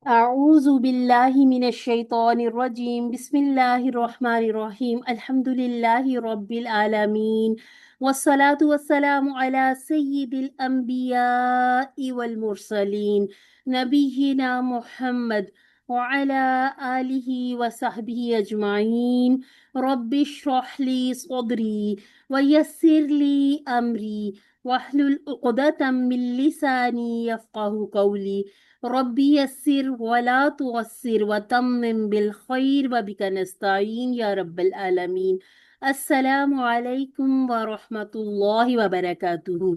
أعوذ بالله من الشيطان الرجيم بسم الله الرحمن الرحيم الحمد لله رب العالمين والصلاة والسلام على سيد الأنبياء والمرسلين نبينا محمد وعلى آله وصحبه أجمعين رب اشرح لي صدري ويسر لي أمري واحلل عقدة من لساني يفقه قولي ربي يسر ولا تعسر وتمم بالخير وبك نستعين يا رب العالمين السلام عليكم ورحمة الله وبركاته.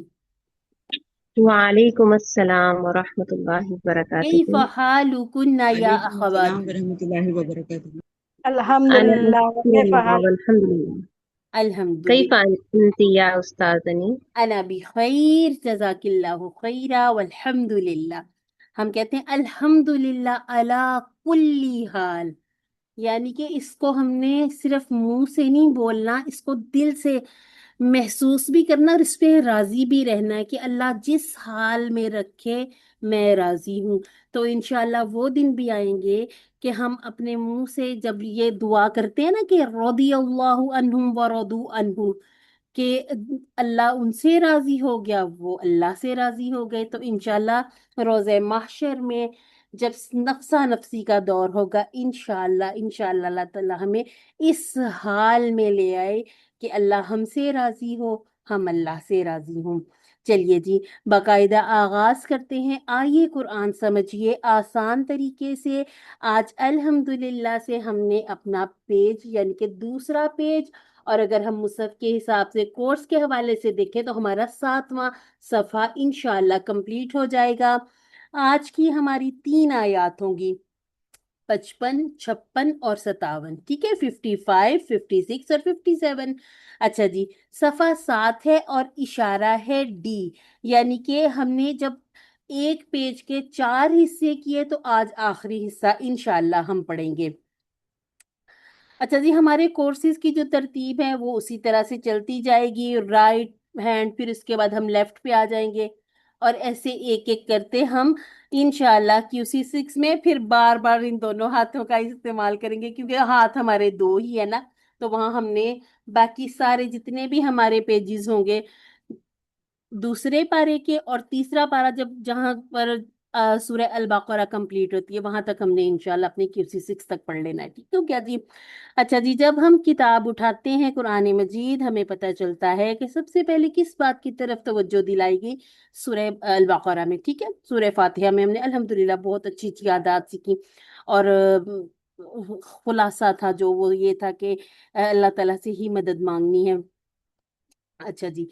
وعلیکم السلام ورحمۃ اللہ وبرکاتہ۔ كيف حالكن يا وعلیکم السلام أخوات؟ ورحمۃ اللہ وبرکاتہ۔ الحمد للہ الحمد وكيف للہ حال والحمد للہ۔ الحمد کیف لله انت یا استاذنی؟ أنا بخير جزاك الله خيرا والحمد لله. ہم کہتے ہیں الحمد للہ علی کل حال، یعنی کہ اس کو ہم نے صرف منہ سے نہیں بولنا، اس کو دل سے محسوس بھی کرنا اور اس پہ راضی بھی رہنا ہے کہ اللہ جس حال میں رکھے میں راضی ہوں۔ تو انشاءاللہ وہ دن بھی آئیں گے کہ ہم اپنے منہ سے جب یہ دعا کرتے ہیں نا کہ رضی اللہ عنہم ورضوا عنہ، کہ اللہ ان سے راضی ہو گیا، وہ اللہ سے راضی ہو گئے، تو انشاءاللہ روز محشر میں جب نفسا نفسی کا دور ہوگا انشاءاللہ اللہ تعالیٰ ہمیں اس حال میں لے آئے کہ اللہ ہم سے راضی ہو، ہم اللہ سے راضی ہوں۔ چلیے جی، باقاعدہ آغاز کرتے ہیں۔ آئیے قرآن سمجھیے آسان طریقے سے۔ آج الحمدللہ سے ہم نے اپنا پیج یعنی کہ دوسرا پیج، اور اگر ہم مصحف کے حساب سے کورس کے حوالے سے دیکھیں تو ہمارا 7واں صفحہ انشاءاللہ کمپلیٹ ہو جائے گا۔ آج کی ہماری 3 آیات ہوں گی، 55، 56 اور 57، ٹھیک ہے، 55، 56 اور 57۔ اچھا جی، صفحہ 7 ہے اور اشارہ ہے ڈی، یعنی کہ ہم نے جب ایک پیج کے 4 حصے کیے تو آج آخری حصہ انشاءاللہ ہم پڑھیں گے۔ اچھا جی، ہمارے کورسز کی جو ترتیب ہے وہ اسی طرح سے چلتی جائے گی، رائٹ ہینڈ، پھر اس کے بعد ہم لیفٹ پہ آ جائیں گے اور ایسے ایک ایک کرتے ہم انشاءاللہ QC6 میں پھر بار بار ان دونوں ہاتھوں کا استعمال کریں گے، کیونکہ ہاتھ ہمارے 2 ہی ہے نا، تو وہاں ہم نے باقی سارے جتنے بھی ہمارے پیجز ہوں گے دوسرے پارے کے اور تیسرا پارا جہاں پر سورہ البقرہ کمپلیٹ ہوتی ہے وہاں تک ہم نے انشاءاللہ اپنے QC6 تک پڑھ لینا ہے، ٹھیک ہے کیا جی؟ اچھا جی، جب ہم کتاب اٹھاتے ہیں قرآن مجید ہمیں پتہ چلتا ہے کہ سب سے پہلے کس بات کی طرف توجہ دلائی گئی؟ سورہ البقرہ میں، ٹھیک ہے، سورہ فاتحہ میں ہم نے الحمدللہ بہت اچھی اچھی عادات سیکھی، اور خلاصہ تھا جو وہ یہ تھا کہ اللہ تعالیٰ سے ہی مدد مانگنی ہے۔ اچھا جی،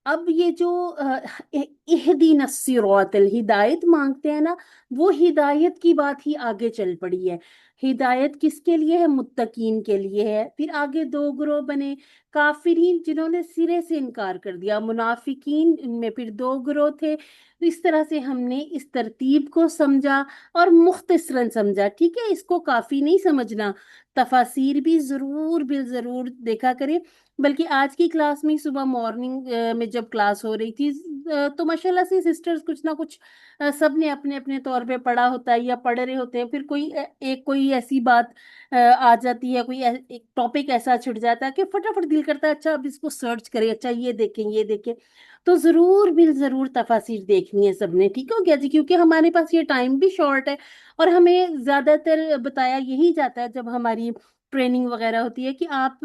اب یہ جو اہدینا الصراط ہدایت مانگتے ہیں نا، وہ ہدایت کی بات ہی آگے چل پڑی ہے۔ ہدایت کس کے لیے ہے؟ متقین کے لیے ہے۔ پھر آگے 2 گروہ بنے، کافرین جنہوں نے سرے سے انکار کر دیا، منافقین، ان میں پھر 2 گروہ تھے۔ تو اس طرح سے ہم نے اس ترتیب کو سمجھا اور مختصراً سمجھا، ٹھیک ہے، اس کو کافی نہیں سمجھنا، تفاسیر بھی ضرور دیکھا کریں۔ بلکہ آج کی کلاس میں صبح مارننگ میں جب کلاس ہو رہی تھی تو ماشاءاللہ سے سسٹرز کچھ نہ کچھ سب نے اپنے اپنے طور پہ پڑھا ہوتا ہے یا پڑھ رہے ہوتے ہیں، پھر کوئی ایسی بات آ جاتی ہے، کوئی ایک ٹاپک ایسا چھڑ جاتا ہے کہ فٹافٹ دل کرتا ہے اچھا اب اس کو سرچ کریں، اچھا یہ دیکھیں، تو ضرور تفاسیر دیکھنی ہے سب نے، ٹھیک ہو گیا جی؟ کیونکہ ہمارے پاس یہ ٹائم بھی شارٹ ہے اور ہمیں زیادہ تر بتایا یہی جاتا ہے جب ہماری ٹریننگ وغیرہ ہوتی ہے کہ آپ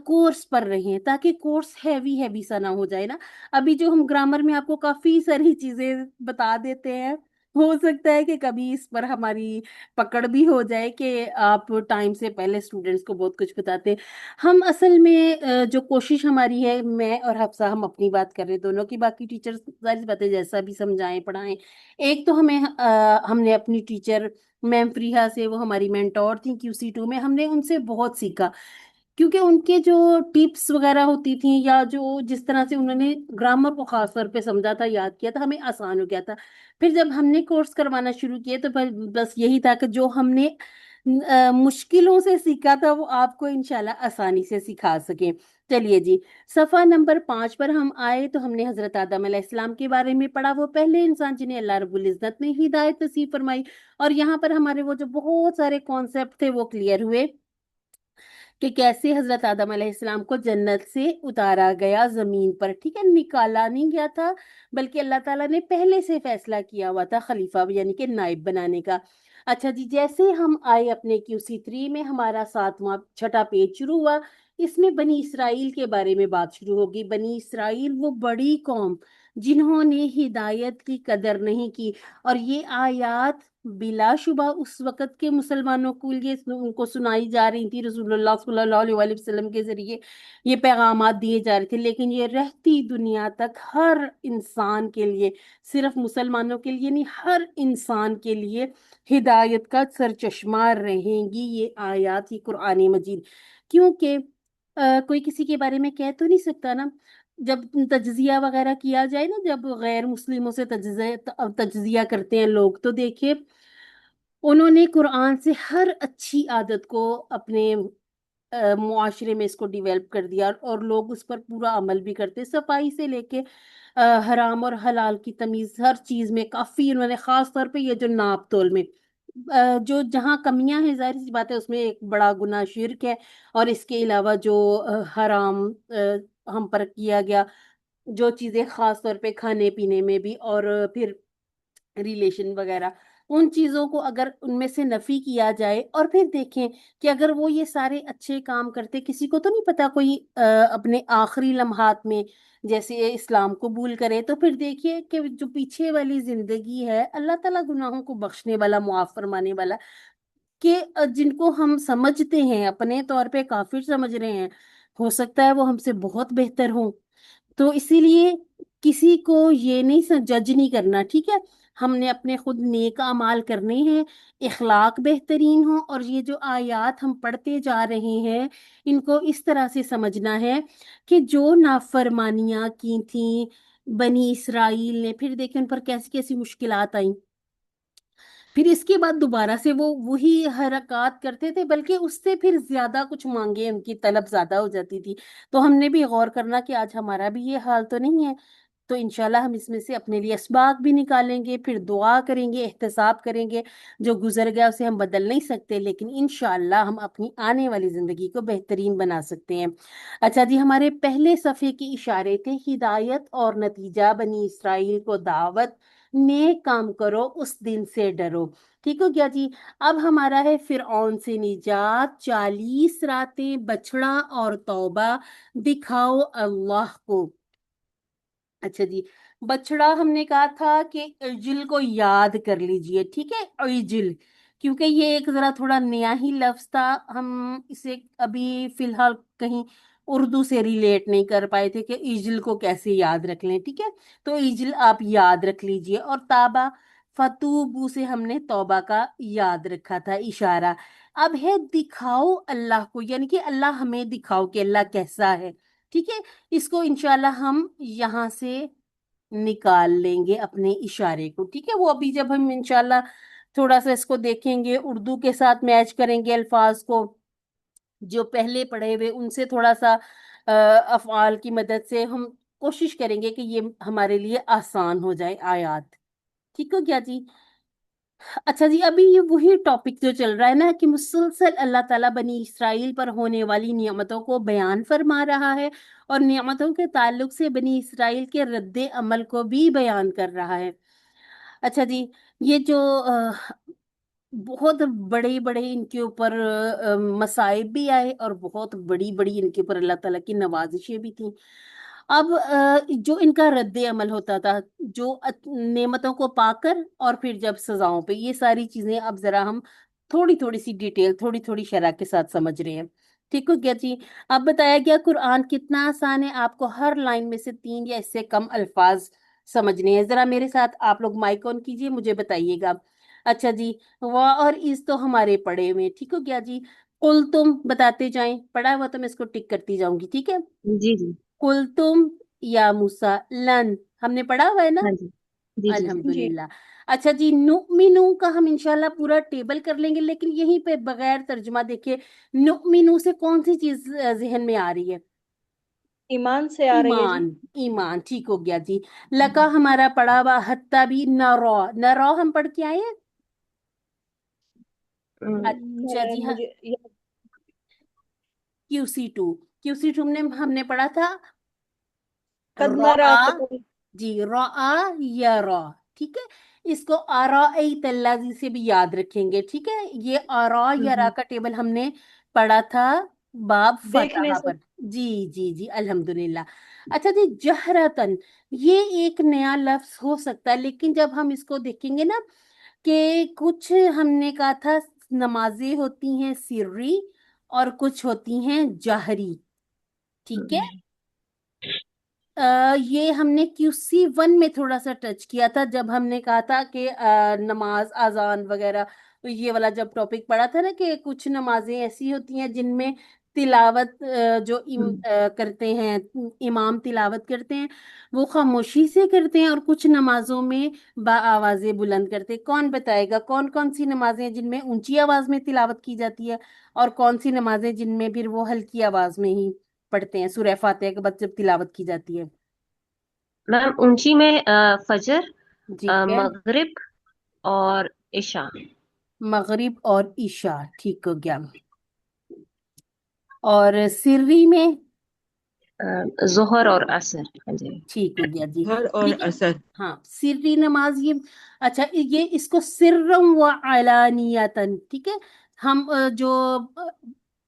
کورس پڑھ رہے ہیں تاکہ کورس ہیوی سا نہ ہو جائے نا۔ ابھی جو ہم گرامر میں آپ کو کافی ساری چیزیں بتا دیتے ہیں، ہو سکتا ہے کہ کبھی اس پر ہماری پکڑ بھی ہو جائے کہ آپ ٹائم سے پہلے اسٹوڈنٹس کو بہت کچھ بتاتے ہیں۔ ہم اصل میں جو کوشش ہماری ہے، میں اور حفصہ ہم اپنی بات کر رہے ہیں دونوں کی، باقی ٹیچر ظاہر باتیں جیسا بھی سمجھائیں پڑھائیں۔ ایک تو ہم نے اپنی ٹیچر میم فریحہ سے، وہ ہماری مینٹور تھیں QC2 میں، ہم نے ان سے بہت سیکھا، کیونکہ ان کے جو ٹپس وغیرہ ہوتی تھیں یا جس طرح سے انہوں نے گرامر کو خاص طور پہ سمجھا تھا، یاد کیا تھا، ہمیں آسان ہو گیا تھا۔ پھر جب ہم نے کورس کروانا شروع کیے تو بس یہی تھا کہ جو ہم نے मुश्किलों से सीखा था वो आपको इंशाल्लाह आसानी से सिखा सके। चलिए जी, सफ़ा नंबर 5 पर हम आए तो हमने हजरत आदम अलैहिस्सलाम के बारे में पढ़ा। वो पहले इंसान जिन्हें अल्लाह रब्बुल इज्जत ने हिदायत नसीब फरमाई। और यहाँ पर हमारे वो जो बहुत सारे कॉन्सेप्ट थे वो क्लियर हुए कि कैसे हजरत आदम अलैहिस्सलाम को जन्नत से उतारा गया जमीन पर, ठीक है, निकाला नहीं गया था, बल्कि अल्लाह ताला ने पहले से फैसला किया हुआ था खलीफा यानी कि नाइब बनाने का। अच्छा जी, जैसे हम आए अपने QC3 में, हमारा 7वां छठा पेज शुरू हुआ। इसमें बनी इसराइल के बारे में बात शुरू होगी। बनी इसराइल वो बड़ी कौम जिन्होंने हिदायत की कदर नहीं की। और ये आयात बिलाशुबा उस वक़्त के मुसलमानों के लिए उनको सुनाई जा रही थी, रसूलुल्लाह सल्लल्लाहु अलैहि वसल्लम के ज़रिए ये पैगामात दिए जा रहे थे, लेकिन ये रहती दुनिया तक हर इंसान के लिए, सिर्फ मुसलमानों के लिए नहीं, हर इंसान के लिए हिदायत का सरचश्मा रहेंगी ये आयात, ये कुरान मजीद। क्योंकि कोई किसी के बारे में कह तो नहीं सकता ना। जब तज्जिया वगैरह किया जाए ना, जब गैर मुस्लिमों से तज्जिया करते हैं लोग, तो देखिए उन्होंने कुरान से हर अच्छी आदत को अपने मुआशरे में इसको डिवेल्प कर दिया, और लोग उस पर पूरा अमल भी करते, सफाई से लेके हराम और हलाल की तमीज हर चीज में काफी उन्होंने, खास तौर पे ये जो नाप तोल में जो जहाँ कमियां हैं, जाहिर सी बात है उसमें एक बड़ा गुनाह शिर्क है। और इसके अलावा जो हराम हम पर किया गया, जो चीजें खास तौर पे खाने पीने में भी, और फिर रिलेशन वगैरह, उन चीजों को अगर उनमें से नफी किया जाए, और फिर देखें कि अगर वो ये सारे अच्छे काम करते, किसी को तो नहीं पता, कोई अपने आखिरी लम्हात में जैसे ये इस्लाम कबूल करे, तो फिर देखिए कि जो पीछे वाली जिंदगी है, अल्लाह ताला गुनाहों को बख्शने वाला, मुआफ फरमाने वाला, कि जिनको हम समझते हैं अपने तौर पे काफिर समझ रहे हैं, हो सकता है वो हमसे बहुत बेहतर हो। तो इसीलिए किसी को ये नहीं जज नहीं करना, ठीक है। हमने अपने खुद नेक अमाल करने हैं, इखलाक बेहतरीन हो, और ये जो आयात हम पढ़ते जा रहे हैं इनको इस तरह से समझना है कि जो नाफरमानियां की थी बनी इसराइल ने, फिर देखें उन पर कैसी कैसी मुश्किलात आई, फिर इसके बाद दोबारा से वो वही हरकत करते थे, बल्कि उससे फिर ज्यादा कुछ मांगे, उनकी तलब ज्यादा हो जाती थी। तो हमने भी गौर करना कि आज हमारा भी ये हाल तो नहीं है। तो इंशाल्लाह हम इसमें से अपने लिए असबाब भी निकालेंगे, फिर दुआ करेंगे, एहतसाब करेंगे। जो गुजर गया उसे हम बदल नहीं सकते, लेकिन इंशाल्लाह हम अपनी आने वाली जिंदगी को बेहतरीन बना सकते हैं। अच्छा जी, हमारे पहले सफे के इशारे थे हिदायत और नतीजा, बनी इसराइल को दावत, नेक काम करो, उस दिन से डरो। ठीक हो गया जी। अब हमारा है फिरऔन से निजात, 40 रातें, बछड़ा और तौबा, दिखाओ अल्लाह को। अच्छा जी, बछड़ा हमने कहा था कि इजिल को याद कर लीजिए, ठीक है, इजिल, क्योंकि ये एक जरा थोड़ा नया ही लफ्ज था, हम इसे अभी फिलहाल कहीं उर्दू से रिलेट नहीं कर पाए थे कि इजिल को कैसे याद रख लें, ठीक है। तो इजिल आप याद रख लीजिए। और ताबा, फतूबू से हमने तौबा का याद रखा था इशारा। अब है दिखाओ अल्लाह को, यानी कि अल्लाह हमें दिखाओ कि अल्लाह कैसा है, ठीक है। इसको इंशाल्लाह हम यहाँ से निकाल लेंगे अपने इशारे को, ठीक है। वो अभी जब हम इंशाल्लाह थोड़ा सा इसको देखेंगे, उर्दू के साथ मैच करेंगे अल्फाज को, जो पहले पढ़े हुए उनसे थोड़ा सा अफआल की मदद से हम कोशिश करेंगे कि ये हमारे लिए आसान हो जाए आयात। ठीक हो गया जी। अच्छा जी, अभी ये वही टॉपिक जो चल रहा है ना कि मुसलसल अल्लाह ताला बनी इसराइल पर होने वाली नियमतों को बयान फरमा रहा है, और नियमतों के ताल्लुक से बनी इसराइल के रद्दे अमल को भी बयान कर रहा है। अच्छा जी, ये जो बहुत बड़े बड़े इनके ऊपर मसाइब भी आए, और बहुत बड़ी बड़ी इनके ऊपर अल्लाह ताला की नवाजिशें भी थी। अब जो इनका रद्दे अमल होता था, जो नेमतों को पाकर और फिर जब सजाओं पे, ये सारी चीजें अब जरा हम थोड़ी थोड़ी सी डिटेल, थोड़ी थोड़ी शरह के साथ समझ रहे हैं। ठीक हो गया जी। अब बताया गया कुरान कितना आसान है, आपको हर लाइन में से 3 या इससे कम अल्फाज समझने हैं। जरा मेरे साथ आप लोग माइक ऑन कीजिए, मुझे बताइएगा। अच्छा जी, वाह और इस तो हमारे पढ़े हुए हैं। ठीक हो गया जी। कुल तुम बताते जाएं, पढ़ा हुआ तो मैं इसको टिक करती जाऊंगी, ठीक है। जी जी। कुल तुम या मूसा लन, हमने पढ़ा हुआ है ना। हाँ जी। जी जी जी। जी। अल्हम्दुलिल्लाह। अच्छा जी, नुमिनु का हम इंशाल्लाह पूरा टेबल कर लेंगे, लेकिन यहीं पे बगैर तर्जुमा देखे नुमिनु से कौन सी चीज जहन में आ रही है? ईमान से आ रही है जी। ईमान। ईमान ठीक हो गया जी। लका हमारा पढ़ा हुआ, हत्ता भी, नरौ, नरौ हम पढ़ के आए हैं। अच्छा जी हाँ, मुझे QC2, QC2 हमने हमने पढ़ा था कद नरा रॉ, कतल। जी रॉ, या रॉ, ठीक है। इसको आरा तल्लाजी से भी याद रखेंगे, ठीक है। ये आरा या रा हम्म का टेबल हमने पढ़ा था बाब देखने फतहा से। पर। जी जी जी अल्हम्दुलिल्लाह। अच्छा जी, जहरतन, ये एक नया लफ्ज हो सकता है, लेकिन जब हम इसको देखेंगे ना, कि कुछ हमने कहा था नमाजें होती हैं सिर्री और कुछ होती हैं जाहरी, ठीक है। हम्म ये हमने QC1 में थोड़ा सा टच किया था, जब हमने कहा था कि नमाज अजान वगैरह, तो ये वाला जब टॉपिक पढ़ा था ना, कि कुछ नमाजें ऐसी होती हैं जिनमें तिलावत करते हैं, इमाम तिलावत करते हैं, वो खामोशी से करते हैं, और कुछ नमाजों में आवाजें बुलंद करते हैं। कौन बताएगा कौन कौन सी नमाजें हैं जिनमें ऊंची आवाज में तिलावत की जाती है, और कौन सी नमाजें जिनमें फिर वो हल्की आवाज में ही पढ़ते हैं, सूरह फातिहा के बाद जब तिलावत की जाती है? मैम ऊंची में फजर, ठीक है। मगरिब और इशा। मगरिब और ईशा ठीक हो गया। और सिर्री में? जोहर और असर। हाँ जी। ठीक हो गया जी। हर और ठीक है। असर। हाँ, सिर्री नमाज ये, अच्छा ये इसको सिर्रम व अलानियतन, ठीक है। हम जो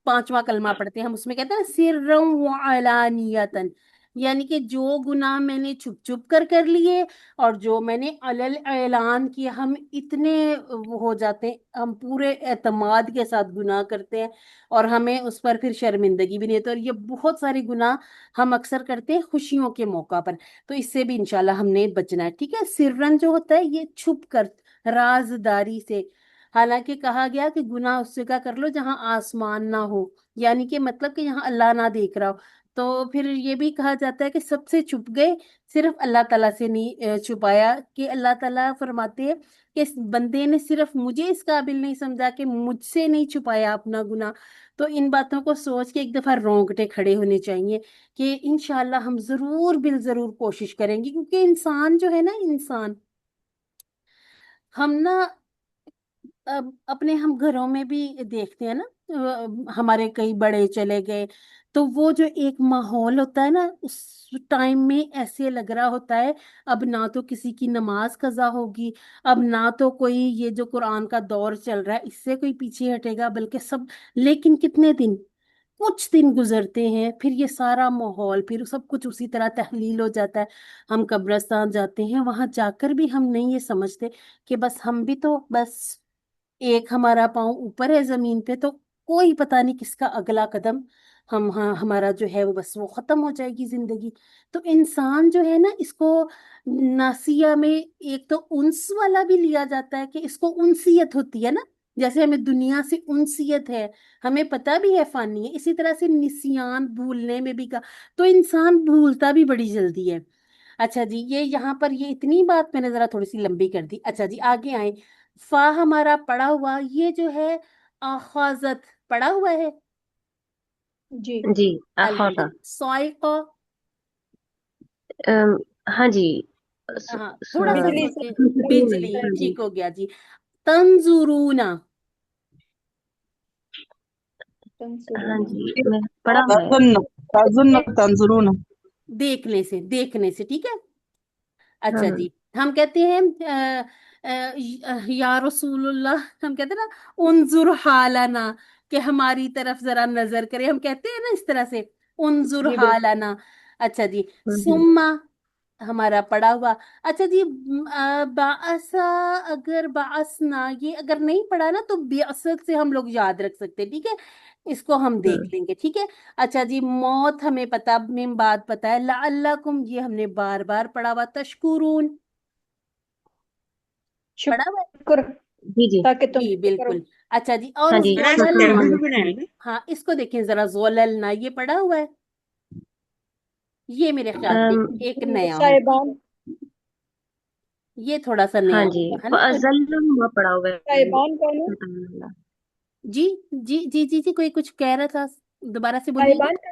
पांचवा कलमा पढ़ते हैं, हम उसमें कहते हैं ना सिर्रम व अलानियतन, यानी कि जो गुनाह मैंने छुप छुप कर लिए, और जो मैंने अलल ऐलान किया, हम इतने वो हो जाते हैं, हम पूरे एतमाद के साथ गुनाह करते हैं, और हमें उस पर फिर शर्मिंदगी भी नहीं होती। और ये बहुत सारे गुनाह हम अक्सर करते हैं खुशियों के मौका पर, तो इससे भी इंशाल्लाह हमने बचना है, ठीक है। सिर्रन जो होता है ये छुप कर, राजदारी से। हालांकि कहा गया कि गुनाह उस जगह कर लो जहां आसमान ना हो, यानी कि मतलब कि यहाँ अल्लाह ना देख रहा हो। तो फिर ये भी कहा जाता है कि सबसे छुप गए, सिर्फ अल्लाह ताला से नहीं छुपाया, कि अल्लाह ताला फरमाते हैं कि इस बंदे ने सिर्फ मुझे इस काबिल नहीं समझा कि मुझसे नहीं छुपाया अपना गुनाह। तो इन बातों को सोच के एक दफा रोंगटे खड़े होने चाहिए, कि इंशाल्लाह हम जरूर बिल जरूर कोशिश करेंगे, क्योंकि इंसान जो है ना, इंसान, हम ना, अब अपने हम घरों में भी देखते हैं ना, हमारे कई बड़े चले गए, तो वो जो एक माहौल होता है ना, उस टाइम में ऐसे लग रहा होता है, अब ना तो किसी की नमाज कज़ा होगी, अब ना तो कोई ये जो कुरान का दौर चल रहा है इससे कोई पीछे हटेगा, बल्कि सब। लेकिन कितने दिन, कुछ दिन गुजरते हैं, फिर ये सारा माहौल, फिर सब कुछ उसी तरह तहलील हो जाता है। हम कब्रिस्तान जाते हैं, वहां जाकर भी हम नहीं ये समझते कि बस हम भी तो बस एक हमारा पाँव ऊपर है जमीन पे, तो कोई पता नहीं किसका अगला कदम, हम हाँ हमारा जो है वो बस वो खत्म हो जाएगी जिंदगी। तो इंसान जो है ना, इसको नासिया में एक तो उन्स वाला भी लिया जाता है, कि इसको उनसियत होती है ना, जैसे हमें दुनिया से उनसियत है, हमें पता भी है फानी है, इसी तरह से निसियान भूलने में भी का, तो इंसान भूलता भी बड़ी जल्दी है। अच्छा जी, ये यहाँ पर ये इतनी बात मैंने जरा थोड़ी सी लंबी कर दी। अच्छा जी, आगे आए। फा हमारा पड़ा हुआ, ये जो है आखाजत पड़ा हुआ है। जी। जी आखा। अल्हम्दुलिल्लाह। सॉइका, अम, हाँ जी। हाँ थोड़ा सा बिजली से सोचे। सुकून है, बिजली हाँ जी। ठीक हो गया जी। तंजुरूना, हाँ तंसुरूना। जी मैं पढ़ा हुआ है। तजुन्न तजुन्न तंजुरून। देखने से ठीक है। हाँ अच्छा हाँ। जी, हम कहते हैं या रसूलुल्लाह, हम कहते हैं ना उन्जुर हालाना, कि हमारी तरफ जरा नजर करे, हम कहते हैं ना इस तरह से, उन्जुर जी बिल्कुल। हालाना। अच्छा जी, हम्म सुम्मा हमारा पड़ा हुआ। अच्छा जी, बाअसा, अगर बाअसना ये अगर नहीं पढ़ा ना, तो बिअसत से हम लोग याद रख सकते हैं, ठीक है। इसको हम देख हम्म लेंगे, ठीक है। अच्छा जी, मौत हमें पता, में बात पता है, लअल्लकुम ये हमने बार बार पढ़ा हुआ, तशकुरून पढ़ा हुआ है? शुक्र, जी जी। ताकि तुम जी शुक्र करो। बिल्कुल। अच्छा जी, और हाँ जी रास्ते जोललना, हम शुक्र। भी बनाएंगे। हाँ इसको देखें जरा, जोललना ये पढ़ा हुआ है, ये मेरे ख्याल से अम, एक नया हो। साहिबान। یہ تھوڑا سا ہاں نیا جی، ہوگا، ہے نا؟ فَأَزَلَّهُمَا پڑا ہوا ہے صاحبان کا نا، بتانے والا۔ جی جی جی جی جی، کوئی کچھ کہہ رہا تھا، دوبارہ سے بولیے گا۔ صاحبان کا،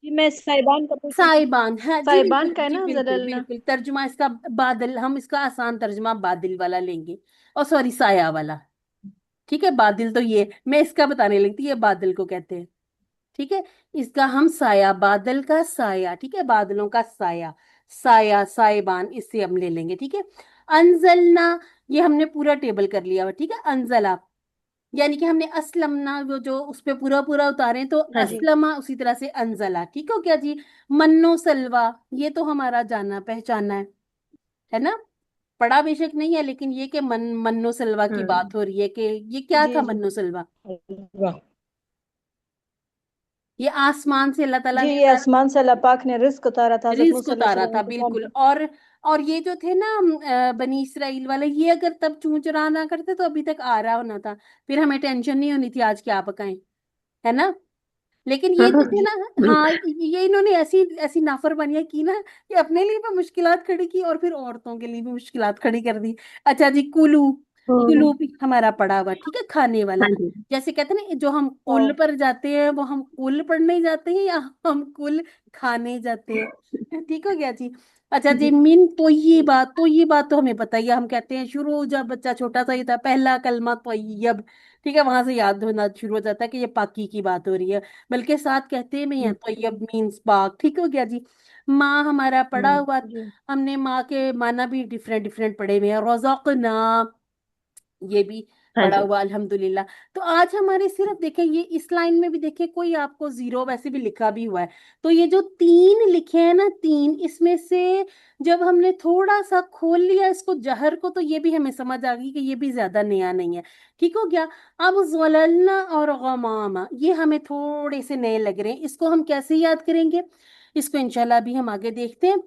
جی میں صاحبان کا پوچھ رہی تھی، سائبان، ہاں جی صاحبان بالکل، کا ہے جی نا بالکل زللنا؟ بالکل، ترجمہ اس کا بادل، ہم اس کا آسان ترجمہ بادل والا لیں گے، اور سوری سایہ والا، ٹھیک ہے؟ بادل تو یہ میں اس کا بتانے لگی تھی، یہ بادل کو کہتے ہیں، ٹھیک ہے؟ اس کا ہم سایہ، بادل کا سایہ، ٹھیک ہے؟ بادلوں کا سایہ، سایہ سائبان، اس سے ہم لے لیں گے، ٹھیک ہے؟ انزلنا، یہ ہم نے پورا ٹیبل کر لیا ہوا، ٹھیک ہے؟ انزلہ یعنی کہ ہم نے اسلمنا وہ جو اس پہ پورا پورا اتارے تو ہاں جی، اسلمہ، اسی طرح سے انزلہ، ٹھیک ہو کیا جی؟ منو سلوا، یہ تو ہمارا جانا پہچانا ہے نا؟ پڑھا بے شک نہیں ہے، لیکن یہ کہ منو سلوا کی بات ہو رہی ہے کہ یہ کیا جی تھا جی، منو سلوا؟ واہ، یہ آسمان سے اللہ تعالیٰ جی نے یہ آسمان سے اللہ پاک نے رزق اتارا تھا حضرت رزق موسیٰ علیہ اتارا تھا، السلام کے قوم بالکل۔ پر۔ اور یہ جو تھے نا بنی اسرائیل والے، یہ اگر تب چون چرا نہ کرتے تو ابھی تک آ رہا ہونا تھا، پھر ہمیں ٹینشن نہیں ہونی تھی آج کیا پکائیں، ہے نا؟ لیکن یہ جو تھے نا، ہاں یہ انہوں نے ایسی ایسی نافرمانیاں کی نا کہ اپنے لیے بھی مشکلات کھڑی کی اور پھر عورتوں کے لیے بھی مشکلات کھڑی کر دی۔ اچھا جی، کلو، کلو بھی ہمارا پڑا ہوا، ٹھیک ہے؟ کھانے والا، ہاں جی، جیسے کہتے ہیں نا جو ہم واہ، کل پر جاتے ہیں وہ ہم کل پڑھنے جاتے ہیں یا ہم کل کھانے جاتے ہیں، ٹھیک ہو گیا جی؟ اچھا جی، من طیبات، تو یہ بات تو ہمیں پتہ ہی ہے، ہم کہتے ہیں شروع جب بچہ چھوٹا سا ہی تھا پہلا کلمہ طیب، ٹھیک ہے؟ وہاں سے یاد ہونا شروع ہو جاتا ہے کہ یہ پاکی کی بات ہو رہی ہے، بلکہ ساتھ کہتے بھی ہیں طیب مینس پاک، ٹھیک ہو گیا جی؟ ماں ہمارا پڑا ہوا، جی ہم نے ماں کے معنی بھی ڈفرینٹ ڈفرینٹ پڑھے ہوئے ہیں، رزقنا، یہ بھی ہاں پڑا جی، ہوا الحمدللہ۔ تو آج ہمارے صرف دیکھیں یہ اس لائن میں بھی دیکھیں کوئی آپ کو زیرو ویسے بھی لکھا بھی ہوا ہے، تو یہ جو تین لکھے ہیں نا، تین، اس میں سے جب ہم نے تھوڑا سا کھول لیا اس کو جہر کو تو یہ بھی ہمیں سمجھ آ گئی کہ یہ بھی زیادہ نیا نہیں ہے، ٹھیک ہو گیا؟ اب زللنا اور غماما یہ ہمیں تھوڑے سے نئے لگ رہے ہیں، اس کو ہم کیسے یاد کریں گے؟ اس کو انشاءاللہ ابھی ہم آگے دیکھتے ہیں۔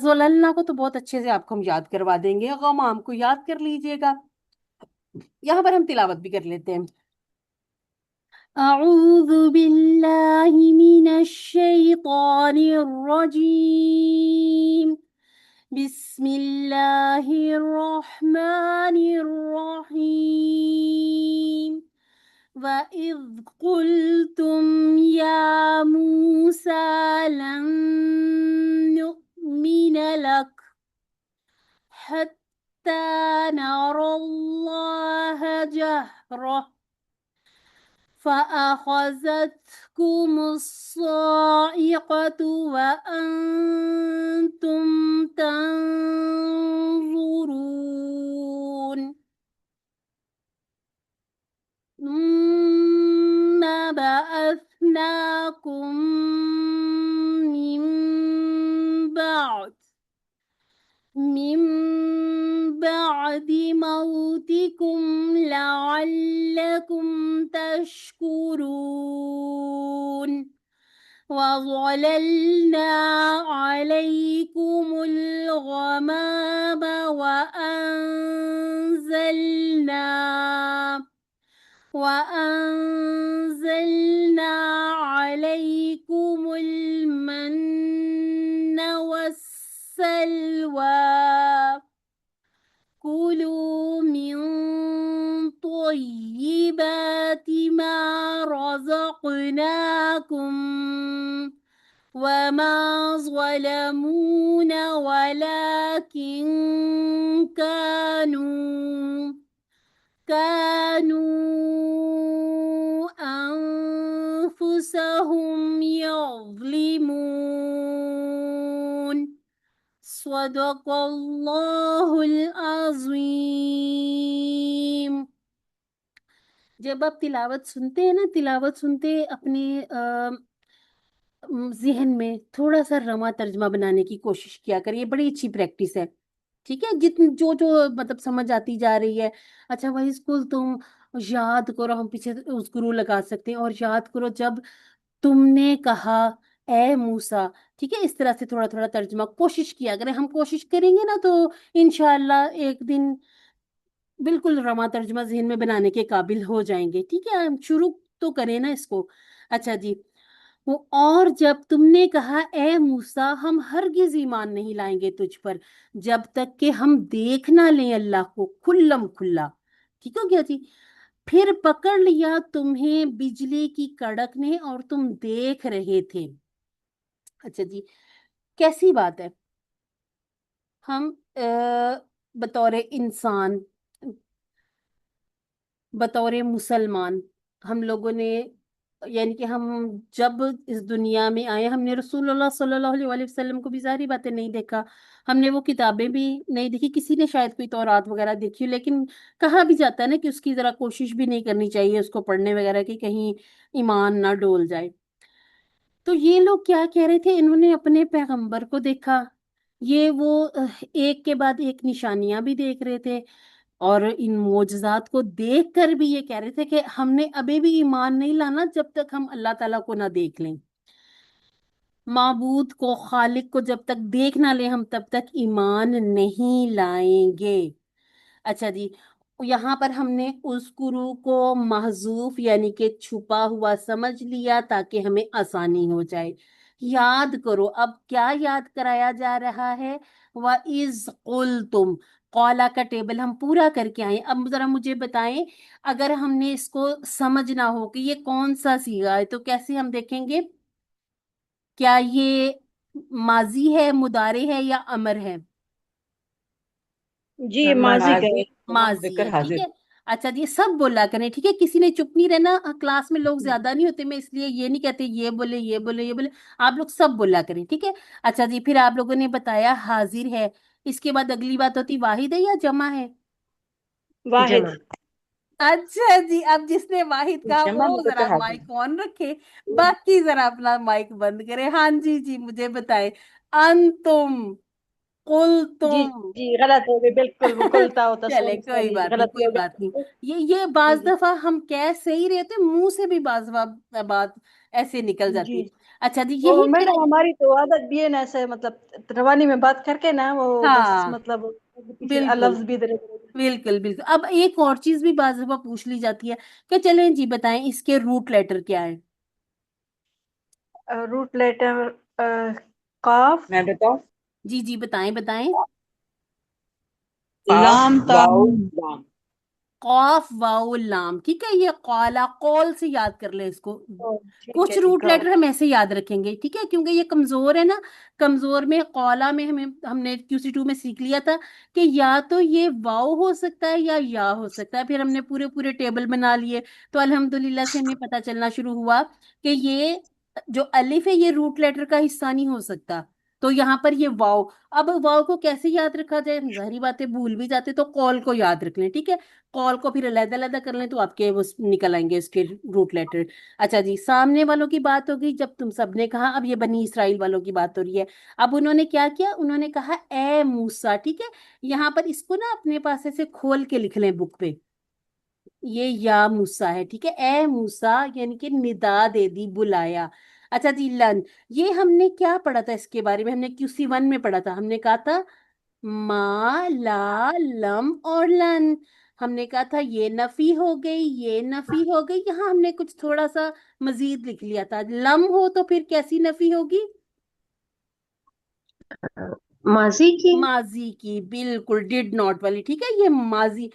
زللنا کو تو بہت اچھے سے آپ کو ہم یاد کروا دیں گے، غمام کو یاد کر لیجئے گا، یہاں پر ہم تلاوت بھی کر لیتے ہیں۔ اعوذ باللہ من الشیطان الرجیم، بسم اللہ الرحمن الرحیم، وَإِذْ قُلْتُمْ يَا مُوسَى لَن نُؤْمِنَ لَكَ حَتَّى نَرَى اللَّهَ جَهْرَةً فَأَخَذَتْكُمُ الصَّاعِقَةُ وَأَنْتُمْ تَنْظُرُونَ ثُمَّ بَعَثْنَاكُمْ مِنْ بعد موتكم لعلكم تشكرون، وظللنا عليكم الغمام وأنزلنا عليكم المن والسلوى، كلوا من طيبات ما رزقناكم وما ظلمونا ولكن كانوا أنفسهم يظلمون، صدق اللہ العظیم۔ جب آپ تلاوت سنتے ہیں نا، تلاوت سنتے اپنے ذہن میں تھوڑا سا رواں ترجمہ بنانے کی کوشش کیا کریے، بڑی اچھی پریکٹس ہے، ٹھیک ہے؟ جو مطلب سمجھ آتی جا رہی ہے، اچھا وہی اسکول تم یاد کرو، ہم پیچھے گرو لگا سکتے ہیں، اور یاد کرو جب تم نے کہا اے موسیٰ، ٹھیک ہے؟ اس طرح سے تھوڑا تھوڑا ترجمہ کوشش کیا، اگر ہم کوشش کریں گے نا تو انشاءاللہ ایک دن بالکل رواں ترجمہ ذہن میں بنانے کے قابل ہو جائیں گے، ٹھیک ہے؟ ہم شروع تو کریں نا اس کو۔ اچھا جی، اور جب تم نے کہا اے موسیٰ ہم ہرگز ایمان نہیں لائیں گے تجھ پر جب تک کہ ہم دیکھ نہ لیں اللہ کو کھلم کھلا. ٹھیک ہو گیا جی. پھر پکڑ لیا تمہیں بجلی کی کڑک نے اور تم دیکھ رہے تھے. اچھا جی، کیسی بات ہے. ہم بطور انسان، بطور مسلمان، ہم لوگوں نے یعنی کہ ہم جب اس دنیا میں آئے ہم نے رسول اللہ صلی اللہ علیہ وآلہ وسلم کو بھی ظاہری باتیں نہیں دیکھا، ہم نے وہ کتابیں بھی نہیں دیکھی. کسی نے شاید کوئی تورات وغیرہ دیکھی ہو، لیکن کہا بھی جاتا ہے نا کہ اس کی ذرا کوشش بھی نہیں کرنی چاہیے اس کو پڑھنے وغیرہ کی، کہیں ایمان نہ ڈول جائے. تو یہ لوگ کیا کہہ رہے تھے، انہوں نے اپنے پیغمبر کو دیکھا، یہ وہ ایک کے بعد ایک نشانیاں بھی دیکھ رہے تھے، اور ان معجزات کو دیکھ کر بھی یہ کہہ رہے تھے کہ ہم نے ابھی بھی ایمان نہیں لانا جب تک ہم اللہ تعالیٰ کو نہ دیکھ لیں. معبود کو، خالق کو جب تک دیکھ نہ لیں ہم تب تک ایمان نہیں لائیں گے. اچھا جی، یہاں پر ہم نے اذکرو کو محذوف یعنی کہ چھپا ہوا سمجھ لیا تاکہ ہمیں آسانی ہو جائے. یاد کرو، اب کیا یاد کرایا جا رہا ہے؟ وَإِذْ قُلْتُمْ، قولا کا ٹیبل ہم پورا کر کے آئے. اب ذرا مجھے بتائیں، اگر ہم نے اس کو سمجھنا ہو کہ یہ کون سا صیغہ ہے تو کیسے ہم دیکھیں گے؟ کیا یہ ماضی ہے، مضارع ہے یا امر ہے؟ جی ماضی کا ہے. ماضی ہے، ٹھیک ہے. اچھا جی، سب بولا کریں، ٹھیک ہے، کسی نے چپ نہیں رہنا. کلاس میں لوگ زیادہ نہیں ہوتے، میں اس لیے یہ نہیں کہتے یہ بولے یہ بولے یہ بولے، آپ لوگ سب بولا کریں، ٹھیک ہے. اچھا جی، پھر آپ لوگوں نے بتایا حاضر ہے، اس کے بعد اگلی بات ہوتی واحد ہے یا جمع ہے؟ واحد. اچھا جی، اب جس نے واحد کہا وہ ذرا مائک آن رکھے، باقی ذرا اپنا مائک بند کرے. ہاں جی جی، مجھے بتائیں. انتم قل جی تم. جی غلط ہو گئی بالکل، وہ کلتا ہوتا. چلے سوری کوئی سوری، بات نہیں، غلط کوئی ہو بات نہیں. گئی. یہ جی بعض جی دفعہ ہم کہہ صحیح رہتے، منہ سے بھی بعض بات ایسے نکل جاتی جی. ہے. اچھا جی، وہ یہی میڈم ہماری تو عادت بھی ہے نا ایسے، مطلب روانی میں بات کر کے نا وہ بس ہاں مطلب پیچھے بالکل لفظ بھی ادھر بالکل بالکل. اب ایک اور چیز بھی بعض دفعہ پوچھ لی جاتی ہے کہ چلیں جی بتائیں اس کے روٹ لیٹر کیا ہے؟ روٹ لیٹر قاف. میں بتاؤں؟ جی جی بتائیں بتائیں. لام تام. قاف واو لام، ٹھیک ہے. یہ قالا، قول سے یاد کر لیں اس کو. ٹھیک کچھ ہے جی. روٹ لیٹر ہم ایسے یاد رکھیں گے، ٹھیک ہے، کیونکہ یہ کمزور ہے نا. کمزور میں قولا میں ہم نے QC2 میں سیکھ لیا تھا کہ یا تو یہ واو ہو سکتا ہے یا ہو سکتا ہے. پھر ہم نے پورے ٹیبل بنا لیے تو الحمدللہ سے ہمیں پتہ چلنا شروع ہوا کہ یہ جو الف ہے یہ روٹ لیٹر کا حصہ نہیں ہو سکتا. تو یہاں پر یہ واو. اب واو کو کیسے یاد رکھا جائے؟ ظاہری باتیں بھول بھی جاتے تو قول کو یاد رکھ لیں، ٹھیک ہے. قول کو پھر علیحدہ علیحدہ کر لیں تو آپ کے وہ نکل آئیں گے اس کے روٹ لیٹر. اچھا جی، سامنے والوں کی بات ہو گئی جب تم سب نے کہا. اب یہ بنی اسرائیل والوں کی بات ہو رہی ہے. اب انہوں نے کیا کیا؟ انہوں نے کہا اے موسیٰ، ٹھیک ہے. یہاں پر اس کو نا اپنے پاس سے کھول کے لکھ لیں بک پہ. یہ یا موسیٰ ہے، ٹھیک ہے. اے موسیٰ یعنی کہ ندا دے دی، بلایا. اچھا جی، لن، یہ ہم نے کیا پڑھا تھا اس کے بارے میں؟ ہم نے QC1 میں پڑھا تھا. ہم نے کہا تھا ما لا لم اور لن. ہم نے کہا تھا یہ نفی ہو گئی، یہ نفی ہو گئی. یہاں ہم نے کچھ تھوڑا سا مزید لکھ لیا تھا. لم ہو تو پھر کیسی نفی ہوگی؟ ماضی کی. ماضی کی، بالکل، ڈیڈ ناٹ والی، ٹھیک ہے. یہ ماضی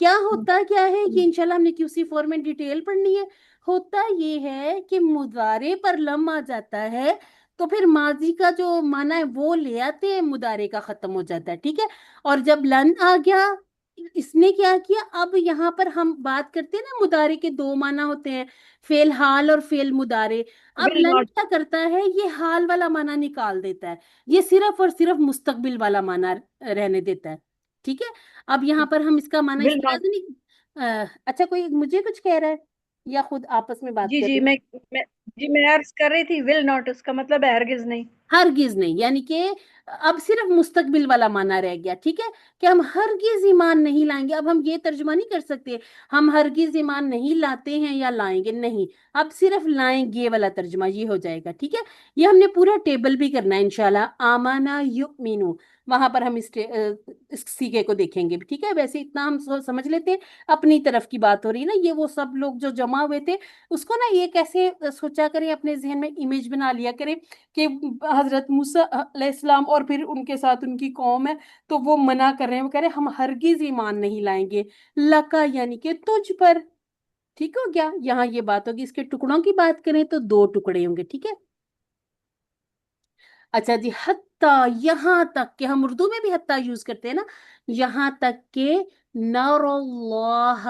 کیا ہوتا کیا ہے، یہ انشاءاللہ ہم نے QC4 میں ڈیٹیل پڑھنی ہے. ہوتا یہ ہے کہ مضارع پر لم آ جاتا ہے تو پھر ماضی کا جو معنی ہے وہ لے آتے ہیں، مضارع کا ختم ہو جاتا ہے، ٹھیک ہے. اور جب لن آ گیا اس نے کیا کیا؟ اب یہاں پر ہم بات کرتے ہیں نا مضارع کے دو معنی ہوتے ہیں، فعل حال اور فعل مضارع. اب ول لن ناٹ. کیا کرتا ہے؟ یہ حال والا معنی نکال دیتا ہے، یہ صرف اور صرف مستقبل والا معنی رہنے دیتا ہے، ٹھیک ہے. اب یہاں پر ہم اس کا معنی اس ول طرح ناٹ. سے نہیں اچھا کوئی مجھے کچھ کہہ رہا ہے یا خود آپس میں بات جی کر جی رہے ہیں؟ میں عرض کر رہی تھی ول ناٹ اس کا مطلب ہے ہرگز نہیں. ہرگز نہیں، یعنی کہ اب صرف مستقبل والا معنی رہ گیا، ٹھیک ہے، کہ ہم ہرگز ایمان نہیں لائیں گے. اب ہم یہ ترجمہ نہیں کر سکتے ہم ہرگز ایمان نہیں لاتے ہیں یا لائیں گے، نہیں. اب صرف لائیں گے والا ترجمہ یہ ہو جائے گا، ٹھیک ہے. یہ ہم نے پورا ٹیبل بھی کرنا ہے انشاءاللہ. آمانا یؤمنو، वहां पर हम इस सीखे को देखेंगे भी, ठीक है। वैसे इतना हम समझ लेते हैं, अपनी तरफ की बात हो रही है ना, ये वो सब लोग जो जमा हुए थे, उसको ना ये कैसे सोचा करें, अपने जहन में इमेज बना लिया करें कि हजरत मूसा अलैहिस्सलाम और फिर उनके साथ उनकी कौम है, तो वो मना कर रहे हैं, वो कह रहे हैं हम हरगिज ईमान नहीं लाएंगे लका यानी कि तुझ पर। ठीक हो गया, यहाँ ये बात होगी। इसके टुकड़ों की बात करें तो दो टुकड़े होंगे, ठीक है। अच्छा जी, हत्ता, यहाँ तक कि हम उर्दू में भी हत्ता यूज करते हैं ना, यहाँ तक के नरल्लाह,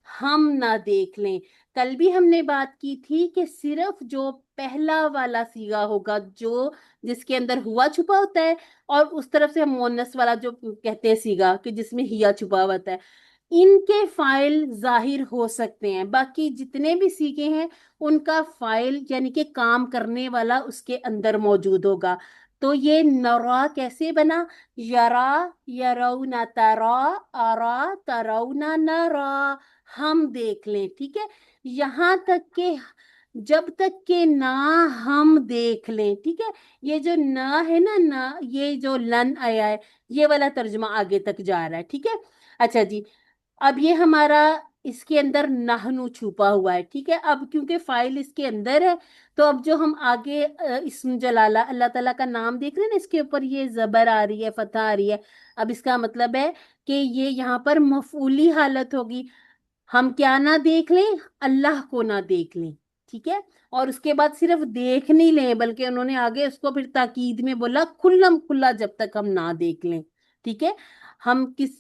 हम ना देख लें। कल भी हमने बात की थी कि सिर्फ जो पहला वाला सीगा होगा, जो जिसके अंदर हुआ छुपा होता है, और उस तरफ से हम मोनस वाला जो कहते हैं सीगा कि जिसमें हिया छुपा हुआ होता है, इनके फाइल जाहिर हो सकते हैं। बाकी जितने भी सीखे हैं उनका फाइल यानी कि काम करने वाला उसके अंदर मौजूद होगा। तो ये नरा कैसे बना, यरा, यरौना तरा, अरा तरौना नरा, हम देख लें, ठीक है। यहां तक के जब तक के ना हम देख लें, ठीक है। ये जो ना है ना, ना ये जो लन आया है, ये वाला तर्जुमा आगे तक जा रहा है, ठीक है। अच्छा जी, अब ये हमारा इसके अंदर नाहनु छुपा हुआ है, ठीक है। अब क्योंकि फाइल इसके अंदर है, तो अब जो हम आगे इस्म जलाला अल्लाह ताला का नाम देख रहे हैं ना, इसके ऊपर ये जबर आ रही है, फतह आ रही है। अब इसका मतलब है कि ये यहाँ पर मफूली हालत होगी। हम क्या ना देख लें, अल्लाह को ना देख लें, ठीक है। और उसके बाद सिर्फ देख नहीं लें, बल्कि उन्होंने आगे उसको फिर ताकीद में बोला खुल्लम खुल्ला, जब तक हम ना देख लें, ठीक है। हम किस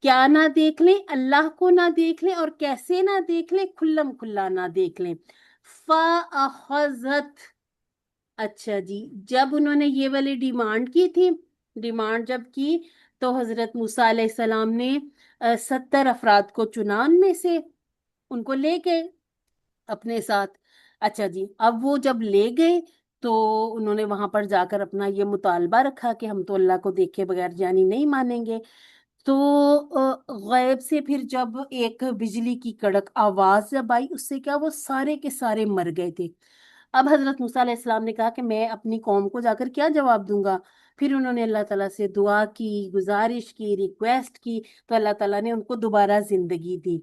क्या ना देख लें, अल्लाह को ना देख लें, और कैसे ना देख लें, खुल्लम खुल्ला ना देख लें। फ़अख़ज़त, अच्छा जी, जब उन्होंने ये वाली डिमांड की थी, डिमांड जब की, तो हजरत मूसा अलैहिस्सलाम ने 70 अफराद को चुना, उनमें से उनको ले गए अपने साथ। अच्छा जी, अब वो जब ले गए तो उन्होंने वहां पर जाकर अपना ये मुतालबा रखा कि हम तो अल्लाह को देखे बगैर जानी नहीं मानेंगे। तो गैब से फिर जब एक बिजली की कड़क आवाज जब आई, उससे क्या वो सारे के सारे मर गए थे। अब हजरत मूसा अलैहिस्सलाम ने कहा कि मैं अपनी कौम को जाकर क्या जवाब दूंगा। फिर उन्होंने अल्लाह ताला से दुआ की, गुजारिश की, रिक्वेस्ट की, तो अल्लाह ताला ने उनको दोबारा जिंदगी दी।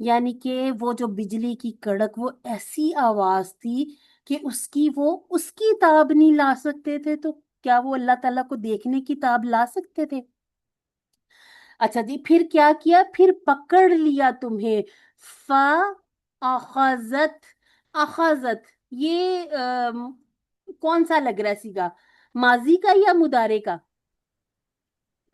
यानी कि वो जो बिजली की कड़क, वो ऐसी आवाज थी कि वो उसकी ताब नहीं ला सकते थे, तो क्या वो अल्लाह ताला को देखने की ताब ला सकते थे। अच्छा जी, फिर क्या किया, फिर पकड़ लिया तुम्हें। फा अखजत, अखजत, ये कौन सा लग रहा है सीगा, माजी का या मुदारे का?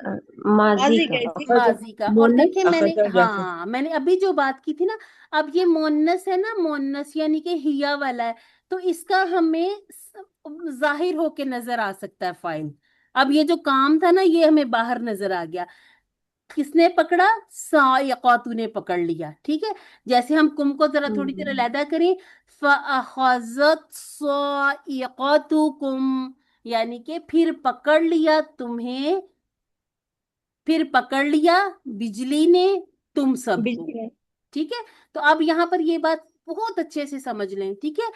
अ, माजी माजी का। गई थी। माजी का। और मोनस देखे मैंने, अखजा जैसे। हाँ मैंने अभी जो बात की थी ना, अब ये मोन्नस है ना, मोन्नस यानी कि हिया वाला है, तो इसका हमें जाहिर होके नजर आ सकता है फाइल। अब ये जो काम था ना, ये हमें बाहर नजर आ गया। किसने पकड़ा, साइकातु ने पकड़ लिया, ठीक है। जैसे हम कुम को जरा थोड़ी देर हम्म, अलहदा करें, फअखज़त साइकातुकुम, यानी कि फिर पकड़ लिया तुम्हें, फिर पकड़ लिया बिजली ने तुम सबको, बिजली में। ठीक है। तो अब यहाँ पर ये बात बहुत अच्छे से समझ लें, ठीक है।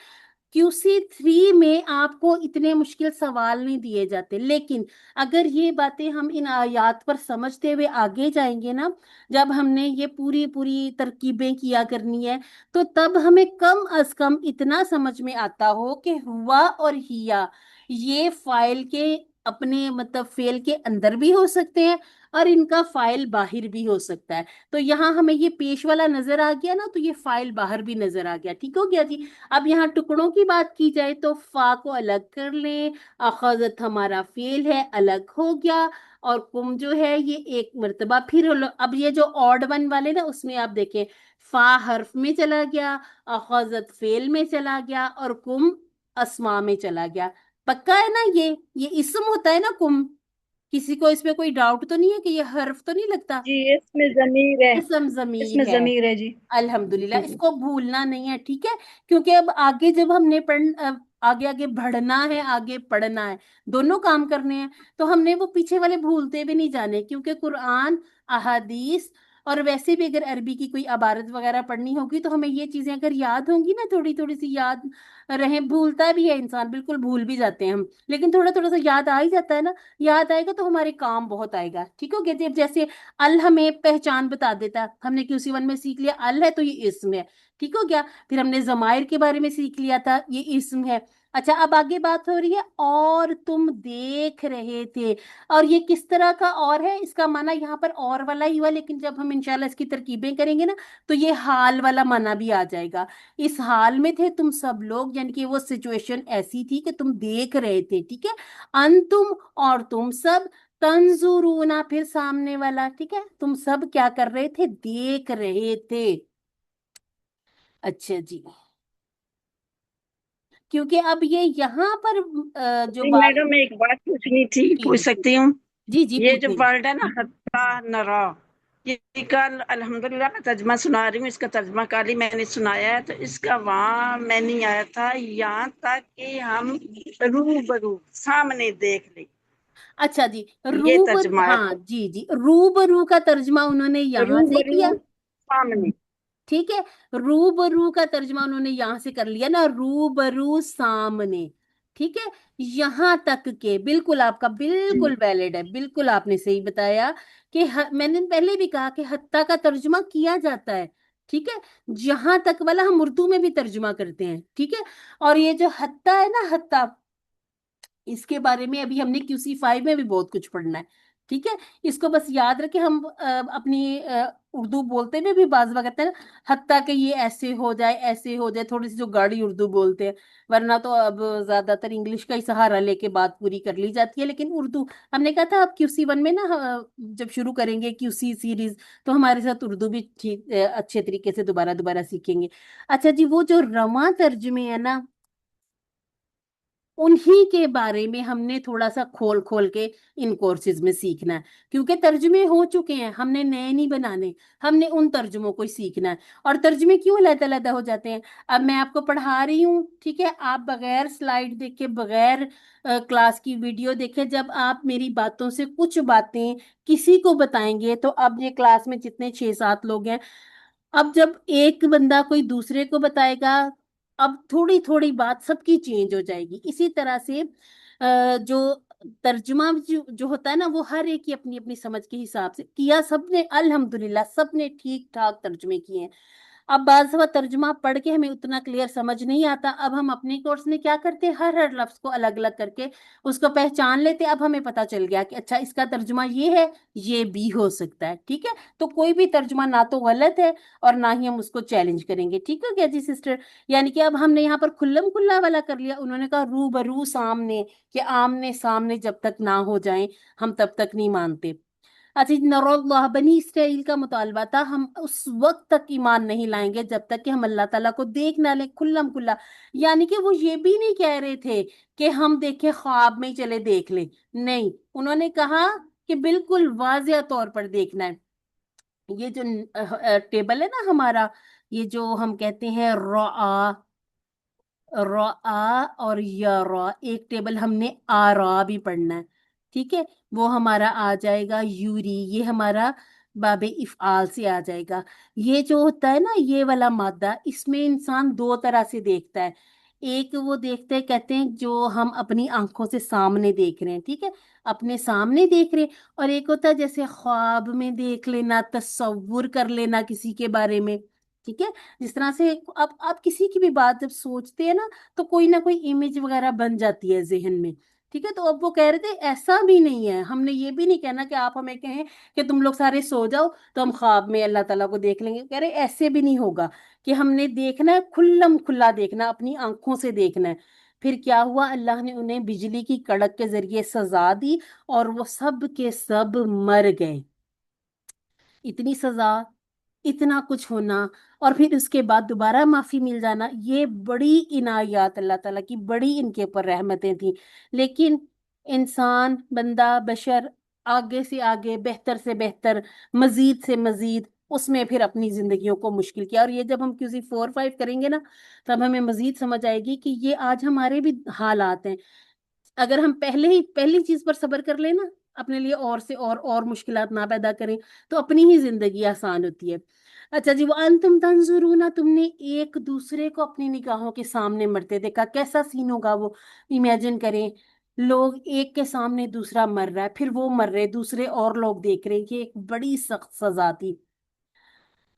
QC3 में आपको इतने मुश्किल सवाल नहीं दिए जाते, लेकिन अगर ये बातें हम इन आयात पर समझते हुए आगे जाएंगे ना, जब हमने ये पूरी पूरी तरकीबें किया करनी है, तो तब हमें कम अज कम इतना समझ में आता हो कि हुआ और हिया ये फाइल के अपने मतलब फेल के अंदर भी हो सकते हैं, और इनका फाइल बाहर भी हो सकता है। तो यहाँ हमें ये पेश वाला नजर आ गया ना, तो ये फाइल बाहर भी नजर आ गया, ठीक हो गया जी। अब यहाँ टुकड़ों की बात की जाए तो फा को अलग कर लें, अखजत हमारा फेल है, अलग हो गया, और कुम जो है ये एक मर्तबा फिर अब ये जो ऑड वन वाले ना, उसमें आप देखें फा हर्फ में चला गया, अखजत फेल में चला गया, और कुम अस्मा में चला गया। पक्का है ना, ये इस्म होता है ना कुम, किसी को इसमें कोई डाउट तो नहीं है कि ये हर्फ तो नहीं लगता, जी, इसमें जमीर है। इस्म जमीर इसमें है। जमीर है जी। अल्हम्दुलिल्लाह, जी। इसको भूलना नहीं है, ठीक है। क्योंकि अब आगे जब हमने आगे आगे बढ़ना है, आगे पढ़ना है, दोनों काम करने हैं, तो हमने वो पीछे वाले भूलते भी नहीं जाने, क्योंकि कुरान, अहादीस اور ویسے بھی اگر عربی کی کوئی عبارت وغیرہ پڑھنی ہوگی تو ہمیں یہ چیزیں اگر یاد ہوں گی نا، تھوڑی تھوڑی سی یاد رہیں، بھولتا بھی ہے انسان، بالکل بھول بھی جاتے ہیں ہم، لیکن تھوڑا تھوڑا سا یاد آ ہی جاتا ہے نا، یاد آئے گا تو ہمارے کام بہت آئے گا، ٹھیک ہو گیا جی؟ اب جیسے ال ہمیں پہچان بتا دیتا ہے، ہم نے QC1 میں سیکھ لیا ال ہے تو یہ اسم ہے، ٹھیک ہو گیا؟ پھر ہم نے ضمائر کے بارے میں سیکھ لیا تھا، یہ اسم ہے۔ اچھا، اب آگے بات ہو رہی ہے اور تم دیکھ رہے تھے، اور یہ کس طرح کا اور ہے؟ اس کا معنی یہاں پر اور والا ہی ہوا، لیکن جب ہم انشاءاللہ اس کی ترکیبیں کریں گے نا تو یہ حال والا معنی بھی آ جائے گا۔ اس حال میں تھے تم سب لوگ، یعنی کہ وہ سچویشن ایسی تھی کہ تم دیکھ رہے تھے، ٹھیک ہے؟ انتم اور تم سب، تنظرونا پھر سامنے والا، ٹھیک ہے؟ تم سب کیا کر رہے تھے؟ دیکھ رہے تھے۔ اچھا جی، کیونکہ اب یہ یہاں پر جو جی بات، میڈم ایک بات پوچھنی تھی، جی پوچھ جی سکتی ہوں؟ جی جی یہ جو پوچھیں۔ ورڈ ہے نا حتی نرا، یہ کل الحمدللہ میں ترجمہ سنا رہی ہوں، اس کا ترجمہ کالی میں نے سنایا ہے، تو اس کا وہاں میں نہیں آیا تھا یہاں تک کہ ہم روبرو سامنے دیکھ لیں، اچھا جی، یہ روبر، ترجمہ آیا ہاں تھا، جی جی، روبرو کا ترجمہ انہوں نے یہاں سے روبرو کیا، سامنے۔ ٹھیک ہے؟ روبرو کا ترجمہ انہوں نے یہاں سے کر لیا نا، روبرو سامنے، ٹھیک ہے؟ یہاں تک کہ بالکل آپ کا جی بالکل ویلڈ ہے، بالکل آپ نے صحیح بتایا کہ میں نے پہلے بھی کہا کہ حتیٰ کا ترجمہ کیا جاتا ہے، ٹھیک ہے؟ جہاں تک والا ہم اردو میں بھی ترجمہ کرتے ہیں، ٹھیک ہے؟ اور یہ جو حتیٰ ہے نا، حتیٰ، اس کے بارے میں ابھی ہم نے QC5 میں بھی بہت کچھ پڑھنا ہے، ٹھیک ہے؟ اس کو بس یاد رکھیں، ہم اپنی اردو بولتے میں بھی بعض وقت کہتے ہیں نا حتیٰ کہ یہ ایسے ہو جائے، ایسے ہو جائے، تھوڑی سی جو گاڑی اردو بولتے ہیں، ورنہ تو اب زیادہ تر انگلش کا ہی سہارا لے کے بات پوری کر لی جاتی ہے، لیکن اردو ہم نے کہا تھا اب QC1 میں نا جب شروع کریں گے QC سیریز تو ہمارے ساتھ اردو بھی ٹھیک اچھے طریقے سے دوبارہ دوبارہ سیکھیں گے۔ اچھا جی، وہ جو رواں ترجمے ہیں نا، انہی کے بارے میں ہم نے تھوڑا سا کھول کھول کے ان کورسز میں سیکھنا ہے، کیونکہ ترجمے ہو چکے ہیں، ہم نے نئے نہیں بنانے، ہم نے ان ترجموں کو سیکھنا ہے۔ اور ترجمے کیوں علیحدہ علیحدہ ہو جاتے ہیں؟ اب میں آپ کو پڑھا رہی ہوں، ٹھیک ہے؟ آپ بغیر سلائیڈ دیکھے، بغیر کلاس کی ویڈیو دیکھے، جب آپ میری باتوں سے کچھ باتیں کسی کو بتائیں گے، تو اب یہ کلاس میں جتنے 6-7 لوگ ہیں، اب جب ایک بندہ کوئی دوسرے کو بتائے گا، اب تھوڑی تھوڑی بات سب کی چینج ہو جائے گی۔ اسی طرح سے جو ترجمہ جو ہوتا ہے نا، وہ ہر ایک کی اپنی اپنی سمجھ کے حساب سے کیا، سب نے الحمدللہ سب نے ٹھیک ٹھاک ترجمے کیے ہیں۔ اب بعض دفعہ ترجمہ پڑھ کے ہمیں اتنا کلیئر سمجھ نہیں آتا، اب ہم اپنے کورس میں کیا کرتے ہیں، ہر ہر لفظ کو الگ الگ کر کے اس کو پہچان لیتے، اب ہمیں پتا چل گیا کہ اچھا اس کا ترجمہ یہ ہے، یہ بھی ہو سکتا ہے، ٹھیک ہے؟ تو کوئی بھی ترجمہ نہ تو غلط ہے اور نہ ہی ہم اس کو چیلنج کریں گے، ٹھیک ہے کیا جی سسٹر؟ یعنی کہ اب ہم نے یہاں پر کھلم کھلا والا کر لیا، انہوں نے کہا روبرو سامنے، کہ آمنے سامنے جب تک نہ ہو جائیں ہم تب تک نہیں مانتے۔ اچھا، نور اللہ، بنی اسرائیل کا مطالبہ تھا، ہم اس وقت تک ایمان نہیں لائیں گے جب تک کہ ہم اللہ تعالیٰ کو دیکھ نہ لیں کھلم کھلا، یعنی کہ وہ یہ بھی نہیں کہہ رہے تھے کہ ہم دیکھیں خواب میں ہی چلے دیکھ لیں، نہیں، انہوں نے کہا کہ بالکل واضح طور پر دیکھنا ہے۔ یہ جو ٹیبل ہے نا ہمارا، یہ جو ہم کہتے ہیں رعا، رعا اور یرا، ایک ٹیبل ہم نے آرا بھی پڑھنا ہے، ٹھیک ہے؟ وہ ہمارا آ جائے گا یوری، یہ ہمارا باب افعال سے آ جائے گا۔ یہ جو ہوتا ہے نا یہ والا مادہ، اس میں انسان دو طرح سے دیکھتا ہے، ایک وہ دیکھتے ہیں، کہتے ہیں جو ہم اپنی آنکھوں سے سامنے دیکھ رہے ہیں، ٹھیک ہے؟ اپنے سامنے دیکھ رہے ہیں، اور ایک ہوتا ہے جیسے خواب میں دیکھ لینا، تصور کر لینا کسی کے بارے میں، ٹھیک ہے؟ جس طرح سے اب آپ کسی کی بھی بات جب سوچتے ہیں نا تو کوئی نہ کوئی امیج وغیرہ بن جاتی ہے ذہن میں، ٹھیک ہے؟ تو اب وہ کہہ رہے تھے ایسا بھی نہیں ہے، ہم نے یہ بھی نہیں کہنا کہ آپ ہمیں کہیں کہ تم لوگ سارے سو جاؤ تو ہم خواب میں اللہ تعالیٰ کو دیکھ لیں گے، کہہ رہے ایسے بھی نہیں ہوگا، کہ ہم نے دیکھنا ہے کھلم کھلا دیکھنا، اپنی آنکھوں سے دیکھنا ہے۔ پھر کیا ہوا، اللہ نے انہیں بجلی کی کڑک کے ذریعے سزا دی اور وہ سب کے سب مر گئے۔ اتنی سزا، اتنا کچھ ہونا، اور پھر اس کے بعد دوبارہ معافی مل جانا، یہ بڑی عنایات اللہ تعالیٰ کی، بڑی ان کے اوپر رحمتیں تھیں، لیکن انسان، بندہ، بشر آگے سے آگے، بہتر سے بہتر، مزید سے مزید اس میں پھر اپنی زندگیوں کو مشکل کیا، اور یہ جب ہم QC4-5 کریں گے نا تب ہمیں مزید سمجھ آئے گی کہ یہ آج ہمارے بھی حالات ہیں۔ اگر ہم پہلی چیز پر صبر کر لیں نا، अपने लिए और से और मुश्किलात ना पैदा करें, तो अपनी ही जिंदगी आसान होती है। अच्छा जी, वो अंतुम तंजुरूना, तुमने एक दूसरे को अपनी निगाहों के सामने मरते देखा, कैसा सीन होगा वो, इमेजिन करें, लोग एक के सामने दूसरा मर रहा है, फिर वो मर रहे, दूसरे और लोग देख रहे हैं, ये एक बड़ी सख्त सजा थी।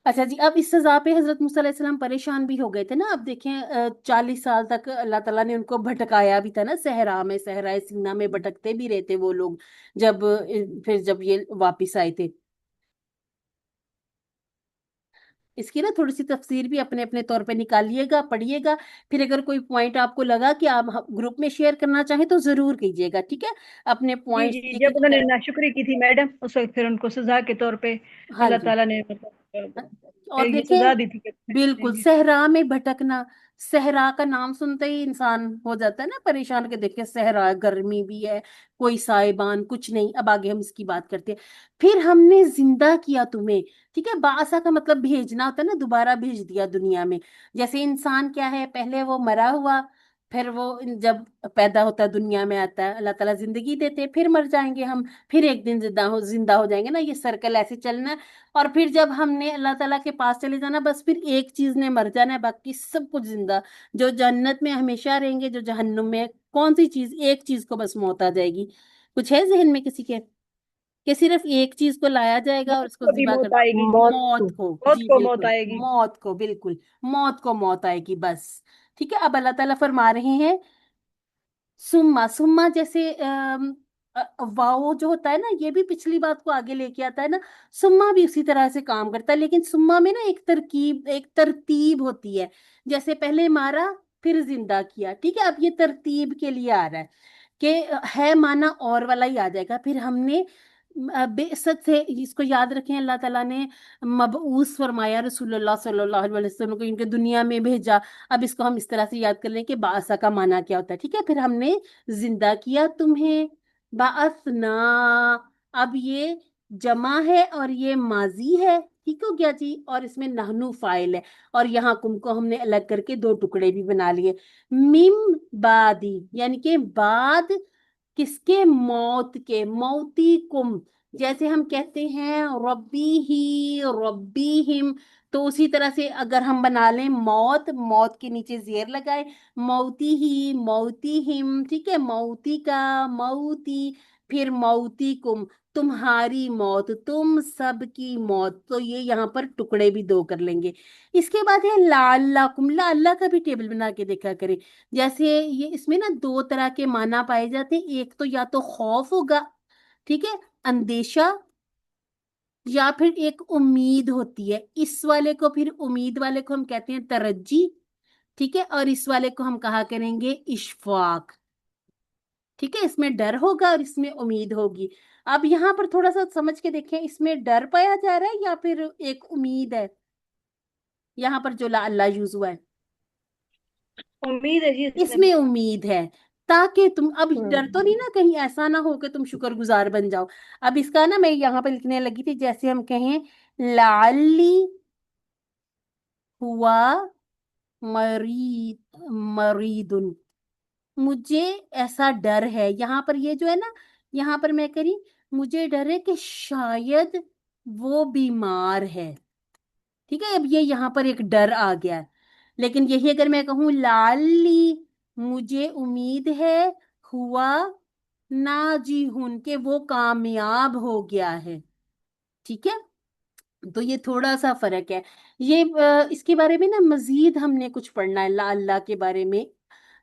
अच्छा जी, अब इस सजा पे हजरत मूसा अलैहिस्सलाम परेशान भी हो गए थे ना। अब देखें 40 साल तक अल्लाह ताला ने उनको भटकाया भी था ना, सहरा में, सहरा सीना में भटकते भी रहते वो लोग, जब फिर जब ये वापिस आए थे। इसकी ना थोड़ी सी तफसीर भी अपने अपने तौर पे निकालिएगा, पढ़िएगा। फिर अगर कोई पॉइंट आपको लगा कि आप ग्रुप में शेयर करना चाहें तो जरूर कीजिएगा, ठीक है, अपने जी पॉइंट्स जी, लिख जब उन्होंने लिख। नाशुक्री की थी मैडम, उस वक्त फिर उनको सजा के तौर पे हाँ अल्लाह जी। ताला ने मतलब और ये देखें, सजा दी थी बिल्कुल कि सहरा में भटकना, सहरा का नाम सुनते ही इंसान हो जाता है ना परेशान, के देखे सहरा, गर्मी भी है, कोई साइबान कुछ नहीं। अब आगे हम इसकी बात करते हैं। फिर हमने जिंदा किया तुम्हें, ठीक है, बासा का मतलब भेजना होता है ना, दोबारा भेज दिया दुनिया में। जैसे इंसान क्या है, पहले वो मरा हुआ, फिर वो जब पैदा होता है दुनिया में आता है, अल्लाह ताला जिंदगी देते हैं, फिर मर जाएंगे हम, फिर एक दिन जिंदा हो जाएंगे ना, ये सर्कल ऐसे चलना है। और फिर जब हमने अल्लाह ताला के पास चले जाना, बस फिर एक चीज ने मर जाना है, बाकी सब कुछ जिंदा। जो जन्नत में हमेशा रहेंगे, जो जहन्नुम में, कौन सी चीज, एक चीज को बस मौत आ जाएगी। कुछ है जहन में किसी के, कि सिर्फ एक चीज को लाया जाएगा और मौत उसको को भी जिबा कर, मौत आएगी, मौत मौत को। को, मौत जी को मौत बिल्कुल, आएगी। मौत को, बिल्कुल, मौत को मौत आएगी बस। ठीक है, अब अल्लाह ताला फरमा रहे हैं, सुम्मा, सुम्मा जैसे वाओ जो होता है ना, ये भी पिछली बात को आगे लेके आता है ना, सुम्मा भी उसी तरह से काम करता है, लेकिन सुम्मा में ना एक तरतीब होती है। जैसे पहले मारा, फिर जिंदा किया, ठीक है, अब ये तरतीब के लिए आ रहा है कि है माना और वाला ही आ जाएगा। फिर हमने बेइज्जत से, इसको याद रखें, अल्लाह ताला ने मबऊस फरमाया रसूलुल्लाह सल्लल्लाहु अलैहि वसल्लम को, इनके दुनिया में भेजा। अब इसको हम इस तरह से याद कर लें कि बासा का माना क्या होता है, ठीक है। फिर हमने जिंदा किया तुम्हें, बासना, अब ये जमा है और ये माजी है, ठीक हो गया जी, और इसमें नहनु फाइल है, और यहाँ कुम को हमने अलग करके दो टुकड़े भी बना लिए। मिम बादी, यानी कि बाद किसके, मौत के, मौती कुम, जैसे हम कहते हैं रब्बी ही रब्बी हिम, तो उसी तरह से अगर हम बना लें मौत, मौत के नीचे जेर लगाए, मौती ही मौती हिम, ठीक है, मौती का मौती, फिर मौती कुम, तुम्हारी मौत, तुम सब की मौत, तो ये यहाँ पर टुकड़े भी दो कर लेंगे। इसके बाद है लाल्ला कुम, लाल्ला का भी टेबल बना के देखा करें। जैसे ये इसमें ना दो तरह के माना पाए जाते हैं, एक तो या तो खौफ होगा, ठीक है, अंदेशा, या फिर एक उम्मीद होती है। इस वाले को, फिर उम्मीद वाले को हम कहते हैं तरज्जी, ठीक है, और इस वाले को हम कहा करेंगे इशफाक, ठीक है। इसमें डर होगा और इसमें उम्मीद होगी। अब यहाँ पर थोड़ा सा समझ के देखें, इसमें डर पाया जा रहा है या फिर एक उम्मीद है, यहाँ पर जो ला अल्लाह यूज हुआ है, उम्मीद है जी इसमें। इसमें उम्मीद है, ताकि तुम, अब डर तो नहीं हम्म। ना कहीं ऐसा ना हो कि तुम शुक्रगुजार बन जाओ। अब इसका ना मैं यहाँ पे लिखने लगी थी, जैसे हम कहें लाली हुआ मरीद, मरीदुन, मुझे ऐसा डर है, यहाँ पर ये जो है ना, यहाँ पर मैं करी, मुझे डर है कि शायद वो बीमार है, ठीक है। अब ये यहाँ पर एक डर आ गया है। लेकिन यही अगर मैं कहूँ लाली, मुझे उम्मीद है, हुआ नाजिहुन, के वो कामयाब हो गया है, ठीक है। तो ये थोड़ा सा फर्क है। ये इसके बारे में ना मजीद हमने कुछ पढ़ना है, ला अल्लाह के बारे में।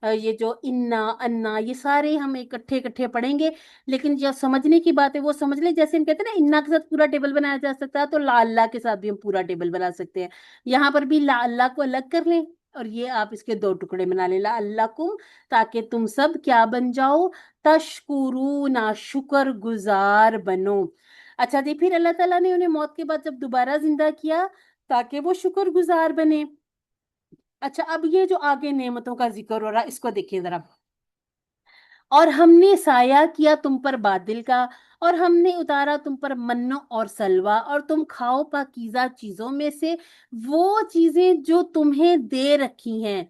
ये जो इन्ना अन्ना, ये सारे हम इकट्ठे इकट्ठे पढ़ेंगे। लेकिन जो समझने की बात है वो समझ लें, जैसे हम कहते हैं ना इन्ना के साथ पूरा टेबल बनाया जा सकता है, तो ला अल्लाह के साथ भी हम पूरा टेबल बना सकते हैं। यहाँ पर भी ला अल्लाह को अलग कर लें, और ये आप इसके दो टुकड़े बना लें, ला अल्लाह कुम, ताकि तुम सब क्या बन जाओ, तशकुरू ना, शुक्र गुजार बनो। अच्छा जी, फिर अल्लाह ताला ने उन्हें मौत के बाद जब दोबारा जिंदा किया, ताकि वो शुक्रगुजार बने। अच्छा, अब ये जो आगे नेमतों का जिक्र हो रहा है, इसको देखिए जरा। और हमने साया किया तुम पर बादल का, और हमने उतारा तुम पर मन्नो और सलवा, और तुम खाओ पाकीज़ा चीजों में से वो चीजें जो तुम्हें दे रखी हैं।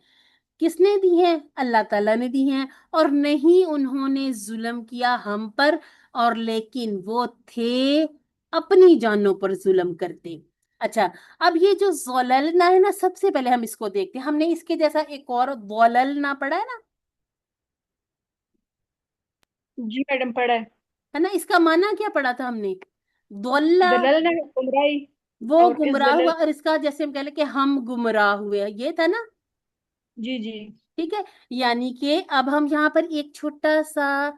किसने दी हैं, अल्लाह ताला ने दी हैं। और नहीं उन्होंने जुल्म किया हम पर, और लेकिन वो थे अपनी जानों पर जुल्म करते। अच्छा, अब ये जो ज़ललना है ना, सबसे पहले हम इसको देखते हैं। हमने इसके जैसा एक और ज़ललना पढ़ा है ना, जी मैडम पढ़ा है। है ना? इसका माना क्या पढ़ा था हमने? दौल्ला, दलाल ने गुमराही, वो और इस गुमराह हुआ, दलाल। और इसका जैसे हम कह लें कि हम गुमराह हुए, ये था ना? जी जी। ठीक है। यानी कि अब हम यहाँ पर एक छोटा सा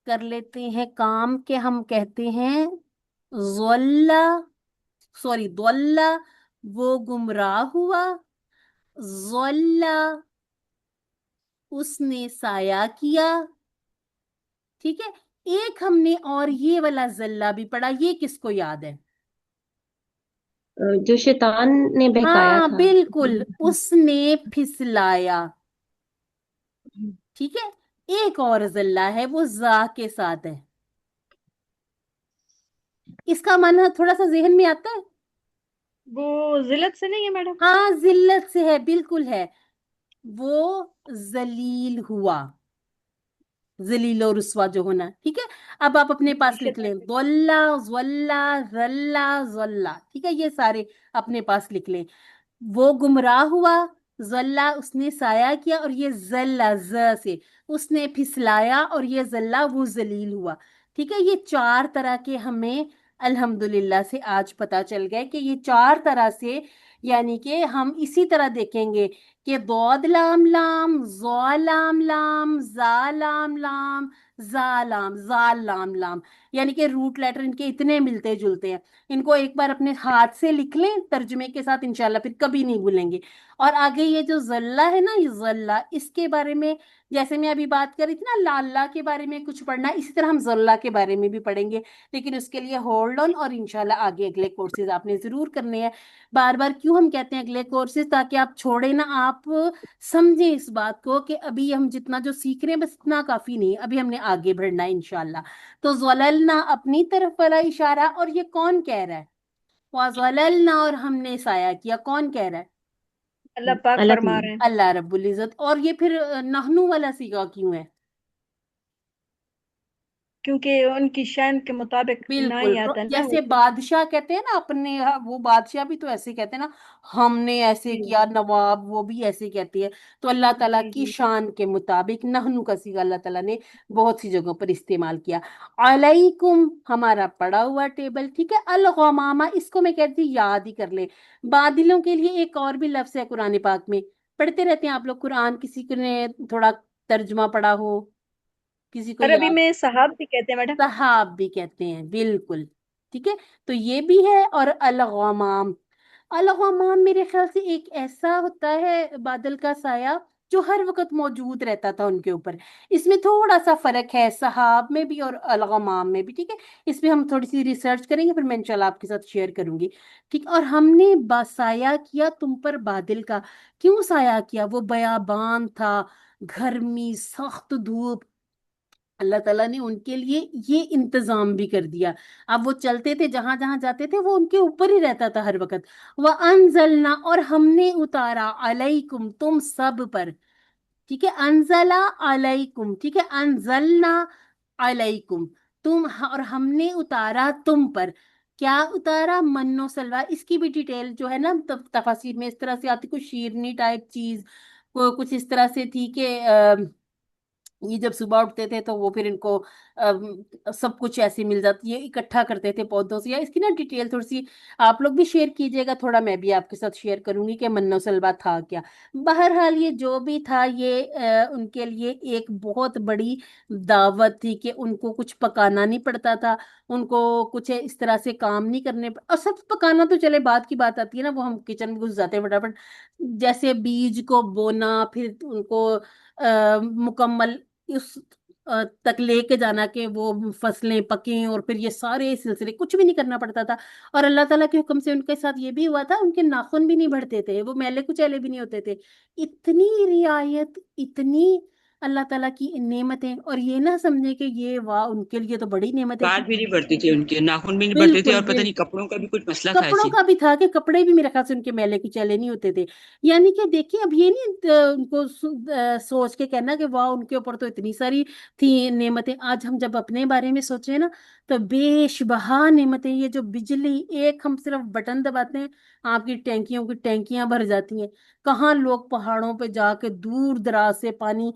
कर लेते हैं काम, के हम कहते हैं ज़ल्ला, सॉरी दौल्ला, वो गुमराह हुआ, ज़ल्ला, उसने साया किया। ठीक है। एक हमने और ये वाला जल्ला भी पढ़ा, ये किसको याद है? जो शैतान ने बहकाया हाँ था। बिल्कुल, उसने फिसलाया। ठीक है। एक और जल्ला है, वो जा के साथ है। इसका माना थोड़ा सा जहन में आता है? वो जिल्लत से नहीं है मैडम? हाँ, जिल्लत से है, बिल्कुल है। वो जलील हुआ, जलील और रुस्वा जो होना। ठीक है। अब आप अपने जी पास लिख शैतान लें, से। दोल्ला, ज़ल्ला, रल्ला, ज़ल्ला। ठीक है, ये सारे अपने पास लिख लें। वो गुमराह हुआ, जल्ला उसने साया किया, और ये जल्ला ज से उसने फिसलाया, और ये जल्ला वो जलील हुआ। ठीक है। ये चार तरह के हमें अल्हम्दुलिल्लाह से आज पता चल गए कि ये चार तरह से, यानी कि हम इसी तरह देखेंगे कि दौद लाम लाम, जौ लाम लाम, जा लाम लाम, जा लाम, जाल लाम लाम, यानी कि रूट लेटर इनके इतने मिलते जुलते हैं। इनको एक बार अपने हाथ से लिख लें तर्जुमे के साथ, इंशाल्लाह फिर कभी नहीं भूलेंगे। और आगे ये जो जल्ला है ना, ये जल्ला, इसके बारे में जैसे मैं अभी बात कर रही थी ना, लाला के बारे में कुछ पढ़ना, इसी तरह हम जल्ला के बारे में भी पढ़ेंगे। लेकिन उसके लिए होल्ड ऑन, और इंशाल्लाह आगे अगले कोर्सेज आपने जरूर करने हैं। बार बार क्यों हम कहते हैं अगले कोर्सेज? ताकि आप छोड़े ना, आप समझें इस बात को कि अभी हम जितना जो सीख रहे हैं बस इतना काफी नहीं, अभी हमने आगे बढ़ना है इंशाल्लाह। तो ज़ललना अपनी तरफ वाला इशारा, और ये कौन कह रहा है? वज़ललना, और हमने साया किया, कौन कह रहा है? अल्लाह पाक अलग फरमा में। रहे हैं। अल्लाह रब्बुल इज्जत। और ये फिर नहनु वाला सीगा क्यों है? क्योंकि उनकी शान के मुताबिक ना बिल्कुल, ही आता है ना वो। जैसे बादशाह कहते हैं ना अपने, वो बादशाह भी तो ऐसे कहते हैं ना, हमने ऐसे जी किया, नवाब वो भी ऐसे कहती है। तो अल्लाह ताला जी की जी। शान के मुताबिक नहनु का सीगा अल्लाह ताला ने बहुत सी जगहों पर इस्तेमाल किया। अलैकुम हमारा पड़ा हुआ टेबल। ठीक है। अल गमामा, इसको मैं कहती हूँ याद ही कर ले। बादलों के लिए एक और भी लफ्ज है कुरान पाक में, पढ़ते रहते हैं आप लोग कुरान, किसी को ने थोड़ा तर्जुमा पढ़ा हो, किसी को अरबी याद? में सहाब भी कहते हैं मैडम। सहाब भी कहते हैं, बिल्कुल। ठीक है। तो ये भी है। और अलगमाम, अलगमाम मेरे ख्याल से एक ऐसा होता है बादल का साया जो हर वक्त मौजूद रहता था उनके ऊपर। इसमें थोड़ा सा फर्क है सहाब में भी और अलगमाम में भी। ठीक है। इसमें हम थोड़ी सी रिसर्च करेंगे, फिर मैं इंशाल्लाह आपके साथ शेयर करूंगी। ठीक। और हमने साया किया तुम पर बादल का। क्यों साया किया? वो बयाबान था, गर्मी, सख्त धूप, अल्लाह ताला ने उनके लिए ये इंतजाम भी कर दिया। अब वो चलते थे, जहां जहां जाते थे वो उनके ऊपर ही रहता था हर वक्त। वह अनजलना, और हमने उतारा, अलैकुम तुम सब पर। ठीक है। अनजला अलैकुम, ठीक है, अनजलना अलैकुम, तुम, और हमने उतारा तुम पर। क्या उतारा? मन्नो सलवा। इसकी भी डिटेल जो है ना तफासिर में इस तरह से आती, कुछ शीरनी टाइप चीज, को कुछ इस तरह से थी कि ये जब सुबह उठते थे तो वो फिर इनको सब कुछ ऐसे मिल जाती, ये इकट्ठा करते थे पौधों से। या इसकी ना डिटेल थोड़ी सी आप लोग भी शेयर कीजिएगा, थोड़ा मैं भी आपके साथ शेयर करूंगी कि मन्नो सलवा था क्या। बहरहाल ये जो भी था, ये उनके लिए एक बहुत बड़ी दावत थी कि उनको कुछ पकाना नहीं पड़ता था, उनको कुछ इस तरह से काम नहीं करने और सब पकाना तो चले बात की बात आती है ना, वो हम किचन में घुस जाते हैं फटाफट। जैसे बीज को बोना, फिर उनको मुकम्मल उस तक लेके जाना कि वो फसलें पकें, और फिर ये सारे सिलसिले कुछ भी नहीं करना पड़ता था। और अल्लाह ताला के हुक्म से उनके साथ ये भी हुआ था, उनके नाखून भी नहीं बढ़ते थे, वो मैले कुचैले भी नहीं होते थे। इतनी रियायत, इतनी अल्लाह ताला की नेमतें, और ये ना समझे कि ये वाह उनके लिए तो बड़ी नेमत है। बाल भी नहीं बढ़ते थे उनके, नाखून भी नहीं बढ़ते थे, बिल्कुल और पता नहीं बिल्कुल, कपड़ों का भी कुछ मसला था कपड़ों ऐसी। का भी था कि कपड़े भी मेरे ख्याल से उनके मैले कुचैले नहीं होते थे। यानी कि देखिए, अब ये नहीं उनको सोच के कहना कि वाह उनके ऊपर तो इतनी सारी थी नेमतें। आज हम जब अपने बारे में सोचे ना, तो बेशबहा नेमतें, ये जो बिजली, एक हम सिर्फ बटन दबाते हैं, आपकी टैंकियों की टैंकियां भर जाती हैं। कहाँ लोग पहाड़ों पे जाके दूर दराज से पानी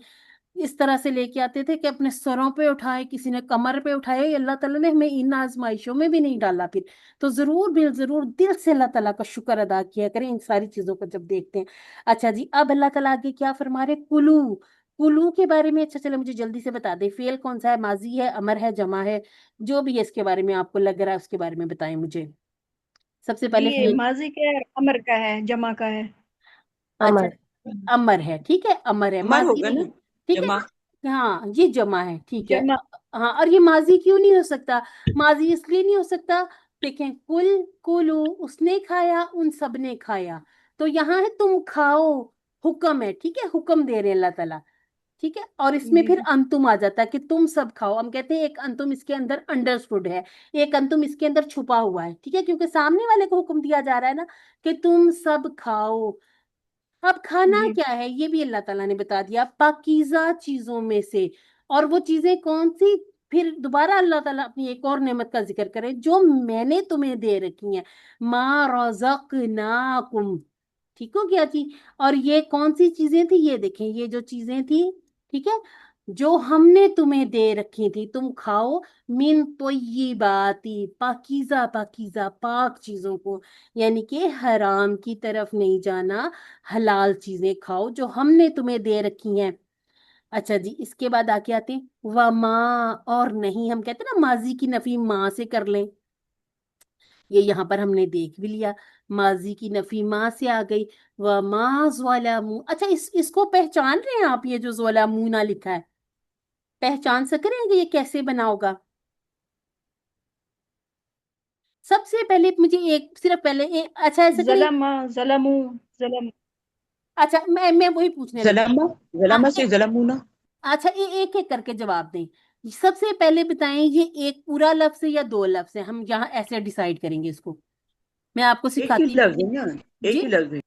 इस तरह से लेके आते थे कि अपने सरों पे उठाए, किसी ने कमर पे उठाए। अल्लाह ताला ने हमें इन आजमाइशों में भी नहीं डाला फिर। तो जरूर बिल जरूर दिल से अल्लाह ताला का शुक्र अदा किया करें इन सारी चीजों को जब देखते हैं। अच्छा जी, अब अल्लाह ताला आगे क्या फरमा रहे, कुलू। कुलू के बारे में, अच्छा चलो मुझे जल्दी से बता दे, फेल कौन सा है, माजी है, अमर है, जमा है, जो भी है इसके बारे में आपको लग रहा है उसके बारे में बताएं मुझे। सबसे जी, पहले ये फेल। माजी का है, अमर का है, जमा का है। अच्छा, अमर। अमर है, ठीक है, अमर है, अमर माजी होगा नहीं ना, है। ठीक जमा। है, हाँ ये जमा है, ठीक है। जमा। हाँ, और ये माजी क्यों नहीं हो सकता? माजी इसलिए नहीं हो सकता, देखें, कुल कुलू, उसने खाया, उन सब ने खाया, तो यहाँ है तुम खाओ, हुक्म है, ठीक है, हुक्म दे रहे हैं अल्लाह ताला, ठीक है। और इसमें जी फिर अंतुम आ जाता है कि तुम सब खाओ। हम कहते हैं एक अंतुम इसके अंदर अंडरस्टूड है, एक अंतुम इसके अंदर छुपा हुआ है, ठीक है, क्योंकि सामने वाले को हुक्म दिया जा रहा है ना कि तुम सब खाओ। अब खाना जी क्या है ये भी अल्लाह ताला ने बता दिया, पाकीज़ा चीजों में से। और वो चीजें कौन सी? फिर दोबारा अल्लाह ताला अपनी एक और नेमत का जिक्र करे, जो मैंने तुम्हें दे रखी है, मा रज़क़नाकुम, ठीक हो गया जी। और ये कौन सी चीजें थी, ये देखें, ये जो चीजें थी, ठीक है, जो हमने तुम्हें दे रखी थी, तुम खाओ, मिन तय्यिबाती, पाकीज़ा पाकीज़ा पाक चीजों को, यानी कि हराम की तरफ नहीं जाना, हलाल चीजें खाओ जो हमने तुम्हें दे रखी हैं। अच्छा जी, इसके बाद आके आते हैं वमा, और नहीं, हम कहते हैं ना माजी की नफी माँ से कर लें, ये यहाँ पर हमने देख भी लिया, माजी की नफी माँ से आ गई। वमा ज़्वलमू, अच्छा इसको पहचान रहे हैं आप, ये जो ज़्वलमू ना लिखा है, पहचान सक रहे हैं कि ये कैसे बना होगा? सबसे पहले मुझे एक सिर्फ पहले अच्छा ऐसा करिए, जलम, जलमू, जलम। अच्छा मैं वही पूछने लगी। जलमा, हाँ, जलमा से जलमूना। अच्छा एक एक करके जवाब दें। सबसे पहले बताएं, ये एक पूरा लफ्ज है या दो लफ्ज है? हम यहाँ ऐसे डिसाइड करेंगे इसको, मैं आपको एक ही सिखाती लफ्ज हूँ। है ना, एक जी, ही लफ्ज है।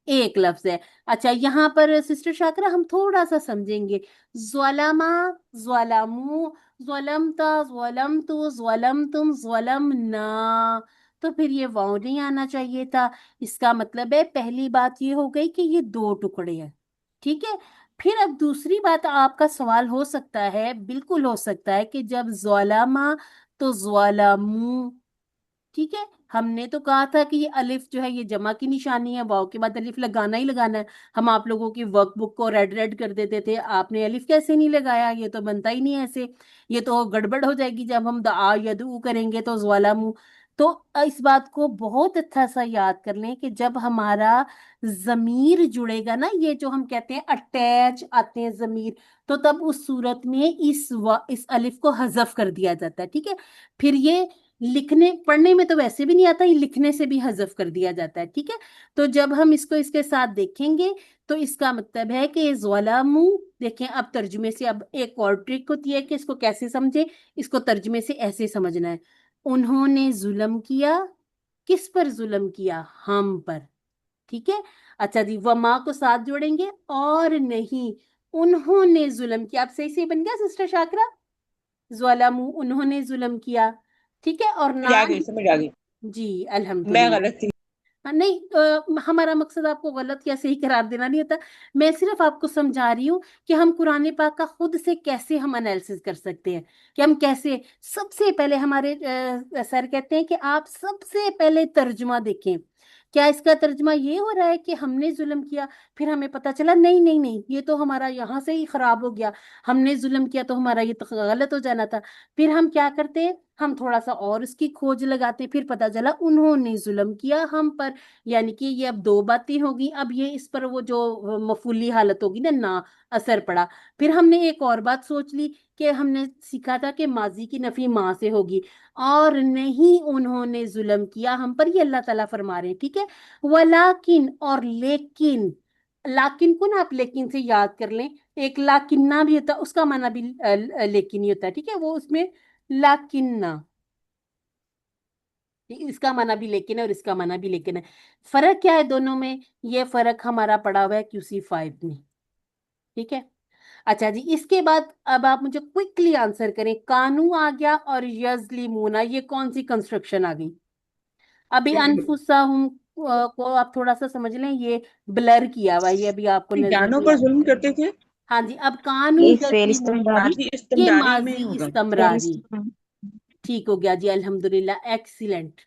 एक लफ्ज है। अच्छा, यहाँ पर सिस्टर शाकरा हम थोड़ा सा समझेंगे। ज्वलमा, ज्वलमू, ज्वलमता, ज्वलमतु, ज्वलमतुम, ज्वलमना, तो फिर ये वाव नहीं आना चाहिए था। इसका मतलब है, पहली बात ये हो गई कि ये दो टुकड़े हैं, ठीक है। फिर अब दूसरी बात, आपका सवाल हो सकता है, बिल्कुल हो सकता है कि जब ज्वलमा तो ज्वलमू, ठीक है, हमने तो कहा था कि ये अलिफ जो है ये जमा की निशानी है, वाव के बाद अलिफ लगाना ही लगाना है। हम आप लोगों की वर्कबुक को रेड रेड कर देते थे, आपने अलिफ कैसे नहीं लगाया, ये तो बनता ही नहीं है ऐसे, ये तो गड़बड़ हो जाएगी जब हम आ यदू करेंगे तो ज्वालामु। तो इस बात को बहुत अच्छा सा याद कर लें कि जब हमारा जमीर जुड़ेगा ना, ये जो हम कहते हैं अटैच आते हैं जमीर, तो तब उस सूरत में इस अलिफ को हजफ कर दिया जाता है, ठीक है। फिर ये लिखने पढ़ने में तो वैसे भी नहीं आता, ये लिखने से भी हजफ कर दिया जाता है, ठीक है। तो जब हम इसको इसके साथ देखेंगे, तो इसका मतलब है कि ज़्वलमू, देखें अब तर्जुमे से, अब एक और ट्रिक होती है कि इसको कैसे समझे, इसको तर्जुमे से ऐसे समझना है, उन्होंने जुल्म किया, किस पर जुल्म किया? हम पर, ठीक है। अच्छा जी, वमा को साथ जोड़ेंगे, और नहीं, उन्होंने जुल्म किया। अब सही से बन गया सिस्टर शाकरा, ज़्वलमू उन्होंने जुल्म किया, ठीक है, और समझ ना, आ गई, समझ आ गई। जी मैं अल्हम्दुलिल्लाह। गलत थी। हाँ, नहीं, हमारा मकसद आपको गलत या सही करार देना नहीं होता, मैं सिर्फ आपको समझा रही हूँ कि हम कुरान पाक का खुद से कैसे हम एनालिसिस कर सकते हैं, कि हम कैसे, सबसे पहले हमारे सर कहते हैं कि आप सबसे पहले तर्जुमा देखें, क्या इसका तर्जुमा ये हो रहा है कि हमने जुल्म किया? फिर हमें पता चला नहीं नहीं नहीं, ये तो हमारा यहाँ से ही खराब हो गया, हमने जुल्म किया तो हमारा ये तो गलत हो जाना था। फिर हम क्या करते हैं, हम थोड़ा सा और इसकी खोज लगाते, फिर पता चला उन्होंने जुल्म किया हम पर, यानी कि ये अब दो बातें होगी, अब ये इस पर वो जो मफूली हालत होगी ना असर पड़ा। फिर हमने एक और बात सोच ली कि हमने सीखा था कि माजी की नफी माँ से होगी, और नहीं उन्होंने जुल्म किया हम पर, ये अल्लाह ताला फरमा रहे हैं, ठीक है। वलाकिन, और लेकिन, लाकिन को ना आप लेकिन से याद कर लें, एक लाकिन्ना भी होता है, उसका माना भी लेकिन ही होता है, ठीक है, वो उसमें लाकिन्ना, इसका माना भी लेकिन है और इसका माना भी लेकिन है। फर्क क्या है दोनों में? ये फर्क हमारा पड़ा हुआ है QC5 में, ठीक है। अच्छा जी, इसके बाद अब आप मुझे क्विकली आंसर करें, कानू आ गया और यजलिमूना, ये कौन सी कंस्ट्रक्शन आ गई? अभी अनफुसाहुम को आप थोड़ा सा समझ लें, ये ब्लर किया हुआ है, ये अभी आपको नजर जानों नहीं पर आ जुल्म करते थे। हाँ जी, अब कानू ये फेल यजलिमूना, इस्तेमाल माजी ये इस्तेमरारी में माजी होगा। इस्तमरारी, ठीक हो गया जी, अल्हम्दुलिल्लाह, एक्सीलेंट,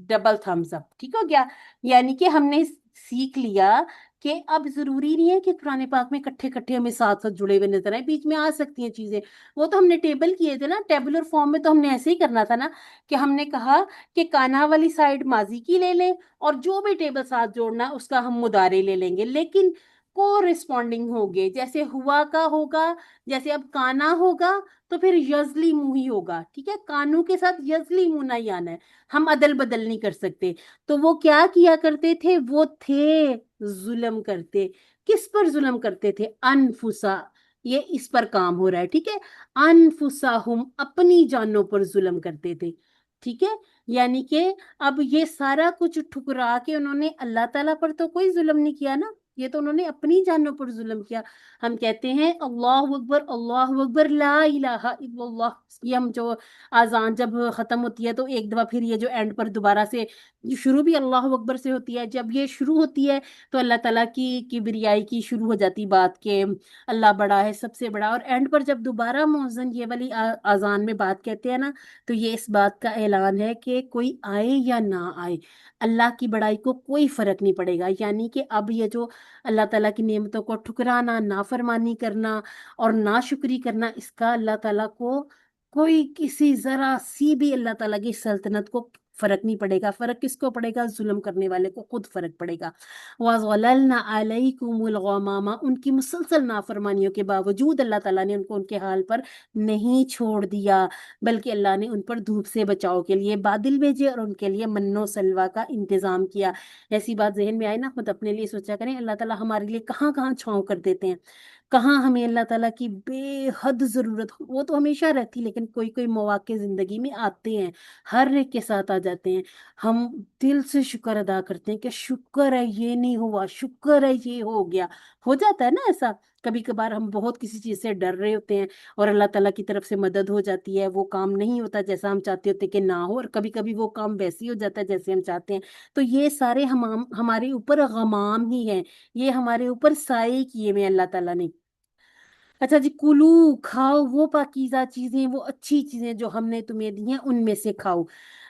डबल थम्स अप, ठीक हो गया। यानी कि हमने सीख लिया कि अब जरूरी नहीं है कि कुरान पाक में इकट्ठे इकट्ठे हमें साथ साथ जुड़े हुए नजर आए, बीच में आ सकती हैं चीजें। वो तो हमने टेबल किए थे ना, टेबुलर फॉर्म में तो हमने ऐसे ही करना था ना, कि हमने कहा कि काना वाली साइड माजी की ले लें और जो भी टेबल साथ जोड़ना उसका हम मुदारे ले लेंगे, लेकिन कोरिस्पॉन्डिंग होंगे, जैसे हुआ का होगा, जैसे अब काना होगा तो फिर यजली मुंह ही होगा, ठीक है, कानू के साथ यजली मुंह नहीं आना है, हम अदल बदल नहीं कर सकते। तो वो क्या किया करते थे? वो थे जुल्म करते। किस पर जुल्म करते थे? अनफुसा, ये इस पर काम हो रहा है, ठीक है, अनफुसाहुम, अपनी जानों पर जुल्म करते थे, ठीक है। यानी कि अब ये सारा कुछ ठुकरा के उन्होंने अल्लाह ताला पर तो कोई जुल्म नहीं किया ना, ये तो उन्होंने अपनी जानों पर जुल्म किया। हम कहते हैं अल्लाह अकबर ला इलाहा इल्लल्लाह, ये हम जो आजान जब खत्म होती है तो एक दफा फिर ये जो एंड पर दोबारा से, ये शुरू भी अल्लाह अकबर से होती है, जब ये शुरू होती है तो अल्लाह ताला की किबरियाई की शुरू हो जाती बात के अल्लाह बड़ा है, सबसे बड़ा, और एंड पर जब दोबारा मुअज्जिन ये वाली आजान में बात कहते हैं ना, तो ये इस बात का ऐलान है कि कोई आए या ना आए, अल्लाह की बड़ाई को कोई फर्क नहीं पड़ेगा। यानी कि अब ये जो अल्लाह ताला की नेमतों को ठुकराना, नाफरमानी करना और नाशुक्री करना, इसका अल्लाह ताला को कोई किसी जरा सी भी अल्लाह ताला की सल्तनत को फर्क नहीं पड़ेगा। फर्क किसको पड़ेगा? जुल्म करने वाले को खुद फर्क पड़ेगा। वज़ल्ललना अलैकुमुल गमामा, उनकी मुसलसल नाफरमानियों के बावजूद अल्लाह ताला ने उनको उनके हाल पर नहीं छोड़ दिया, बल्कि अल्लाह ने उन पर धूप से बचाव के लिए बादल भेजे और उनके लिए मन्नो सलवा का इंतजाम किया। ऐसी बात जहन में आए ना, खुद अपने लिए सोचा करें, अल्लाह ताला हमारे लिए कहाँ कहाँ छाँव कर देते हैं, कहाँ हमें अल्लाह ताला की बेहद जरूरत हो, वो तो हमेशा रहती, लेकिन कोई कोई मौके जिंदगी में आते हैं, हर एक के साथ आ जाते हैं। हम दिल से शुक्र अदा करते हैं कि शुक्र है ये नहीं हुआ, शुक्र है ये हो गया, हो जाता है ना ऐसा। कभी कभार हम बहुत किसी चीज से डर रहे होते हैं और अल्लाह ताला की तरफ से मदद हो जाती है, वो काम नहीं होता जैसा हम चाहते होते कि ना हो, और कभी कभी वो काम वैसे ही हो जाता है जैसे हम चाहते हैं। तो ये सारे हम हमारे ऊपर गमाम ही हैं, ये हमारे ऊपर साए किए हुए हैं अल्लाह ताला ने। अच्छा जी, कुलू, खाओ वो पाकीज़ा चीजें, वो अच्छी चीजें जो हमने तुम्हें दी हैं उनमें से खाओ।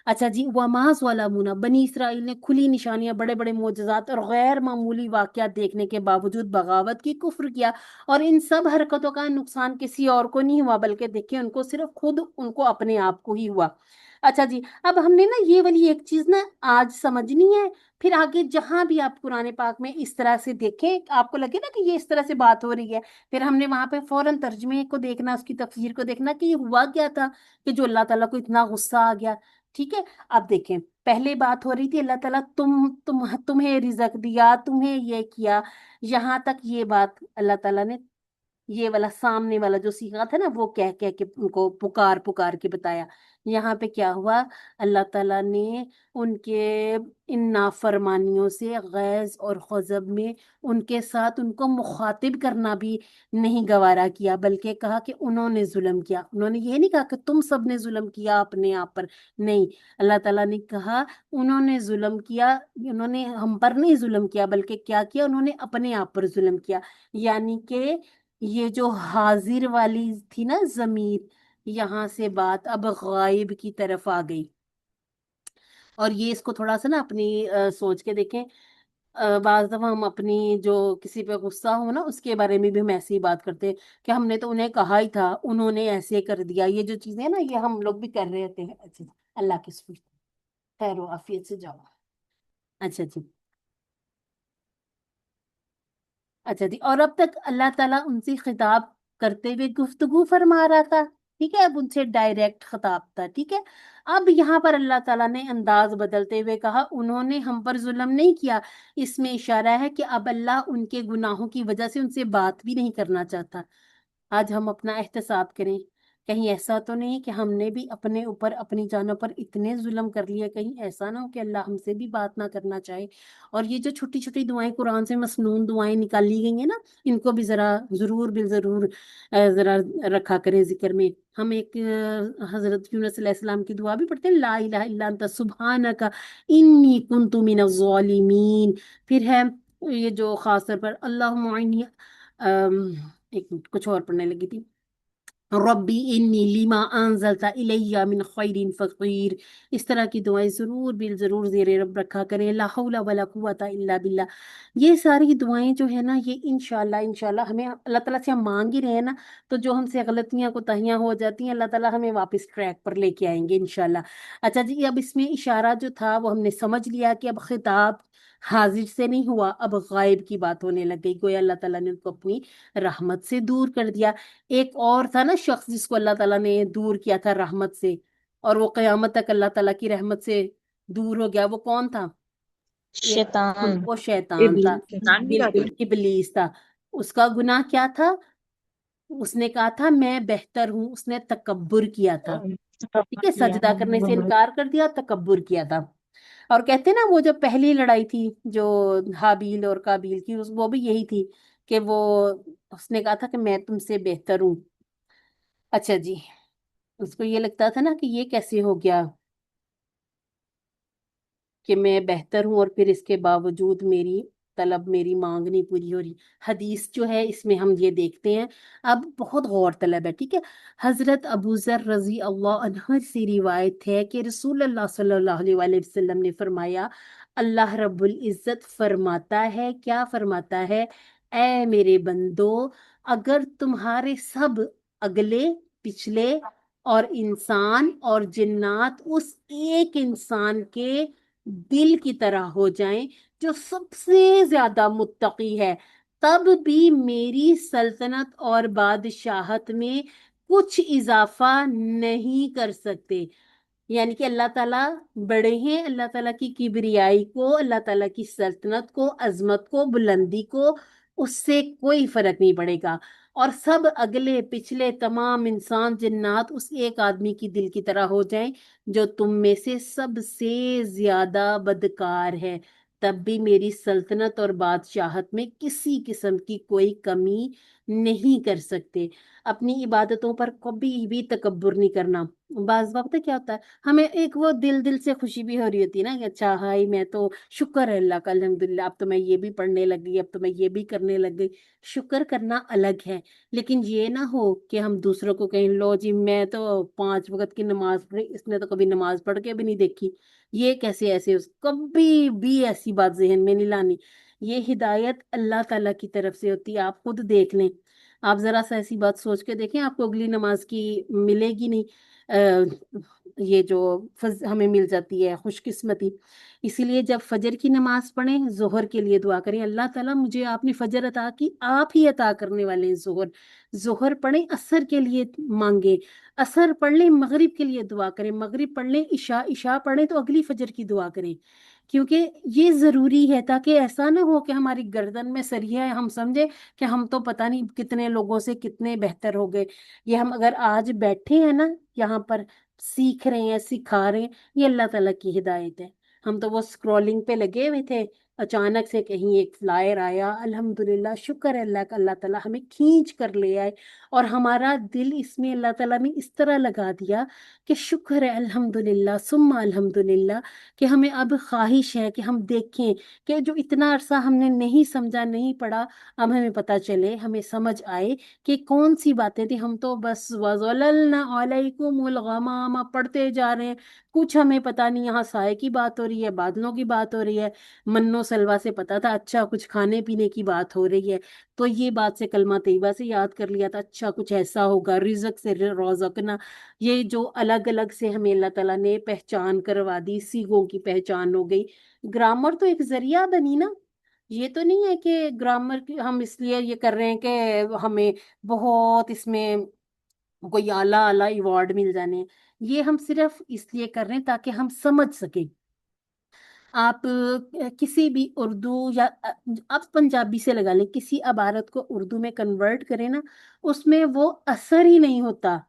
अच्छा जी, वमास वाला मुना, बनी इसराइल ने खुली निशानियां, बड़े बड़े मोजज़ात और गैर मामूली वाकयात देखने के बावजूद बगावत की, कुफ्र किया, और इन सब हरकतों का नुकसान किसी और को नहीं हुआ, बल्कि देखिए उनको सिर्फ खुद उनको अपने आप को ही हुआ। अच्छा जी, अब हमने ना ये वाली एक चीज ना आज समझनी है, फिर आगे जहां भी आप कुरान पाक में इस तरह से देखें, आपको लगे ना कि ये इस तरह से बात हो रही है, फिर हमने वहां पे फौरन तर्जमे को देखना, उसकी तफसीर को देखना कि ये हुआ क्या था कि जो अल्लाह ताला को इतना गुस्सा आ गया। ठीक है, अब देखें, पहले बात हो रही थी अल्लाह ताला तुम्हें रिजक दिया, तुम्हें ये किया, यहाँ तक ये बात अल्लाह ताला ने ये वाला सामने वाला जो सीखा था ना, वो कह कह के उनको पुकार पुकार के बताया। यहाँ पे क्या हुआ? अल्लाह ताला ने उनके इन नाफरमानियों से गैज और गजब में उनके साथ उनको मुखातिब करना भी नहीं गवारा किया, बल्कि कहा कि उन्होंने जुल्म किया। उन्होंने ये नहीं कहा कि तुम सब ने जुल्म किया अपने आप पर, नहीं, अल्लाह ताला ने कहा उन्होंने जुल्म किया, उन्होंने हम पर नहीं जुल्म किया, बल्कि क्या किया, उन्होंने अपने आप पर जुल्म किया। यानी कि ये जो हाजिर वाली थी ना जमीर, यहाँ से बात अब गायब की तरफ आ गई। और ये इसको थोड़ा सा ना अपनी सोच के देखें, बाज दफा हम अपनी जो किसी पे गुस्सा हो ना उसके बारे में भी हम ऐसे ही बात करते हैं कि हमने तो उन्हें कहा ही था, उन्होंने ऐसे कर दिया, ये जो चीजें हैं ना ये हम लोग भी कर रहे होते हैं। अच्छा, अल्लाह की सुन, खैर आफियत से जाओ। अच्छा जी, अच्छा जी, और अब तक अल्लाह ताला उनसे खिताब करते हुए गुफ्तगू फरमा रहा था, ٹھیک ہے، اب ان سے ڈائریکٹ خطاب تھا، ٹھیک ہے۔ اب یہاں پر اللہ تعالیٰ نے انداز بدلتے ہوئے کہا انہوں نے ہم پر ظلم نہیں کیا، اس میں اشارہ ہے کہ اب اللہ ان کے گناہوں کی وجہ سے ان سے بات بھی نہیں کرنا چاہتا۔ آج ہم اپنا احتساب کریں، کہیں ایسا تو نہیں کہ ہم نے بھی اپنے اوپر اپنی جانوں پر اتنے ظلم کر لیے، کہیں ایسا نہ ہو کہ اللہ ہم سے بھی بات نہ کرنا چاہے۔ اور یہ جو چھوٹی چھوٹی دعائیں قرآن سے مسنون دعائیں نکالی گئی ہیں نا، ان کو بھی ذرا ضرور بالضرور ذرا رکھا کریں ذکر میں۔ ہم ایک حضرت یونس علیہ السلام کی دعا بھی پڑھتے ہیں، لا الہ الا انت سبحانک انی کنت من الظالمین۔ پھر ہے یہ جو خاص طور پر اللہم عنی، ایک منٹ کچھ اور پڑھنے لگی تھی، ربی انی لما انزلت الی من خیر فقیر۔ اس طرح کی دعائیں ضرور بالضرور زیر رب رکھا کریں، لا حول ولا قوت الا باللہ۔ یہ ساری دعائیں جو ہے نا، یہ انشاءاللہ ہمیں اللہ تعالیٰ سے ہم مانگ ہی رہے ہیں نا، تو جو ہم سے غلطیاں کوتاہیاں ہو جاتی ہیں اللہ تعالیٰ ہمیں واپس ٹریک پر لے کے آئیں گے انشاءاللہ۔ اچھا جی، اب اس میں اشارہ جو تھا وہ ہم نے سمجھ لیا کہ اب خطاب حاضر سے نہیں ہوا، اب غائب کی بات ہونے لگ گئی، گویا اللہ تعالیٰ نے ان کو اپنی رحمت سے دور کر دیا۔ ایک اور تھا نا شخص جس کو اللہ تعالیٰ نے دور کیا تھا رحمت سے، اور وہ قیامت تک اللہ تعالیٰ کی رحمت سے دور ہو گیا، وہ کون تھا؟ شیطان وہ شیطان تھا، شیطان بھی بالکل کافر ابلیس تھا۔ اس کا گناہ کیا تھا؟ اس نے کہا تھا میں بہتر ہوں، اس نے تکبر کیا تھا، ٹھیک ہے، سجدہ کرنے سے انکار کر دیا، تکبر کیا تھا۔ اور کہتے ہیں نا وہ جو پہلی لڑائی تھی جو حابیل اور قابیل کی، وہ بھی یہی تھی کہ وہ اس نے کہا تھا کہ میں تم سے بہتر ہوں۔ اچھا جی، اس کو یہ لگتا تھا نا کہ یہ کیسے ہو گیا کہ میں بہتر ہوں اور پھر اس کے باوجود میری طلب، میری مانگ نہیں پوری ہو رہی۔ حدیث جو ہے اس میں ہم یہ دیکھتے ہیں، اب بہت غور طلب ہے، ٹھیک ہے۔ حضرت ابو ذر رضی اللہ عنہ سے روایت ہے کہ رسول اللہ صلی اللہ علیہ وآلہ وسلم نے فرمایا، اللہ رب العزت فرماتا ہے، کیا فرماتا ہے؟ اے میرے بندو، اگر تمہارے سب اگلے پچھلے اور انسان اور جنات اس ایک انسان کے دل کی طرح ہو جائیں جو سب سے زیادہ متقی ہے، تب بھی میری سلطنت اور بادشاہت میں کچھ اضافہ نہیں کر سکتے۔ یعنی کہ اللہ تعالیٰ بڑے ہیں، اللہ تعالیٰ کی کبریائی کو، اللہ تعالیٰ کی سلطنت کو، عظمت کو، بلندی کو، اس سے کوئی فرق نہیں پڑے گا۔ اور سب اگلے پچھلے تمام انسان جنات اس ایک آدمی کی دل کی طرح ہو جائیں جو تم میں سے سب سے زیادہ بدکار ہے، تب بھی میری سلطنت اور بادشاہت میں کسی قسم کی کوئی کمی نہیں کر سکتے۔ اپنی عبادتوں پر کبھی بھی تکبر نہیں کرنا۔ بعض وقت کیا ہوتا ہے، ہمیں ایک وہ دل سے خوشی بھی ہو رہی ہوتی ہے نا کہ اچھا ہائی میں تو شکر ہے اللہ کا، الحمدللہ اب تو میں یہ بھی پڑھنے لگ گئی، اب تو میں یہ بھی کرنے لگ گئی۔ شکر کرنا الگ ہے، لیکن یہ نہ ہو کہ ہم دوسروں کو کہیں لو جی میں تو 5 وقت کی نماز پڑھی، اس نے تو کبھی نماز پڑھ کے بھی نہیں دیکھی، یہ کیسے ایسے کبھی بھی ایسی بات ذہن میں نہیں لانی۔ یہ ہدایت اللہ تعالیٰ کی طرف سے ہوتی ہے، آپ خود دیکھ لیں، آپ ذرا سا ایسی بات سوچ کے دیکھیں، آپ کو اگلی نماز کی ملے گی نہیں، یہ جو ہمیں مل جاتی ہے خوش قسمتی۔ اسی لیے جب فجر کی نماز پڑھیں، ظہر کے لیے دعا کریں، اللہ تعالیٰ مجھے آپ نے فجر عطا کی، آپ ہی عطا کرنے والے ہیں ظہر۔ ظہر پڑھیں، عصر کے لیے مانگیں، عصر پڑھ لیں، مغرب کے لیے دعا کریں، مغرب پڑھ لیں، عشاء پڑھیں تو اگلی فجر کی دعا کریں، کیونکہ یہ ضروری ہے تاکہ ایسا نہ ہو کہ ہماری گردن میں سریہ ہے، ہم سمجھے کہ ہم تو پتہ نہیں کتنے لوگوں سے کتنے بہتر ہو گئے۔ یہ ہم اگر آج بیٹھے ہیں نا یہاں پر سیکھ رہے ہیں، سکھا رہے ہیں، یہ اللہ تعالیٰ کی ہدایت ہے۔ ہم تو وہ اسکرولنگ پہ لگے ہوئے تھے، اچانک سے کہیں ایک فلائر آیا، الحمدللہ شکر ہے اللہ کا، اللہ تعالیٰ ہمیں کھینچ کر لے آئے، اور ہمارا دل اس میں اللہ تعالیٰ نے اس طرح لگا دیا کہ شکر ہے الحمدللہ ثم الحمدللہ، کہ ہمیں اب خواہش ہے کہ ہم دیکھیں کہ جو اتنا عرصہ ہم نے نہیں سمجھا، نہیں پڑھا، اب ہمیں پتہ چلے، ہمیں سمجھ آئے کہ کون سی باتیں تھیں۔ ہم تو بس وَظَلَلْنَا عَلَيْكُمُ الْغَمَامَ پڑھتے جا رہے ہیں، کچھ ہمیں پتہ نہیں یہاں سائے کی بات ہو رہی ہے، بادلوں کی بات ہو رہی ہے، منو سلوا سے پتہ تھا اچھا کچھ کھانے پینے کی بات ہو رہی ہے، تو یہ بات سے کلمہ طیبہ سے یاد کر لیا تھا اچھا کچھ ایسا ہوگا، رزق سے رزقنا، یہ جو الگ الگ سے ہمیں اللہ تعالیٰ نے پہچان کروا دی، سیغوں کی پہچان ہو گئی۔ گرامر تو ایک ذریعہ بنی نا، یہ تو نہیں ہے کہ گرامر ہم اس لیے یہ کر رہے ہیں کہ ہمیں بہت اس میں कोई आला आला अवार्ड मिल जाने। ये हम सिर्फ इसलिए कर रहे हैं ताकि हम समझ सकें। आप किसी भी उर्दू या आप पंजाबी से लगा लें, किसी इबारत को उर्दू में कन्वर्ट करें ना, उसमें वो असर ही नहीं होता।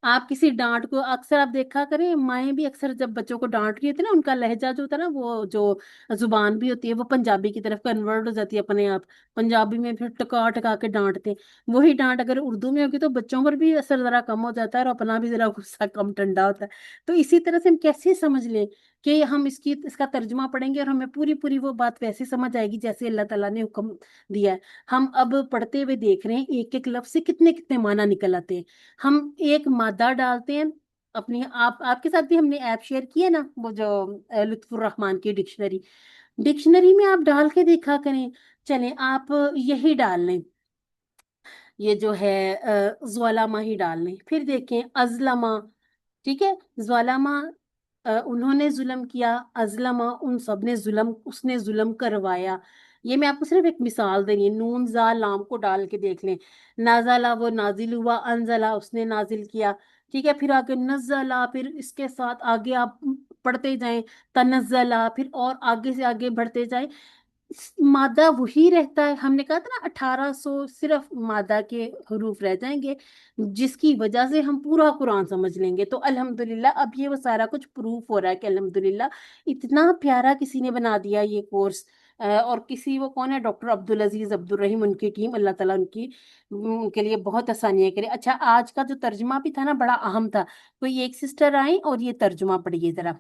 आप किसी डांट को, अक्सर आप देखा करें, माएं भी अक्सर जब बच्चों को डांट रही होती है ना, उनका लहजा जो होता है ना, वो जो जुबान भी होती है वो पंजाबी की तरफ कन्वर्ट हो जाती है अपने आप। पंजाबी में फिर टका टका के डांटते हैं। वही डांट अगर उर्दू में होगी तो बच्चों पर भी असर जरा कम हो जाता है और अपना भी जरा गुस्सा कम ठंडा होता है। तो इसी तरह से हम कैसे समझ लें कि हम इसका तर्जुमा पढ़ेंगे और हमें पूरी पूरी वो बात वैसे समझ आएगी जैसे अल्लाह ताला ने हुक्म दिया है। हम अब पढ़ते हुए देख रहे हैं एक एक लफ्ज से कितने कितने माना निकल आते हैं। हम एक मादा डालते हैं अपनी, आपके साथ भी हमने ऐप शेयर की है ना, वो जो लुत्फुर रहमान की डिक्शनरी, डिक्शनरी में आप डाल के देखा करें। चलें आप यही डाल लें, ये जो है ज्वालामा ही डाल लें, फिर देखें अजलमा। ठीक है, ज्वालामा उन्होंने जुल्म किया, अजलमा उन सब ने जुल्म, उसने जुल्म करवाया। ये मैं आपको सिर्फ एक मिसाल दे रही हूँ, नून जा लाम को डाल के देख लें। नाजला वो नाजिल हुआ, अनजला उसने नाजिल किया। ठीक है, फिर आगे नजला, फिर इसके साथ आगे आप पढ़ते जाएं, तनजला, फिर और आगे से आगे बढ़ते जाएं, मादा वही रहता है। हमने कहा था ना 1800 सिर्फ मादा के हरूफ रह जाएंगे, जिसकी वजह से हम पूरा कुरान समझ लेंगे। तो अल्हम्दुलिल्लाह अब ये वो सारा कुछ प्रूफ हो रहा है कि अल्हम्दुलिल्लाह इतना प्यारा किसी ने बना दिया ये कोर्स। और किसी, वो कौन है, डॉक्टर अब्दुल अजीज अब्दुल रहीम, उनकी टीम, अल्लाह ताला उनके लिए बहुत आसानियां करे। अच्छा, आज का जो तर्जुमा भी था ना बड़ा अहम था। कोई एक सिस्टर आई और ये तर्जुमा पढ़िए जरा।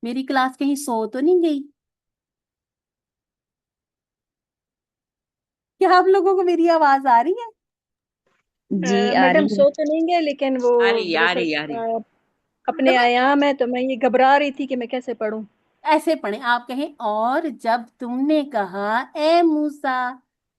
मेरी क्लास कहीं सो तो नहीं गई? क्या आप लोगों को मेरी आवाज आ रही है? जी आ मैडम रही है। सो तो नहीं गए, लेकिन वो आ रही आ दरअसल रही आ रही। अपने तो आयाम है, तो मैं ये घबरा रही थी कि मैं कैसे पढूं। ऐसे पढ़े, आप कहें और जब तुमने कहा ए मूसा,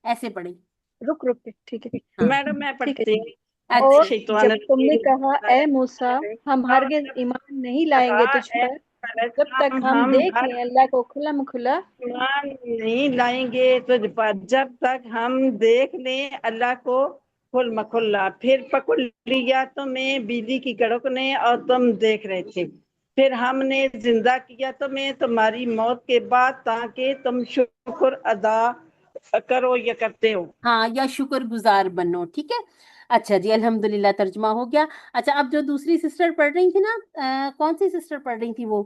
ऐसे पढ़े। रुक रुक के, ठीक है। हाँ, मैडम मैं ठीक है पढ़ती जी। हूँ। और अच्छा, शैतान जब तुमने रजीम। कहा ए मूसा, हम और हरगिज जब ईमान नहीं कहा लाएंगे तुझ ए पर जब तक मलक, हम हम देख हर लें अल्लाह को खुल्लम खुला। ईमान नहीं लाएंगे तुझ पर जब तक हम देख लें अल्लाह को खुल मखुल्ला। फिर पकड़ लिया तुम्हें बिजली की कड़क ने और तुम देख रहे थे। फिर हमने जिंदा किया तुम्हें तुम्हारी मौत के बाद ताकि तुम शुक्र अदा करो या करते हो। हाँ, या शुक्रगुजार बनो। ठीक है, अच्छा जी, अल्हम्दुलिल्लाह तर्जुमा हो गया। अच्छा, अब जो दूसरी सिस्टर पढ़ रही थी ना, कौन सी सिस्टर पढ़ रही थी वो,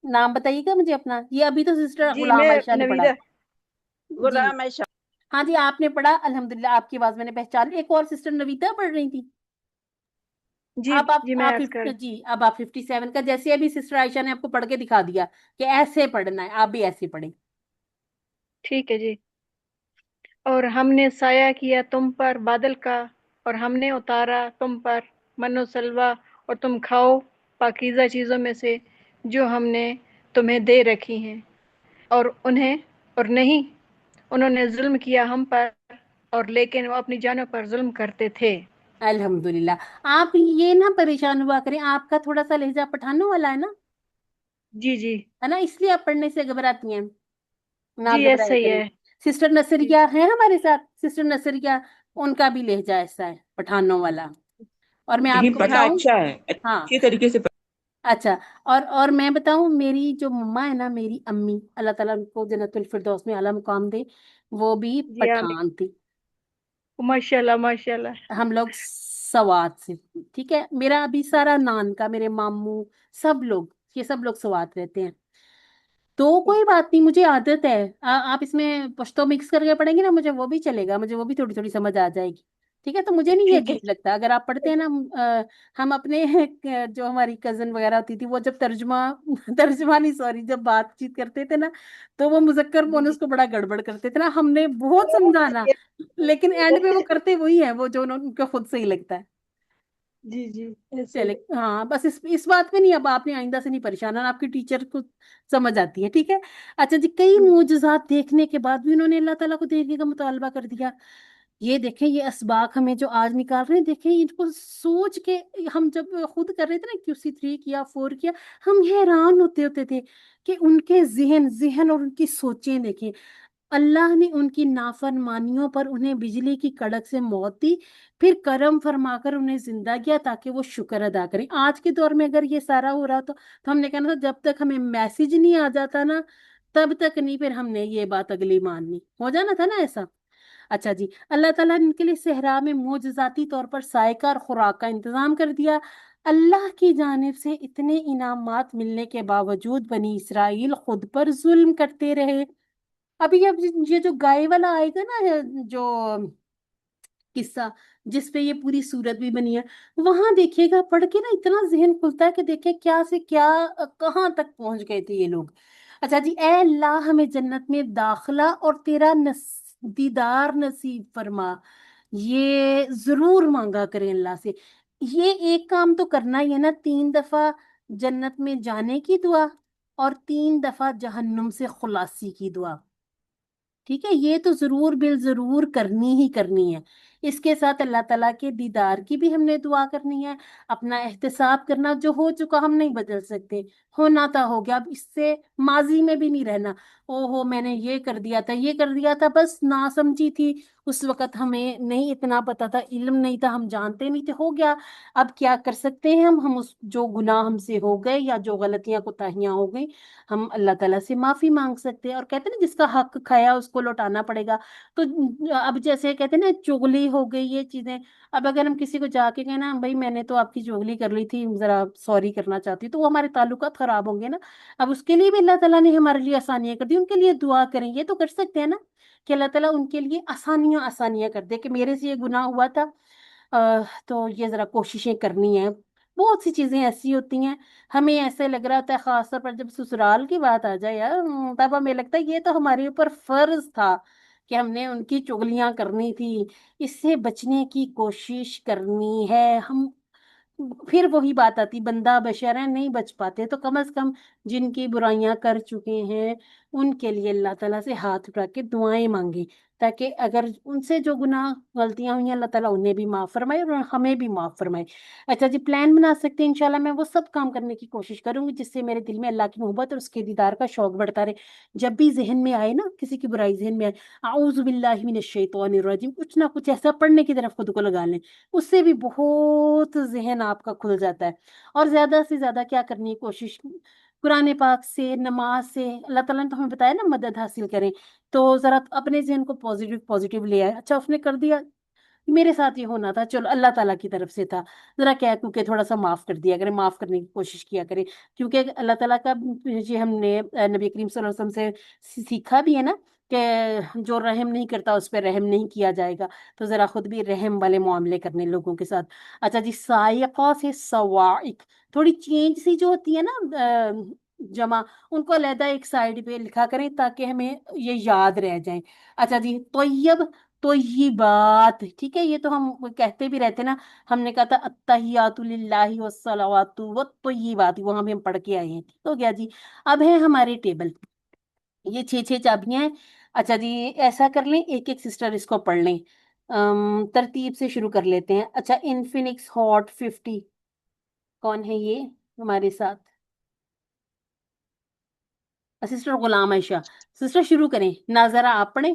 नाम बताइएगा मुझे अपना। ये अभी तो सिस्टर जी गुलाम मैं आयशा ने पढ़ा। नवीदा। जी, गुलाम ऐशा। हाँ जी, आपने पढ़ा, अल्हम्दुलिल्लाह आपकी आवाज मैंने पहचान ली। एक और सिस्टर नवीता पढ़ रही थी। जी अब जी मैं आप अर्ज कर। 50, जी अब आप 57 का, जैसे अभी सिस्टर आयशा ने आपको पढ़ के दिखा दिया कि ऐसे पढ़ना है, आप भी ऐसे पढ़े। ठीक है जी। और हमने साया किया तुम पर बादल का, और हमने उतारा तुम पर मन्नो सलवा, और तुम खाओ पाकीज़ा चीज़ों में से जो हमने तुम्हें दे रखी हैं। और उन्हें, और नहीं, उन्होंने जुल्म किया हम पर, और लेकिन वो अपनी जानों पर जुल्म करते थे। अल्हम्दुलिल्लाह। आप ये ना परेशान हुआ करें, आपका थोड़ा सा लहजा पठानों वाला है ना, जी जी। है ना, इसलिए आप पढ़ने से घबराती हैं। ना जी ऐसा घबराया ही करें। है। सिस्टर जी नसरिया है हमारे साथ, सिस्टर नसरिया, उनका भी लहजा ऐसा है पठानों वाला। और मैं लेकिन आपको पढ़ा बताऊं, अच्छा है, हाँ, अच्छी तरीके से अच्छा, और मैं बताऊं, मेरी जो मम्मा है ना, मेरी अम्मी, अल्लाह ताला उनको जन्नतुल फिरदौस में आला मुकाम दे, वो भी जी आमीन। पठान थी। माशाल्लाह माशाल्लाह। हम लोग सवात से। ठीक है, मेरा अभी सारा नान का, मेरे मामू, सब लोग, ये सब लोग सवात रहते हैं। तो कोई बात नहीं, मुझे आदत है। आप इसमें पश्तो मिक्स करके पढ़ेंगे ना, मुझे वो भी चलेगा, मुझे वो भी थोड़ी थोड़ी समझ आ जाएगी। ठीक है, तो मुझे नहीं ये ठीक है। अजीब लगता। अगर आप पढ़ते हैं ना, हम अपने जो हमारी कजन वगैरह होती थी, वो जब तर्जुमा तर्जुमा नहीं, सॉरी, जब बातचीत करते थे ना, तो वो मुजक्कर जी मोनस जी। को बड़ा गड़बड़ करते थे ना, हमने बहुत समझाना, लेकिन एंड पे वो करते वही है वो जो उनको खुद सही लगता है। जी जी ऐसे ही चले, है। हाँ, बस इस बात में नहीं, अब आपने आइंदा से नहीं परेशान होना, आपकी टीचर को समझ आती है। ठीक है, अच्छा जी, कई जी मुजज़ात देखने के बाद भी उन्होंने अल्लाह ताला को देखने का मुतालबा कर दिया। یہ دیکھیں یہ اسباق ہمیں جو آج نکال رہے ہیں، دیکھیں ان کو سوچ کے ہم جب خود کر رہے تھے نا QC3 کیا 4 کیا، ہم حیران ہوتے تھے کہ ان کے ذہن اور ان کی سوچیں دیکھیں. اللہ نے ان کی نافرمانیوں پر انہیں بجلی کی کڑک سے موت دی، پھر کرم فرما کر انہیں زندہ کیا تاکہ وہ شکر ادا کریں. آج کے دور میں اگر یہ سارا ہو رہا تو ہم نے کہنا تھا جب تک ہمیں میسج نہیں آ جاتا نا تب تک نہیں پھر ہم نے یہ بات اگلی ماننی. ہو جانا تھا نا ایسا. اچھا جی، اللہ تعالیٰ نے ان کے لیے صحرا میں معجزاتی طور پر سائے کا اور خوراک کا انتظام کر دیا. اللہ کی جانب سے اتنے انعامات ملنے کے باوجود بنی اسرائیل خود پر ظلم کرتے رہے. اب یہ جو گائے والا آئے گا نا، جو قصہ جس پہ یہ پوری صورت بھی بنی ہے، وہاں دیکھیے گا پڑھ کے نا اتنا ذہن کھلتا ہے کہ دیکھیں کیا سے کیا کہاں تک پہنچ گئے تھے یہ لوگ. اچھا جی، اے اللہ ہمیں جنت میں داخلہ اور تیرا دیدار نصیب فرما. یہ ضرور مانگا کریں اللہ سے. یہ ایک کام تو کرنا ہی ہے نا، 3 دفعہ جنت میں جانے کی دعا اور 3 دفعہ جہنم سے خلاصی کی دعا. ٹھیک ہے، یہ تو ضرور ضرور کرنی ہی کرنی ہے. اس کے ساتھ اللہ تعالیٰ کے دیدار کی بھی ہم نے دعا کرنی ہے. اپنا احتساب کرنا، جو ہو چکا ہم نہیں بدل سکتے، ہونا تھا ہو گیا. اب اس سے ماضی میں بھی نہیں رہنا، او ہو میں نے یہ کر دیا تھا یہ کر دیا تھا، بس نا سمجھی تھی اس وقت، ہمیں نہیں اتنا پتا تھا، علم نہیں تھا، ہم جانتے نہیں تھے، ہو گیا. اب کیا کر سکتے ہیں ہم اس جو گناہ ہم سے ہو گئے یا جو غلطیاں کوتاہیاں ہو گئی، ہم اللہ تعالیٰ سے معافی مانگ سکتے ہیں. اور کہتے ہیں نا جس کا حق کھایا اس کو لوٹانا پڑے گا. تو اب جیسے کہتے ہیں نا چغلی ہو گئی یہ چیزیں، اب اگر ہم کسی کو جا کے کہیں نا بھائی میں نے تو آپ کی چغلی کر لی تھی، ذرا سوری کرنا چاہتی ہوں، تو وہ ہمارے تعلقات خراب ہوں گے نا. اب اس کے لیے بھی اللہ تعالیٰ نے ہمارے لیے آسانیاں کر دی. ان کے لیے دعا کریں، یہ تو کر سکتے ہیں نا کہ اللہ تعالیٰ ان کے لیے آسانیاں کر دے کہ میرے سے یہ گناہ ہوا تھا، تو یہ ذرا کوششیں کرنی ہیں. بہت سی چیزیں ایسی ہوتی ہیں ہمیں ایسے لگ رہا ہوتا ہے، خاص طور پر جب سسرال کی بات آ جائے یار، تب ہمیں لگتا ہے یہ تو ہمارے اوپر فرض تھا کہ ہم نے ان کی چغلیاں کرنی تھی. اس سے بچنے کی کوشش کرنی ہے ہم. پھر وہی بات آتی، بندہ بشر ہے نہیں بچ پاتے، تو کم از کم جن کی برائیاں کر چکے ہیں ان کے لیے اللہ تعالیٰ سے ہاتھ اٹھا کے دعائیں مانگیں، تاکہ اگر ان سے جو گناہ غلطیاں ہوئی ہیں اللہ تعالیٰ انہیں بھی معاف فرمائے اور ہمیں بھی معاف فرمائے. اچھا جی، پلان بنا سکتے ہیں انشاءاللہ. میں وہ سب کام کرنے کی کوشش کروں گی جس سے میرے دل میں اللہ کی محبت اور اس کے دیدار کا شوق بڑھتا رہے. جب بھی ذہن میں آئے نا کسی کی برائی ذہن میں آئے، اعوذ باللہ من الشیطان الرجیم، کچھ نہ کچھ ایسا پڑھنے کی طرف خود کو لگا لیں. اس سے بھی بہت ذہن آپ کا کھل جاتا ہے. اور زیادہ سے زیادہ کیا کرنی ہے کوشش، قرآن پاک سے، نماز سے. اللہ تعالیٰ نے تو ہمیں بتایا نا مدد حاصل کریں، تو ذرا اپنے ذہن کو پازیٹیو لے آئے. اچھا اس نے کر دیا، میرے ساتھ یہ ہونا تھا، چلو اللہ تعالیٰ کی طرف سے تھا، ذرا کیا کیونکہ تھوڑا سا معاف کر دیا کریں، معاف کرنے کی کوشش کیا کریں. کیونکہ اللہ تعالیٰ کا یہ ہم نے نبی کریم صلی اللہ علیہ وسلم سے سیکھا بھی ہے نا کہ جو رحم نہیں کرتا اس پہ رحم نہیں کیا جائے گا. تو ذرا خود بھی رحم والے معاملے کرنے لوگوں کے ساتھ. اچھا جی، سائقہ سے سوائق، تھوڑی چینج سی جو ہوتی ہے نا جمع، ان کو علیحدہ ایک سائڈ پہ لکھا کریں تاکہ ہمیں یہ یاد رہ جائیں. اچھا جی، طیب طیبات، ٹھیک ہے، یہ تو ہم کہتے بھی رہتے نا. ہم نے کہا تھا التحیات للہ والصلوات والطیبات، وہاں بھی ہم پڑھ کے آئے ہیں. ٹھیک ہو گیا جی. اب ہے ہمارے ٹیبل، یہ 6 چابیاں ہیں. اچھا جی، ایسا کر لیں ایک ایک سسٹر اس کو پڑھ لیں، ترتیب سے شروع کر لیتے ہیں. اچھا، انفینکس ہاٹ 50 کون ہے یہ ہمارے ساتھ؟ سسٹر غلام عائشہ. سسٹر شروع کریں، ناظرہ آپ پڑھیں.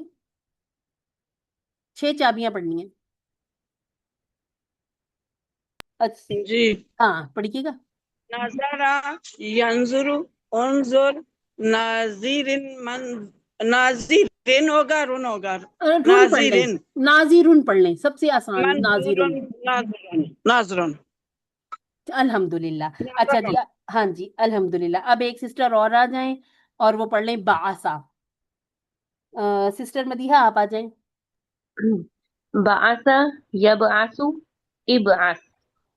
6 چابیاں پڑھنی ہیں. اچھا جی. ہاں پڑھیے گا. نظرا ینظر انظر ناظرین ہوگا، رن ہوگا، رون پڑھ لیں، ناظرین، ناظرون پڑھ لیں، سب سے آسان منظورن، ناظرون. ناظرن. الحمدللہ. اچھا جی، ہاں جی الحمدللہ. اب ایک سسٹر اور آ جائیں اور وہ پڑھ لیں بعثا. سسٹر مدیحہ آپ آ جائیں. بعث يبعث ابعث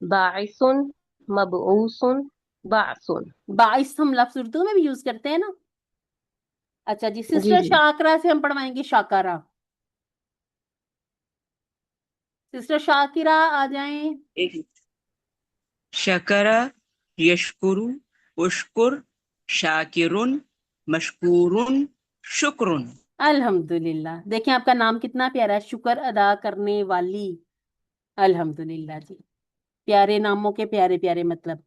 باعث مبعوث بعث. باعث ہم لفظ اردو میں بھی یوز کرتے ہیں نا. اچھا جی، جی سسٹر جی. شاکرہ سے ہم پڑھوائیں گے شاکرہ. سسٹر شاکرہ آ جائیں. شکر یشکر اشکر شاکر مشکور شکر. अल्हम्दुलिल्लाह। देखें आपका नाम कितना प्यारा है, शुक्र अदा करने वाली। अल्हम्दुलिल्लाह जी, प्यारे नामों के प्यारे प्यारे मतलब।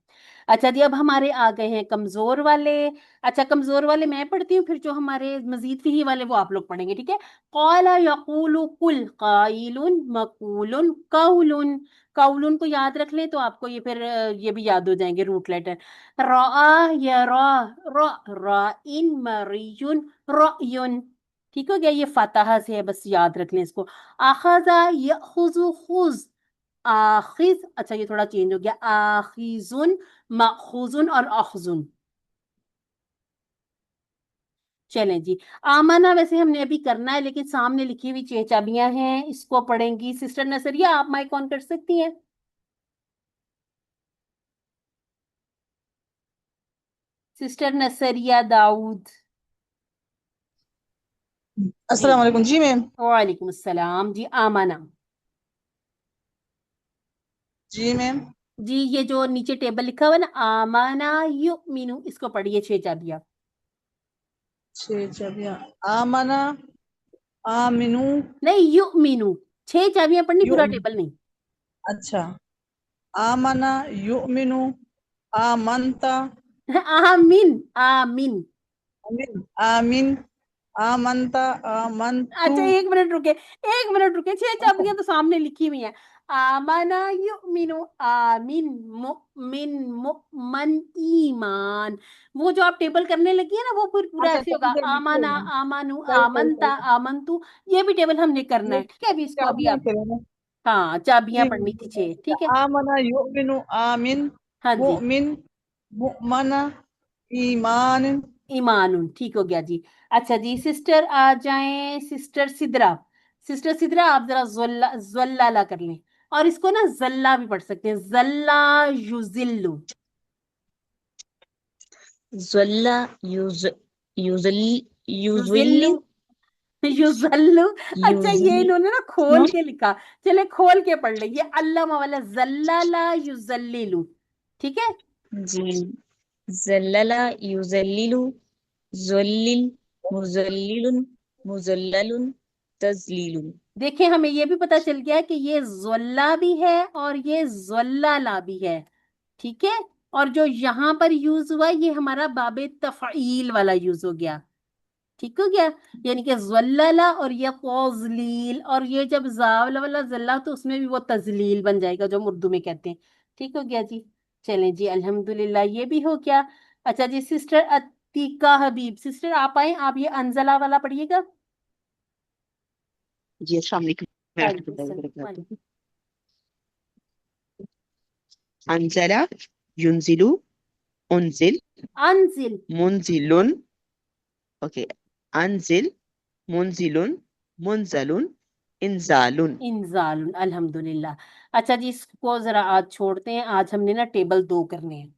अच्छा जी, अब हमारे आ गए हैं कमजोर वाले। अच्छा, कमजोर वाले मैं पढ़ती हूँ, फिर जो हमारे मजीद फीही वाले वो आप लोग पढ़ेंगे, ठीक है। कौला यकूलु कुल काइलुन मकूलुन कौलुन। कौलुन को याद रख लें तो आपको ये फिर ये भी याद हो जाएंगे रूट लेटर। रा यरा रा राइन मरियुन रयुन। ठीक हो गया, ये फातहा से है, बस याद रख लें इसको। अखजा यखुजु खुज आखिज। अच्छा ये थोड़ा चेंज हो गया, आखिजुन मखुजुन और अखजुन। चलें जी। आमाना वैसे हमने अभी करना है, लेकिन सामने लिखी हुई 6 चाबियां हैं, इसको पढ़ेंगी सिस्टर नसरिया। आप माइक ऑन कर सकती हैं। सिस्टर नसरिया दाऊद। अस्सलाम वालेकुम जी मैम। वालेकुम अस्सलाम जी। आमाना जी मैम। जी, ये जो नीचे टेबल लिखा हुआ है ना, आमाना युमिनु, इसको पढ़िए 6 चाबियां। 6 चाबियां। आमना, आमिनु, नहीं, युमिनु। 6 चाबियां पढ़नी, यु पूरा टेबल नहीं। अच्छा। आमना, युमिनु, आमंता, आमीन आमीन। आमिन, आमिन, आमंता, आमंतु। अच्छा, 1 मिनट रुके, 1 मिनट रुके। 6 चाबियां तो सामने लिखी हुई हैं। आमना युमिनु आमिन मुमिन मुमन ईमान। वो जो आप टेबल करने लगी है ना, वो फिर पूरा अच्छा ऐसे अच्छा, होगा, इधर लिखे आमाना हुए हैं। आमानु सही सही आमनता सही। आमनतु। ये भी टेबल हमने करना ये है, ठीक है। अभी इसको अभी चाबियां आप, करें ना। हाँ चाबियां जी पढ़नी थी मैम। 6, ठीक है। आमना, युमिनु, आमिन, हाँ जी, मुमिन, मुमना, ईमान। ईमानुन, ठीक हो गया जी। अच्छा जी, सिस्टर आ जाएं, सिस्टर सिद्रा। सिस्टर सिद्रा आप जरा ज़ल्ला ज़ल्लाला कर लें, और इसको ना जल्ला भी पढ़ सकते हैं, जल्ला युजिल्लु। ज़ल्ला युज़ युज़ल युजिल्लु युज़िल्लु युजल्लु। अच्छा, ये युज़िल इन्होंने ना खोल के लिखा, चले खोल के पढ़ ले। ये अल्लामा वाला जल्लाला युजल्लिलु, ठीक है। जी ज़ल्लला युज़ल्लिलु ज़ल्लिल मुज़ल्लिलुन मुज़ल्ललुन तज़लीलुन। देखें, हमें ये भी पता चल गया कि ये ज़ल्ला भी है और ये ज़ल्लाला भी है, ठीक है। और जो यहाँ पर यूज हुआ ये हमारा बाबे तफ़ईल वाला यूज हो गया, ठीक हो गया। यानी कि ज़ल्लला और ये तज़लील, और ये जब जावला वाला जल्ला तो उसमें भी वो तजलील बन जाएगा, जो हम उर्दू में कहते हैं। ठीक हो गया जी। चलें जी, अल्हम्दुलिल्लाह ये भी हो गया। अच्छा जी, सिस्टर अतीका हबीब, सिस्टर आप आए, आप ये अनजला वाला पढ़िएगा। जी अस्सलाम वालेकुम वालेकुम वरहमतुल्लाहि सलाम। वबरकातुहू। अंजला युनजिलु उनजिल अनजिल मुनजिलुन। ओके, अंजिल मुनजिलुन मुनजलुन इंजालुन। इंजाल, अल्हम्दुलिल्लाह। अच्छा जी, इसको जरा आज छोड़ते हैं, आज हमने ना टेबल 2 करने हैं।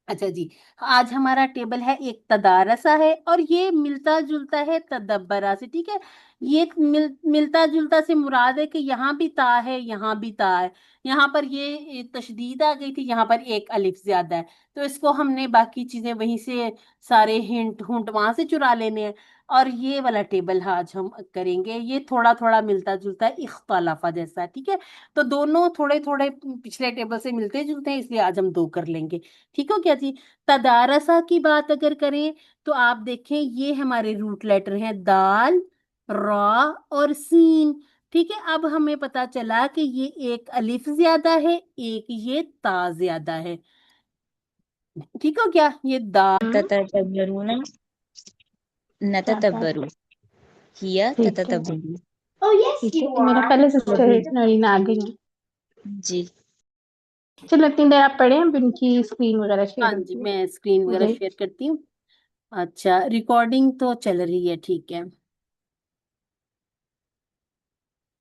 अच्छा जी, आज हमारा टेबल है, एक तदारसा है और ये मिलता जुलता है तदब्बरा से, ठीक है। ये मिलता जुलता से मुराद है कि यहाँ भी ता है, यहाँ भी ता है। यहाँ पर ये तशदीद आ गई थी, यहाँ पर एक अलिफ ज्यादा है, तो इसको हमने बाकी चीजें वहीं से सारे हिंट हुंट वहां से चुरा लेने हैं। और ये वाला टेबल आज हम करेंगे, ये थोड़ा थोड़ा मिलता जुलता है, इख्तलाफा जैसा है, ठीक है। तो दोनों थोड़े थोड़े पिछले टेबल से मिलते जुलते हैं, इसलिए आज हम 2 कर लेंगे। ठीक हो क्या जी। तदारसा की बात अगर करें तो आप देखें, ये हमारे रूट लेटर हैं, दाल, रा और सीन। ठीक है, अब हमें पता चला कि ये एक अलिफ ज्यादा है, एक ये ता ज्यादा है। ठीक हो क्या, ये दाल। तततब्बरुना नततब्बरु हिया ठीक है तततब्बरु। ठीक है, मेरा पहले सिस्टर नरीना आ गई है। जी चलो इतनी देर आप पढ़े, अब इनकी स्क्रीन वगैरह शेयर हाँ जी, होती है मैं स्क्रीन हो वगैरह जाएगी। शेयर करती हूँ। अच्छा, रिकॉर्डिंग तो चल रही है, ठीक है।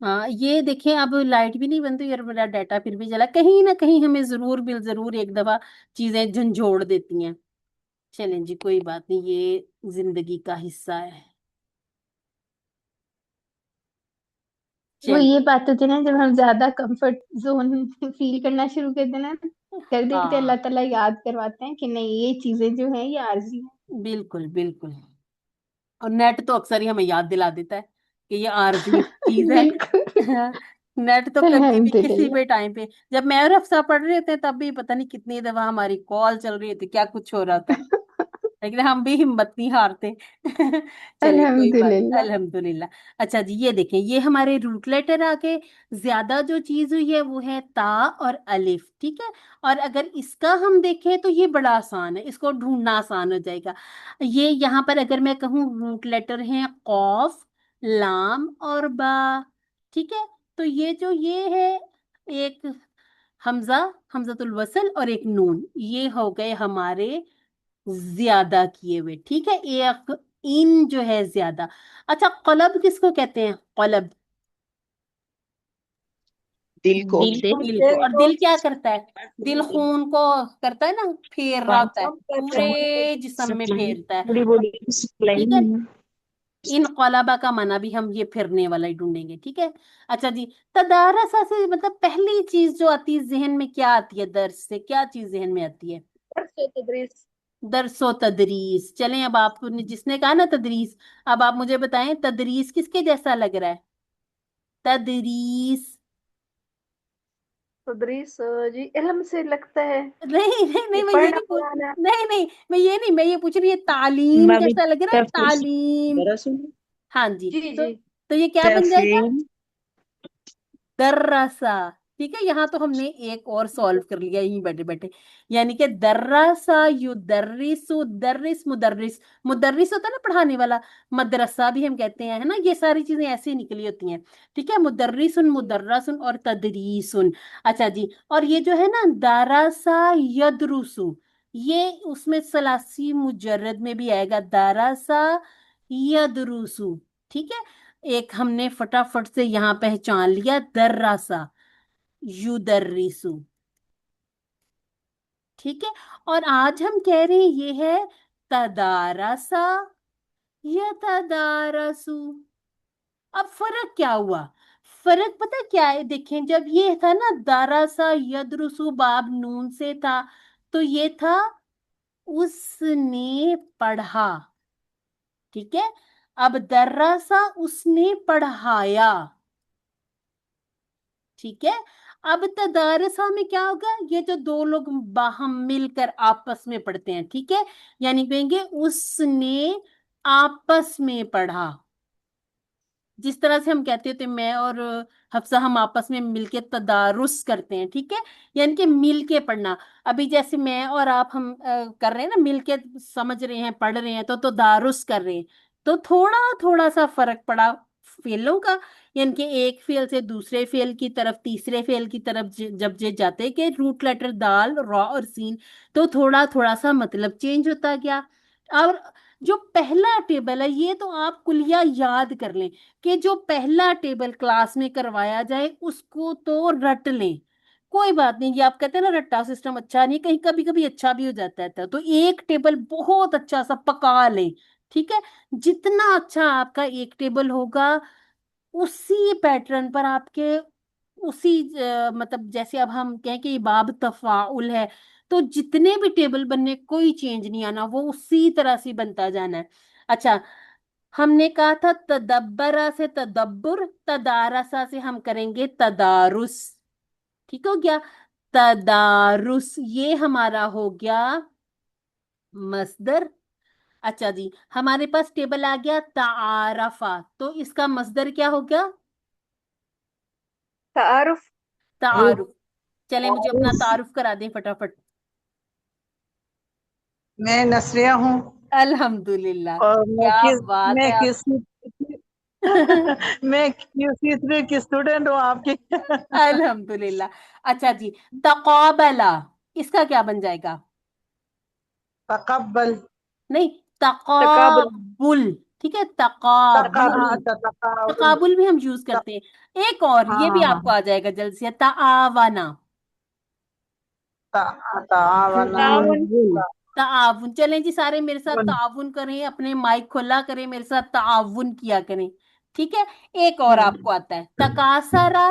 हाँ, ये देखें, अब लाइट भी नहीं बंद हुई और मेरा डाटा फिर भी चला, कहीं ना कहीं हमें जरूर बिल जरूर एक दफा चीजें झंझोड़ देती हैं। चलें जी, कोई बात नहीं, ये जिंदगी का हिस्सा है। वो चल, ये बात होती है ना, जब हम ज्यादा कंफर्ट जोन फील करना शुरू कर देना कर देते हैं, अल्लाह हाँ ताला याद करवाते हैं कि नहीं, ये चीजें जो हैं ये आरजी हैं। बिल्कुल बिल्कुल। और नेट तो अक्सर ही हमें याद दिला देता है कि ये आरजी चीज है। बिल्कुल। नेट तो कभी भी किसी अल्हम्दुलिल्लाह। भी टाइम पे, जब मैं और अफसा पढ़ रहे थे तब भी पता नहीं कितनी दफा हमारी कॉल चल रही थी, क्या कुछ हो रहा था, लेकिन हम भी हिम्मत नहीं हारते। चलिए कोई बात, अल्हम्दुलिल्लाह। अल्हम्दुलिल्लाह। अच्छा जी, ये देखें, ये हमारे रूट लेटर आ गए। ज्यादा जो चीज हुई है वो है ता और अलिफ, ठीक है। और अगर इसका हम देखें तो ये बड़ा आसान है, इसको ढूंढना आसान हो जाएगा। ये यहाँ पर अगर मैं कहूँ रूट लेटर है कौफ, लाम और बा, ठीक है। तो ये जो ये है, एक हमजा, हमजतुल वसल और एक नून, ये हो गए हमारे ज्यादा किए हुए, ठीक है। एक इन जो है ज्यादा। अच्छा, कलब किसको कहते हैं? कलब, दिल को। दिल को। और दिल क्या करता है? दिल खून को करता है ना, फेर रहा होता है, पूरे जिस्म में फेरता है, ठीक है। इन कलाबा का माना भी हम ये फिरने वाला ही ढूंढेंगे, ठीक है। अच्छा जी, तदारसा से मतलब पहली चीज जो आती है जहन में, क्या आती है? दर्स से क्या चीज जहन में आती है? तदरीस। दरसो तदरीस। चलें, अब आपको जिसने कहा ना तदरीस, अब आप मुझे बताएं तदरीस किसके जैसा लग रहा है? तदरीस। तदरीस जी इल्म से लगता है, नहीं नहीं नहीं, ये मैं ये पढ़ना नहीं पूछ, पढ़ाना। नहीं नहीं, मैं ये पूछ रही, है तालीम बाबी जैसा लग रहा है? तफीस तालीम। दरअसल हाँ जी। जी तो जी। तो ये क्या बन जाएगा? तफील दर्रासा। ठीक है, यहाँ तो हमने एक और सॉल्व कर लिया यहीं बैठे बैठे। यानी कि दर्रासा युदर्रिसु, दर्रिस मुदर्रिस, मुदर्रिस होता है ना पढ़ाने वाला, मदरसा भी हम कहते हैं, है ना। ये सारी चीजें ऐसे ही निकली होती हैं, ठीक है। मुदर्रिसुन, मुदर्रसुन और तदरीसुन। अच्छा जी, और ये जो है ना दारासा यदरुसु, ये उसमें सलासी मुजर्रद में भी आएगा, दारासा यदरुसु, ठीक है। एक हमने फटाफट से यहाँ पहचान लिया, दर्रासा युदर्रिसु, ठीक है। और आज हम कह रहे हैं ये है तदारसा या तदारसु। अब फर्क क्या हुआ? फर्क पता क्या है? देखें, जब ये था ना दारासा यदरुसु, बाब नून से था, तो ये था उसने पढ़ा, ठीक है। अब दर्रासा उसने पढ़ाया, ठीक है। अब तदारसा में क्या होगा? ये जो दो लोग बाहम मिलकर आपस में पढ़ते हैं, ठीक है, यानी कहेंगे उसने आपस में पढ़ा। जिस तरह से हम कहते थे मैं और हफ्सा, हम आपस में मिलके तदारुस करते हैं, ठीक है, यानी कि मिलके पढ़ना। अभी जैसे मैं और आप हम कर रहे हैं ना, मिलके समझ रहे हैं, पढ़ रहे हैं, तो तदारुस कर रहे हैं। तो थोड़ा थोड़ा सा फर्क पड़ा फेलों का, यानी कि एक फेल से दूसरे फेल की तरफ, तीसरे फेल की तरफ जब जे जाते कि रूट लेटर दाल, रॉ और सीन, तो थोड़ा थोड़ा सा मतलब चेंज होता गया। और जो पहला टेबल है, ये तो आप कुलिया याद कर लें कि जो पहला टेबल क्लास में करवाया जाए उसको तो रट लें। कोई बात नहीं, ये आप कहते हैं ना रट्टा सिस्टम अच्छा नहीं, कहीं कभी कभी अच्छा भी हो जाता है, तो एक टेबल बहुत अच्छा सा पका लें, ठीक है। जितना अच्छा आपका एक टेबल होगा, उसी पैटर्न पर आपके, उसी मतलब जैसे अब हम कहें कि बाब तफाउल है, तो जितने भी टेबल बनने कोई चेंज नहीं आना, वो उसी तरह से बनता जाना है। अच्छा, हमने कहा था तदब्बरा से तदब्बुर, तदारसा से हम करेंगे तदारुस, ठीक हो गया। तदारुस ये हमारा हो गया मस्दर। अच्छा जी, हमारे पास टेबल आ गया तारफा, तो इसका मस्दर क्या हो गया? तारुफ। तारुफ। चले मुझे अपना तारुफ। तारुफ करा दें फटाफट। मैं नसरिया हूँ अल्हम्दुलिल्लाह, और क्या बात मैं है आप। किसी मैं तीसरे की स्टूडेंट हूँ आपकी। अल्हम्दुलिल्लाह। अच्छा जी, तकाबला, इसका क्या बन जाएगा? तकब्बल। नहीं, तकाबुल। तकाबुल, ठीक है, तकाबुल। अच्छा तकाबुल। तकाबुल भी हम यूज करते हैं। एक और हाँ ये भी हाँ हाँ। आपको आ जाएगा जल्द से, ताआवना। तावना। ताउन। ताउन, चलें जी सारे मेरे साथ ताउन करें, अपने माइक खोला करें, मेरे साथ ताउन किया करें, ठीक है। एक और आपको आता है तकासरा।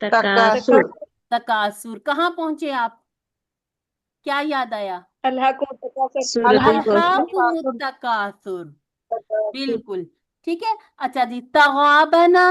तकासुर। तकासुर, कहाँ पहुंचे आप? क्या याद आया? अल्हाकुम तकासुर। सूरत अल्हाकुमुत तकासुर, बिल्कुल ठीक है। अच्छा जी, तगाबना,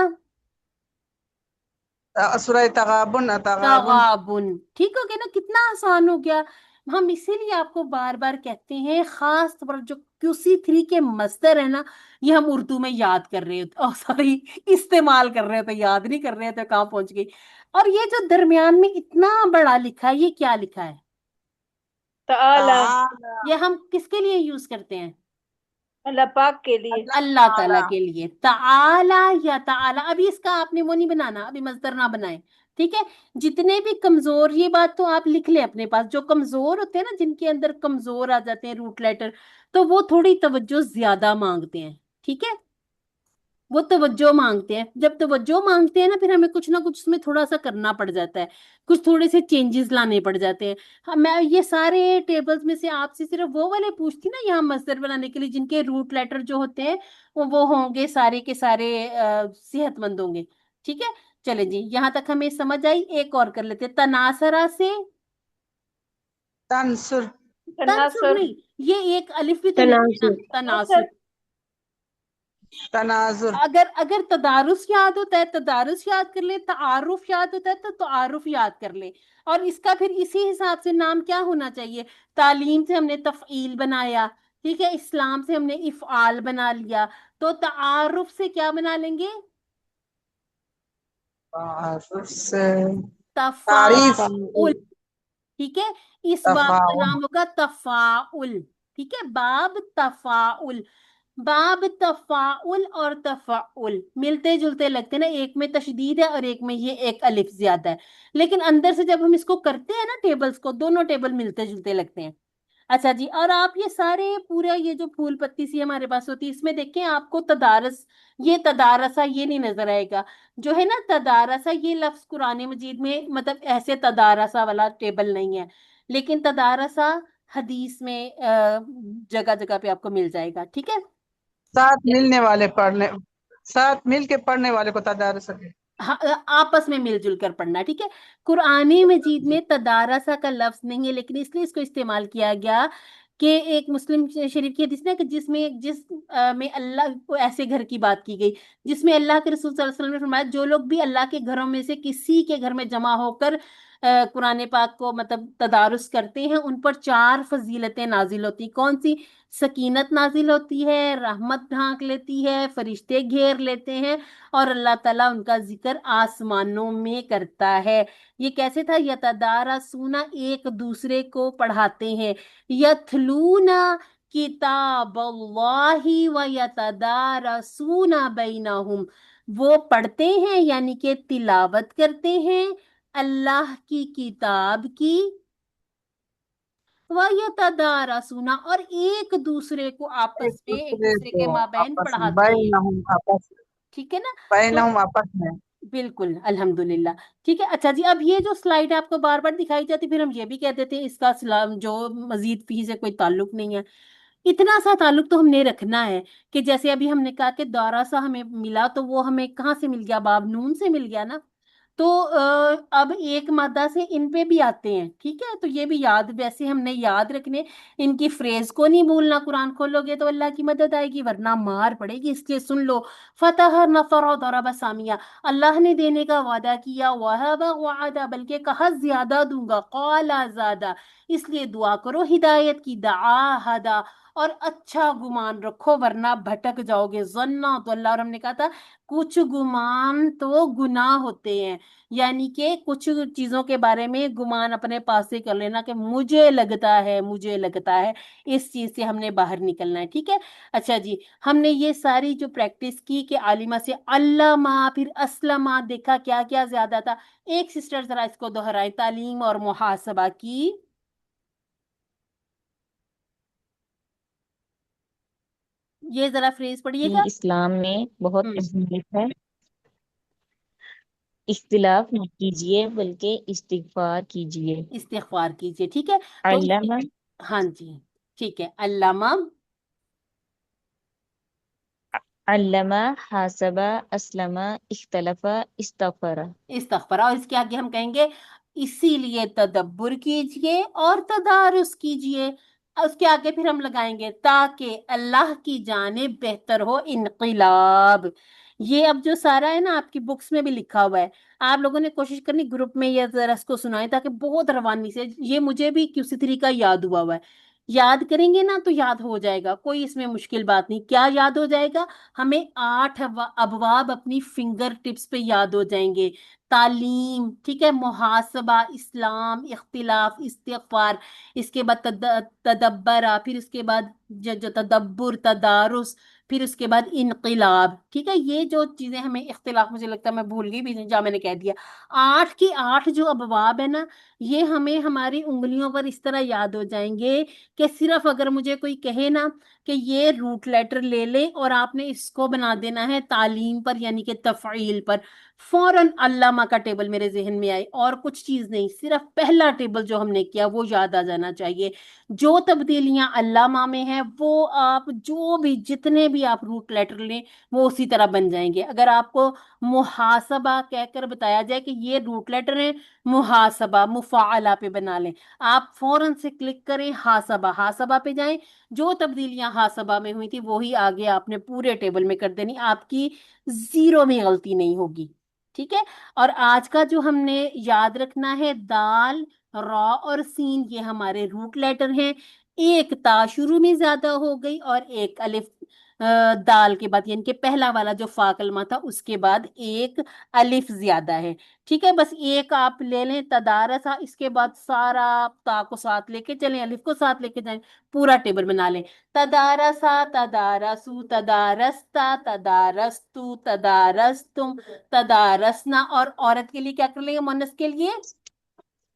सूरह तगाबुन तगाबुन। तगाबुन, ठीक हो गया ना, कितना आसान हो गया। हम इसीलिए आपको बार बार कहते हैं, खास तौर पर जो QC3 के मस्तर है ना, ये हम उर्दू में याद कर रहे होते, ओ सॉरी, इस्तेमाल कर रहे होते, याद नहीं कर रहे होते, कहाँ पहुंच गई। और ये जो दरमियान में इतना बड़ा लिखा है, ये क्या लिखा है? ताला, ताला, ये हम किसके लिए यूज करते हैं? अल्लाह पाक के लिए। अल्लाह अल्लाह ताला ताला। के लिए। ताला या ताला, अभी इसका आपने वो नहीं बनाना, अभी मजदर ना बनाए, ठीक है। जितने भी कमजोर, ये बात तो आप लिख लें अपने पास, जो कमजोर होते हैं ना, जिनके अंदर कमजोर आ जाते हैं रूट लेटर, तो वो थोड़ी तवज्जो ज्यादा मांगते हैं, ठीक है। वो तवज्जो मांगते हैं, जब तवज्जो मांगते हैं ना, फिर हमें कुछ ना कुछ उसमें थोड़ा सा करना पड़ जाता है, कुछ थोड़े से चेंजेस लाने पड़ जाते हैं। हाँ, मैं ये सारे टेबल्स में से आपसे सिर्फ वो वाले पूछती ना यहाँ मस्दर बनाने के लिए, जिनके रूट लेटर जो होते हैं वो होंगे सारे के सारे सेहतमंद होंगे, ठीक है। चले जी, यहाँ तक हमें समझ आई। एक और कर लेते हैं, तनासरा से, तनसुर, तनसुर तनासुर, नहीं, ये एक अलिफ भी तो लिख लेना, तनाजुर तनासुर। तनाजुर, अगर अगर तदारुस याद होता है, तदारुस याद कर ले, तारुफ याद होता है तो तारुफ याद कर ले। और इसका फिर इसी हिसाब से नाम क्या होना चाहिए? तालीम से हमने तफईल बनाया, ठीक है, इस्लाम से हमने इफ़आल बना लिया, तो तारुफ से क्या बना लेंगे? तारुफ से तारीफ, तफाउल, ठीक है। इस बाब का तफाउल। नाम होगा तफाउल, ठीक है, बाब तफाउल। बाब तफाउल और तफाउल मिलते जुलते लगते हैं ना, एक में तशदीद है और एक में ये एक अलिफ ज्यादा है, लेकिन अंदर से जब हम इसको करते हैं ना टेबल्स को, दोनों टेबल मिलते जुलते लगते हैं। अच्छा जी, और आप ये सारे पूरा ये जो फूल पत्ती सी हमारे पास होती है, इसमें देखें आपको तदारस, ये तदारसा ये नहीं नजर आएगा, जो है ना तदारसा, ये लफ्ज कुरान मजीद में मतलब ऐसे तदारसा वाला टेबल नहीं है, लेकिन तदारसा हदीस में जगह जगह पे आपको मिल जाएगा, ठीक है। साथ मिलने वाले पढ़ने, साथ मिल के पढ़ने वाले को तदारुस कहते हाँ, आपस में मिलजुल कर पढ़ना, ठीक है। कुरानी मजीद में तदारसा का लफ्ज नहीं है, लेकिन इसलिए इसको इस्तेमाल किया गया कि एक मुस्लिम शरीफ की हदीस ना, कि में अल्लाह को ऐसे घर की बात की गई, जिसमें अल्लाह के रसूल सल्लल्लाहु अलैहि वसल्लम ने फरमाया, जो लोग भी अल्लाह के घरों में से किसी के घर में जमा होकर कुरान पाक को मतलब तदारुस करते हैं, उन पर 4 फजीलतें नाजिल होती। कौन सी? सकीनत नाजिल होती है, रहमत ढांक लेती है, फरिश्ते घेर लेते हैं, और अल्लाह ताला उनका जिक्र आसमानों में करता है। ये कैसे था? यतदारसूना, एक दूसरे को पढ़ाते हैं, यतलूना किताब अल्लाहि व यतदारसूना बैनहुम, वो पढ़ते हैं यानी कि तिलावत करते हैं अल्लाह की किताब की, व यतदारसूना, और एक दूसरे को एक आपस में, एक दूसरे दूसरे के को माबैन आपस में, पढ़ाते हैं, ठीक है ना। तो बैनहुम आपस में। बिल्कुल, अल्हम्दुलिल्लाह, ठीक है। अच्छा जी, अब ये जो स्लाइड आपको बार बार दिखाई जाती, फिर हम ये भी कह देते हैं इसका जो मजीद फी से कोई ताल्लुक नहीं है। इतना सा ताल्लुक तो हमने रखना है कि जैसे अभी हमने कहा कि दौरा सा हमें मिला, तो वो हमें कहाँ से मिल गया? बाब नून से मिल गया ना। तो अब एक मादा से इन पे भी आते हैं, ठीक है, तो ये भी याद, वैसे हमने याद रखने, इनकी फ्रेज को नहीं भूलना, कुरान खोलोगे तो अल्लाह की मदद आएगी वरना मार पड़ेगी, इसलिए सुन लो। फतह नफर दरब सामिया, अल्लाह ने देने का वादा किया, वहब वादा, बल्कि कहा ज्यादा दूंगा, कौला ज्यादा, इसलिए दुआ करो हिदायत की, दआ हदा, और अच्छा गुमान रखो वरना भटक जाओगे, जन्ना तो अल्लाह, और हमने कहा था कुछ गुमान तो गुनाह होते हैं, यानी कि कुछ चीजों के बारे में गुमान अपने पास से कर लेना कि मुझे लगता है, मुझे लगता है, इस चीज से हमने बाहर निकलना है, ठीक है। अच्छा जी, हमने ये सारी जो प्रैक्टिस की कि आलिमा से अल्लामा फिर असलमा, देखा क्या क्या ज्यादा था। एक सिस्टर जरा इसको दोहराए, तालीम और मुहासबा की, ये जरा फ्रेज पढ़िएगा। कि इस्लाम में बहुत हम्म, अहमियत है। इख्तिलाफ मत कीजिए बल्कि इस्तिगफार कीजिए। इस्तिगफार कीजिए, ठीक है। तो अल्लामा हाँ जी, ठीक है, अल्लामा, अल्लमा हासबा अस्लमा इख्तलफा इस्तगफरा। इस्तगफरा, और इसके आगे हम कहेंगे इसीलिए तदब्बर कीजिए और तदारुस कीजिए। उसके आगे फिर हम लगाएंगे ताकि अल्लाह की जानिब बेहतर हो इनकलाब। ये अब जो सारा है ना आपकी बुक्स में भी लिखा हुआ है, आप लोगों ने कोशिश करनी ग्रुप में ये जरा इसको सुनाएं ताकि बहुत रवानी से, ये मुझे भी QC3 का याद हुआ है। याद करेंगे ना तो याद हो जाएगा, कोई इसमें मुश्किल बात नहीं। क्या याद हो जाएगा? हमें 8 अबवाब अपनी फिंगर टिप्स पे याद हो जाएंगे। तालीम, ठीक है, मुहासबा, इस्लाम, इख्तिलाफ, इस्तिगफार, इसके बाद तदब्बरा, फिर उसके बाद जो तदब्बुर, तदारुस, फिर उसके बाद इनकलाब। ठीक है, ये जो चीजें हमें, इख्तिलाफ मुझे लगता है मैं भूल गई भी, जहाँ मैंने कह दिया। 8 की 8 जो अबवाब है ना, ये हमें हमारी उंगलियों पर इस तरह याद हो जाएंगे कि सिर्फ अगर मुझे कोई कहे ना कि ये रूट लेटर ले ले और आपने इसको बना देना है तालीम पर यानी कि तफ़ईल पर, फौरन अल्लामा का टेबल मेरे जहन में आए, और कुछ चीज नहीं, सिर्फ पहला टेबल जो हमने किया वो याद आ जाना चाहिए। जो तब्दीलियां अल्लामा में हैं वो आप जो भी जितने भी आप रूट लेटर लें वो उसी तरह बन जाएंगे। अगर आपको मुहासबा कहकर बताया जाए कि ये रूट लेटर है, मुहासबा मुफाअला पे बना लें, आप फौरन से क्लिक करें हासबा, हासबा पे जाएं, जो तब्दीलियां हासबा में हुई थी वही आगे आपने पूरे टेबल में कर देनी, आपकी जीरो में गलती नहीं होगी। ठीक है। और आज का जो हमने याद रखना है, दाल, रॉ और सीन, ये हमारे रूट लेटर हैं। एक ता शुरू में ज्यादा हो गई और एक अलिफ दाल के बाद, यानी कि पहला वाला जो फा कलमा था उसके बाद एक अलिफ ज्यादा है। ठीक है, बस एक आप ले लें तदारसा, इसके बाद सारा ता को साथ लेके चलें, अलिफ को साथ लेके जाएं, पूरा टेबल बना लें। तदारसा, तदारसू, तदारस्ता, तदारस्तु, तदारस्तुम, तदारसना। और औरत के लिए क्या कर लेंगे, मुन्नस के लिए?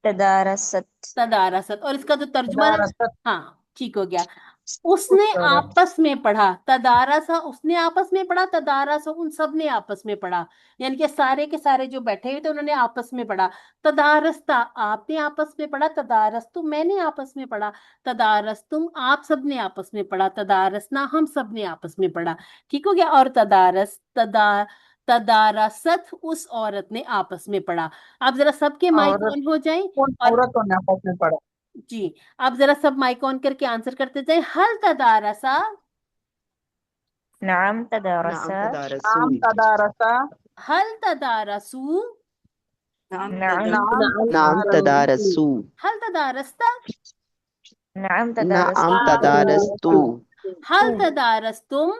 तदारसत। तदारसत। और इसका जो तर्जुमा है, तदारसत हाँ ठीक हो गया। उसने आपस में पढ़ा, तदारसा उसने आपस में पढ़ा, तदारसा उन सब ने आपस में पढ़ा, यानी कि सारे के सारे जो बैठे हुए थे उन्होंने आपस में पढ़ा। तदारस्ता आपने आपस में पढ़ा, तदारस्तुम मैंने आपस में पढ़ा, तदारस्तुम आप सब ने आपस में पढ़ा, तदारसना हम सब ने आपस में पढ़ा। ठीक हो गया। और तदारसत उस औरत ने आपस में पढ़ा। आप जरा सबके माइक औरत, ऑन हो जाएं उन और औरतों ने आपस में पढ़ा। जी, आप जरा सब माइक ऑन करके आंसर करते जाएं। हल तदारसा, नाम नाम तदारसा। नाम तदारसू, तदारसा, हल तदारसू, नाम नाम नाम नाम तदारसू, तदारसू, हल तदारस्ता, नाम नाम तदारस्तु। तदारस्तु, हल तदारस्तुम,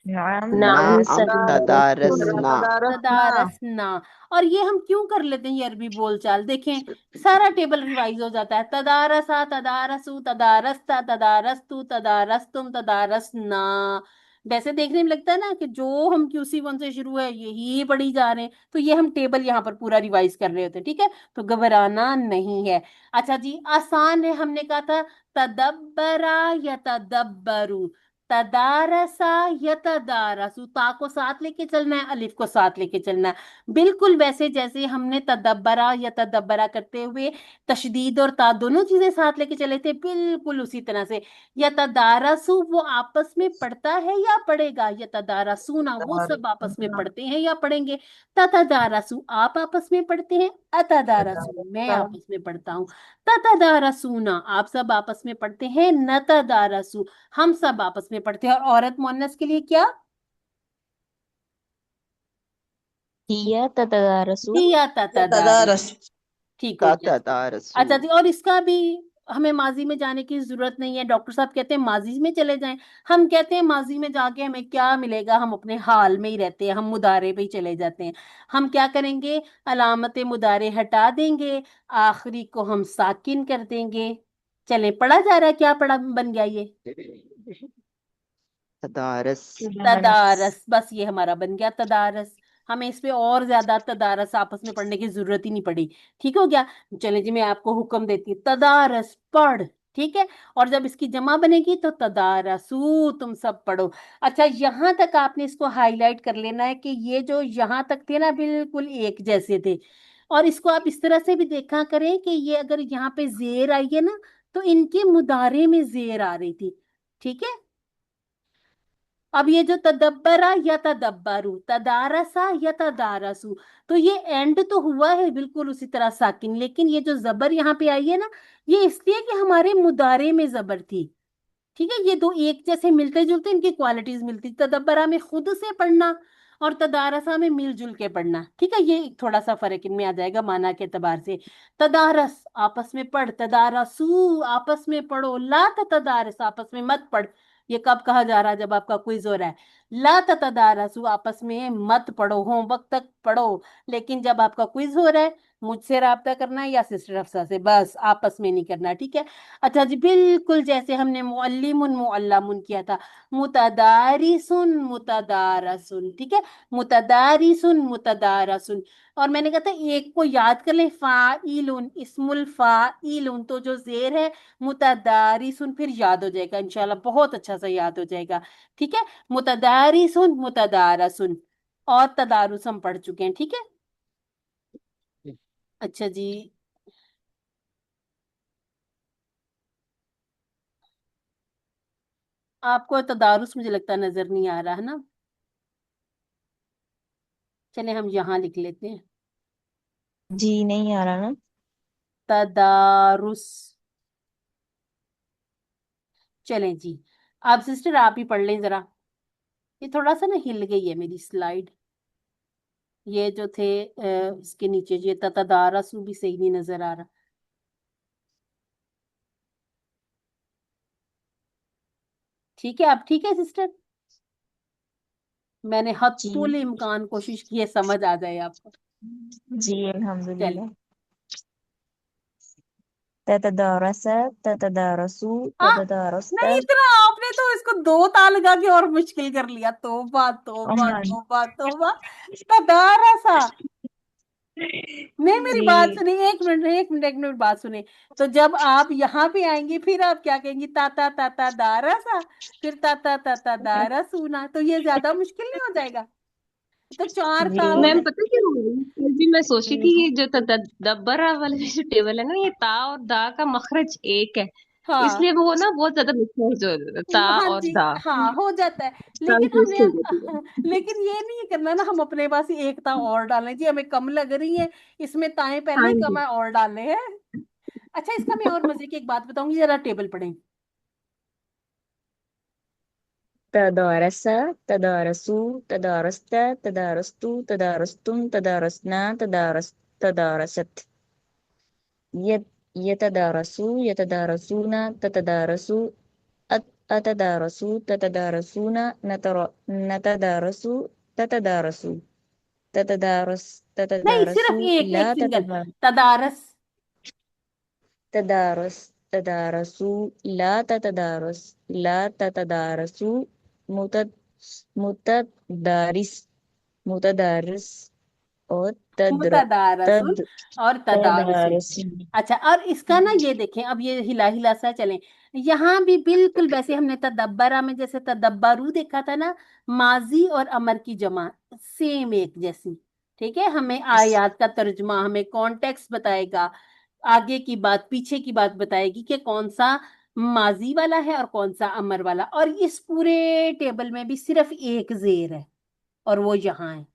नाम नाम तदारस्तु। तदारसना। तदारसना। तदारसना। और ये हम क्यों कर लेते हैं ये अरबी बोलचाल, देखें सारा टेबल रिवाइज हो जाता है। तदारसा, तदारसू, तदारस्ता, तदारस्तु, तदारस्तुम, तदारसना। वैसे देखने में लगता है ना कि जो हम QC1 से शुरू है यही पढ़ी जा रहे हैं, तो ये हम टेबल यहाँ पर पूरा रिवाइज कर रहे होते हैं। ठीक है, तो घबराना नहीं है। अच्छा जी, आसान है, हमने कहा था तदब्बरा या तदब्बरू, तदारसा या तदारसु, ता को साथ लेके चलना है, अलिफ को साथ लेके चलना है, बिल्कुल वैसे जैसे हमने तदब्बरा या तदब्बरा करते हुए तशदीद और ता दोनों चीजें साथ लेके चले थे, बिल्कुल उसी तरह से। या तदारसु वो आपस में पढ़ता है या पढ़ेगा, या तदारसू ना वो सब आपस में पढ़ते हैं या पढ़ेंगे। तदारसु आप आपस में पढ़ते हैं, अतदारसु मैं आपस में पढ़ता हूँ, तदारसूना आप सब आपस में पढ़ते हैं, न तदारसु हम सब आपस में पढ़ते हैं। और औरत मुअन्नस के लिए क्या? हिया तदारसु। हिया तदारस। तदारस। ठीक हो गया। तदारसू, अच्छा जी, और इसका भी हमें माजी में जाने की जरूरत नहीं है। डॉक्टर साहब कहते हैं माजी में चले जाएं, हम कहते हैं माजी में जाके हमें क्या मिलेगा, हम अपने हाल में ही रहते हैं, हम मुदारे पे ही चले जाते हैं। हम क्या करेंगे, अलामत मुदारे हटा देंगे, आखिरी को हम साकिन कर देंगे। चले, पढ़ा जा रहा है, क्या पढ़ा बन गया ये? तदारस, तदारस, बस ये हमारा बन गया तदारस। हमें इस पे और ज्यादा तदारस आपस में पढ़ने की जरूरत ही नहीं पड़ी। ठीक हो गया। चले जी, मैं आपको हुक्म देती हूँ, तदारस पढ़। ठीक है, और जब इसकी जमा बनेगी तो तदारसू तुम सब पढ़ो। अच्छा, यहां तक आपने इसको हाईलाइट कर लेना है कि ये जो यहाँ तक थे ना बिल्कुल एक जैसे थे। और इसको आप इस तरह से भी देखा करें कि ये अगर यहाँ पे जेर आई है ना तो इनके मुदारे में जेर आ रही थी। ठीक है, अब ये जो तदब्बरा या तदब्बरू, तदारसा या तदारसू, तो ये एंड तो हुआ है बिल्कुल उसी तरह साकिन, लेकिन ये जो जबर यहाँ पे आई है ना, ये इसलिए कि हमारे मुदारे में जबर थी। ठीक है, ये दो एक जैसे मिलते जुलते, इनकी क्वालिटीज मिलती, तदब्बरा में खुद से पढ़ना और तदारसा में मिलजुल के पढ़ना। ठीक है, ये थोड़ा सा फर्क इनमें आ जाएगा माना के एतबार से। तदारस आपस में पढ़, तदारसू आपस में पढ़ो, ला तदारस आपस में मत पढ़। ये कब कहा जा रहा है? जब आपका क्विज हो रहा है। ला तदारसू आपस में मत पढ़ो, होमवर्क तक पढ़ो, लेकिन जब आपका क्विज हो रहा है, मुझसे राब्ता करना है या सिस्टर अफसा से, बस आपस में नहीं करना। ठीक है। अच्छा जी, बिल्कुल जैसे हमने मुअल्लिमुन मुअल्लमुन किया था, मुतदारिसुन मुतदारसुन। ठीक है, मुतदारिसुन मुतदारसुन। और मैंने कहा था एक को याद कर ले, फाइलुन, इस्मुल फाइलुन, तो जो जेर है मुतदारिसुन, फिर याद हो जाएगा इंशाल्लाह, बहुत अच्छा सा याद हो जाएगा। ठीक है, मुतदारिसुन मुतदारसुन, और तदारुस हम पढ़ चुके हैं। ठीक है। अच्छा जी, आपको तदारुस मुझे लगता है नजर नहीं आ रहा है ना, चले हम यहाँ लिख लेते हैं, जी नहीं आ रहा ना। तदारुस। चलें जी, आप सिस्टर आप ही पढ़ लें जरा। ये थोड़ा सा ना हिल गई है मेरी स्लाइड, ये जो थे इसके नीचे ये तदारस भी सही नहीं नजर आ रहा। ठीक है, आप ठीक है सिस्टर? मैंने जी हत्तुल इम्कान कोशिश की है समझ आ जाए आपको। जी चलिए, अल्हम्दुलिल्लाह। ततदारस ततदारसु हाँ ततदारस्त। नहीं, इतना आपने तो इसको दो ता लगा के और मुश्किल कर लिया, तौबा तौबा हाँ तौबा तौबा। तदारसा, नहीं मेरी बात जी सुनिए, एक मिनट एक मिनट एक मिनट बात सुनिए। तो जब आप यहाँ पे आएंगी फिर आप क्या कहेंगी? ताता दारसा, फिर ताता दारा सुना, तो ये ज्यादा मुश्किल नहीं हो जाएगा? तो चार ता हो जी मैम गए। पता क्या हुआ, कल भी मैं सोची थी ये जो तदब्बरा वाला जो टेबल है ना, ये ता और दा का मखरज एक है, हाँ इसलिए वो ना बहुत ज्यादा मिक्स हो ता हाँ और जी, दा हाँ हो जाता है। लेकिन कंफ्यूज हो जाती है। हमने लेकिन ये नहीं करना ना, हम अपने पास ही एक ता और डालें जी, हमें कम लग रही है, इसमें ताएं पहले हाँ ही कम जी। है और डालने हैं। अच्छा, इसका मैं और मजे की एक बात बताऊंगी, जरा टेबल पढ़ें। तदारस तदारसु तदारस्त तदारस्तु तदारस्तुम तदारसना तदारसत। यत यतदारसु यतदारसूना ततदारसु अतदारसु ततदारसूना नतदारसु ततदारसु ततदारस नहीं, ततदारसु सिर्फ एक ला एक सिंगल, ततदार तदारस। तदारस तदारसु ला ततदारस ला ततदारसु मुतद मुतदारिस मुतदारिस और मुतदारसुन तद और तदारुसुन। तदारस। अच्छा, और इसका ना ये देखें, अब ये हिला हिला सा चलें, यहाँ भी बिल्कुल वैसे हमने तदब्बरा में जैसे तदब्बरू देखा था ना, माजी और अमर की जमा सेम एक जैसी। ठीक है, हमें आयात का तर्जुमा, हमें कॉन्टेक्स्ट बताएगा, आगे की बात पीछे की बात बताएगी कि कौन सा माजी वाला है और कौन सा अमर वाला। और इस पूरे टेबल में भी सिर्फ एक जेर है और वो यहाँ है।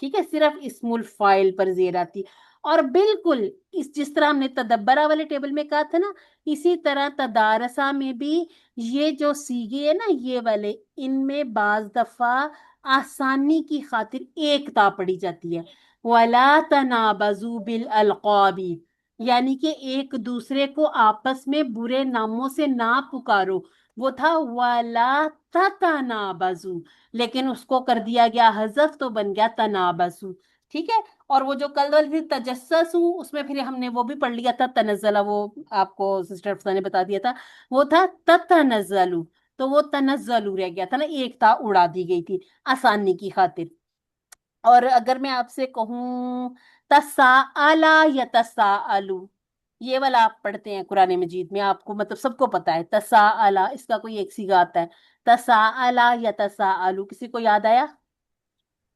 ठीक है, सिर्फ इस्मुल फाइल पर जेर आती। और बिल्कुल इस जिस तरह हमने तदब्बरा वाले टेबल में कहा था ना, इसी तरह तदारसा में भी ये जो सीगे है ना ये वाले, इनमें बाज दफा आसानी की खातिर एक ता पड़ी जाती है। वला तनाबजू बिल अलकाबी, यानी कि एक दूसरे को आपस में बुरे नामों से ना पुकारो, वो था वला तनाबजू, लेकिन उसको कर दिया गया हजफ, तो बन गया तनाबसु। ठीक है। और वो जो कल वाली थी तजस्ससु, उसमें फिर हमने वो भी पढ़ लिया था तनज्जला, वो आपको सिस्टर अफसा ने बता दिया था, वो था ततनज्जलु, तो वो तनज्जलु रह गया था ना, एक ता उड़ा दी गई थी आसानी की खातिर। और अगर मैं आपसे कहूं तसाअला या तसाअलु, ये वाला आप पढ़ते हैं कुरान मजीद में, आपको मतलब सबको पता है तसाअला, इसका कोई एक सीगा आता है, तसाअला या तसाअलु, किसी को याद आया?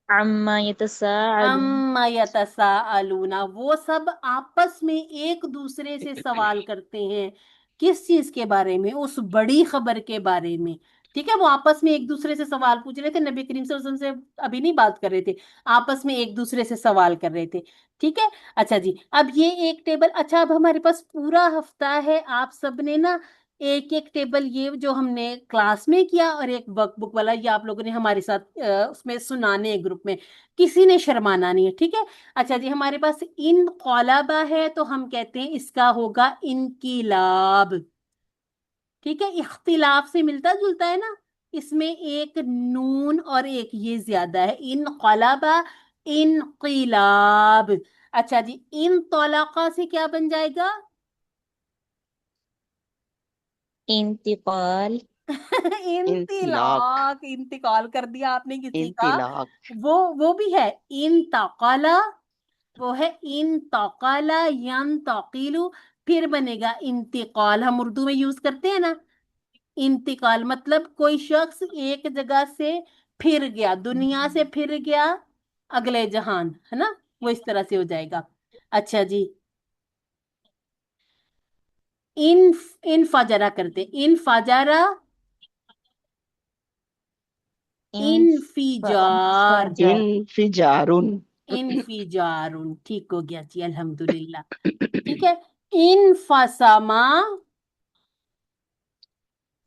अम्मा यतसाअलून। अम्मा यतसाअलूना, वो सब आपस में एक दूसरे से सवाल करते हैं, किस चीज के बारे में? उस बड़ी खबर के बारे में। ٹھیک ہے, وہ آپس میں ایک دوسرے سے سوال پوچھ رہے تھے, نبی کریم صلی اللہ علیہ وسلم سے ابھی نہیں بات کر رہے تھے, آپس میں ایک دوسرے سے سوال کر رہے تھے. ٹھیک ہے, اچھا جی, اب یہ ایک ٹیبل. اچھا, اب ہمارے پاس پورا ہفتہ ہے, آپ سب نے نا ایک ایک ٹیبل, یہ جو ہم نے کلاس میں کیا اور ایک ورک بک والا, یہ آپ لوگوں نے ہمارے ساتھ اس میں سنانے گروپ میں, کسی نے شرمانا نہیں ہے. ٹھیک ہے, اچھا جی, ہمارے پاس انقلابہ ہے تو ہم کہتے ہیں اس کا ہوگا انقلاب. ٹھیک ہے, اختلاف سے ملتا جلتا ہے نا, اس میں ایک نون اور ایک یہ زیادہ ہے. انقلابہ, انقلاب. اچھا جی, انطلقہ سے کیا بن جائے گا؟ انتقال. انطلاق. انطلاق, انتقال کر دیا آپ نے کسی کا. انطلاق. وہ بھی ہے انتقلا, وہ ہے انتقلا ینتقلو, پھر بنے گا انتقال. ہم اردو میں یوز کرتے ہیں نا انتقال, مطلب کوئی شخص ایک جگہ سے پھر گیا, دنیا سے پھر گیا اگلے جہان, ہے نا, وہ اس طرح سے ہو جائے گا. اچھا جی, ان فجرا کرتے, ان فجرا, انفجار, انفجار. انفجارن. انفجار. ٹھیک ہو گیا جی, الحمدللہ. ٹھیک ہے, انفسما,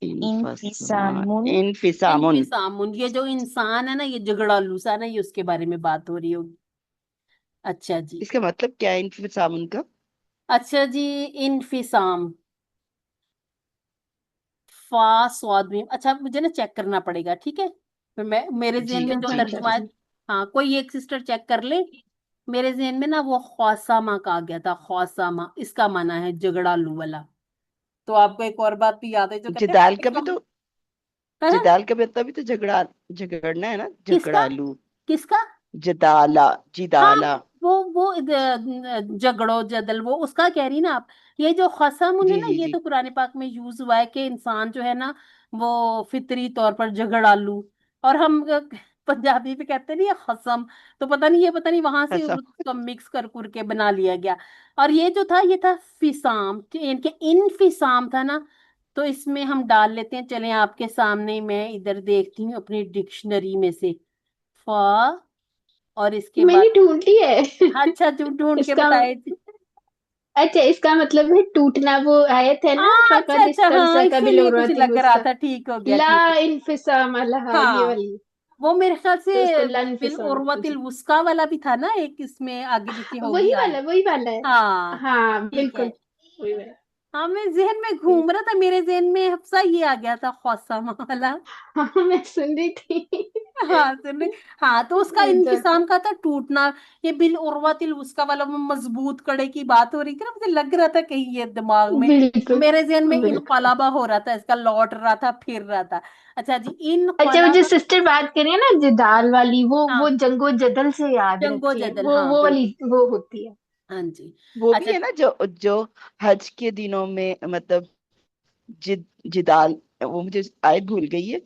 انفسام. انفسام. انفسام. یہ جو انسان ہے نا, یہ جھگڑالو سا نا, یہ اس کے بارے میں بات ہو رہی ہوگی. اچھا جی, اس کا مطلب کیا ہے انفسام کا؟ اچھا جی, انفسام, فا صاد میم. اچھا, مجھے نا چیک کرنا پڑے گا, ٹھیک ہے, میرے جی ذہن میں جو جی ترجمہ ہے, ہاں, کوئی ایک سسٹر چیک کر لے. میرے ذہن میں نا وہ خواسامہ کا آ گیا تھا, خواسامہ, اس کا معنی ہے جھگڑالو والا. تو آپ کو ایک اور بات بھی یاد ہے جو کہتے جدال ہیں کا بھی تو ہاں؟ جدال کا بھی مطلب بھی تو جھگڑنا ہے نا, کس کا, جھگڑالو. کس کا؟ جدالا, ہاں, جدالا. وہ جگڑو جدل, وہ اس کا کہہ رہی نا آپ. یہ جو خصم ہے جی نا, جی یہ جی. تو قرآن پاک میں یوز ہوا ہے کہ انسان جو ہے نا وہ فطری طور پر جھگڑالو, اور ہم پنجابی میں کہتے نہیں خصم, تو پتہ نہیں, یہ پتہ نہیں وہاں سے ایسا. اس کو مکس کر کے بنا لیا گیا. اور یہ جو تھا, یہ تھا فسام, ان کے انفسام تھا نا, تو اس میں ہم ڈال لیتے ہیں. چلیں آپ کے سامنے میں ادھر دیکھتی ہوں اپنی ڈکشنری میں سے, فا, اور اس کے میں بعد, نے ڈھونڈ لی ہے. اچھا ڈھونڈ اس کے کا بتائے. اچھا, اس کا مطلب ہے ٹوٹنا. وہ آیت ہے نا, ہاں, اچھا فقد اچھا, ہاں, استمسک اسی لیے کچھ بالعروۃ لگ رہا الوثقی تھا. ٹھیک ہو گیا, لا ٹھیک ہے. انفصام لہا, یہ ہاں, والی. وہ میرے خیال سے تو اس کو لا انفصام. بالعروۃ جی, الوثقی والا بھی تھا نا ایک, اس میں آگے پیچھے ہوگی وہی والا ہے. ہاں, ہاں ٹھیک ہے. بالکل وہی والا. ہاں, میں ذہن میں گھوم رہا تھا, میرے ذہن میں حفصہ یہ آ گیا تھا, خوصہ والا. ہاں, میں سن رہی تھی. ہاں ہاں, تو اس کا ادھر انفصام کا تھا ٹوٹنا. یہ بالعروۃ الوثقی والا وہ مضبوط کڑے کی بات ہو رہی تھی نا, مجھے لگ رہا تھا کہیں یہ دماغ میں, بالکل میرے ذہن میں بالکل. انقلابہ ہو رہا تھا, اس کا لوٹ رہا تھا, پھر رہا تھا. اچھا جی, اچھا, وہ جو انقلابہ. سسٹر بات کر رہی ہے نا جدال والی, ہاں, وہ جنگ و جدل سے یاد جنگ و رکھے, جدل, وہ ہاں وہ والی بالکل. وہ ہوتی ہے. ہاں جی, وہ اچھا. بھی ہے نا جو حج کے دنوں میں, مطلب جدال, وہ مجھے آیت بھول گئی ہے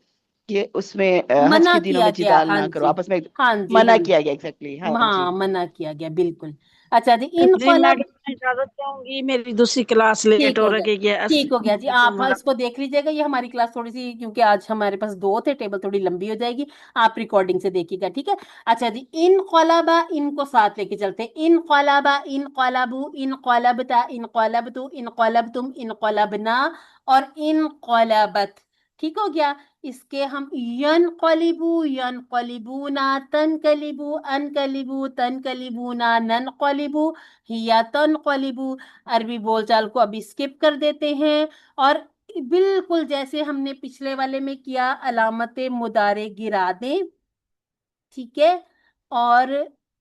کہ اس میں حج منع کے دنوں کیا میں گیا, جدال ہاں نہ کرو جی, آپس میں. ہاں جی, منع ہاں کیا گیا, ایگزیکٹلی. ہاں جی. ہاں, منع کیا گیا, بالکل. اچھا جی, جی انقلاب. میڈم میں اجازت چاہوں گی, میری دوسری کلاس لیٹ ٹھیک ہو ہو گیا, رہی ہے. ٹھیک ہو السلام گیا جی, آپ علیکم اس کو دیکھ لیجیے گا. یہ ہماری کلاس تھوڑی سی, کیونکہ آج ہمارے پاس 2 تھے, ٹیبل تھوڑی لمبی ہو جائے گی, آپ ریکارڈنگ سے دیکھیے گا, ٹھیک ہے. اچھا جی, انقلابہ, ان کو ساتھ لے کے چلتے ہیں. انقلابہ, انقلبو, انقلبتا, انقلبتو, انقلبتم, انقلبنا, اور انقلبت. ٹھیک ہو گیا. اس کے ہم ینقلبو, ینقلبونا, تنقلبو, انقلبو, تنقلبونا, ننقلبو, یا تنقلبو. عربی بول چال کو ابھی اسکپ کر دیتے ہیں, اور بالکل جیسے ہم نے پچھلے والے میں کیا, علامت مضارع گرا دیں, ٹھیک ہے, اور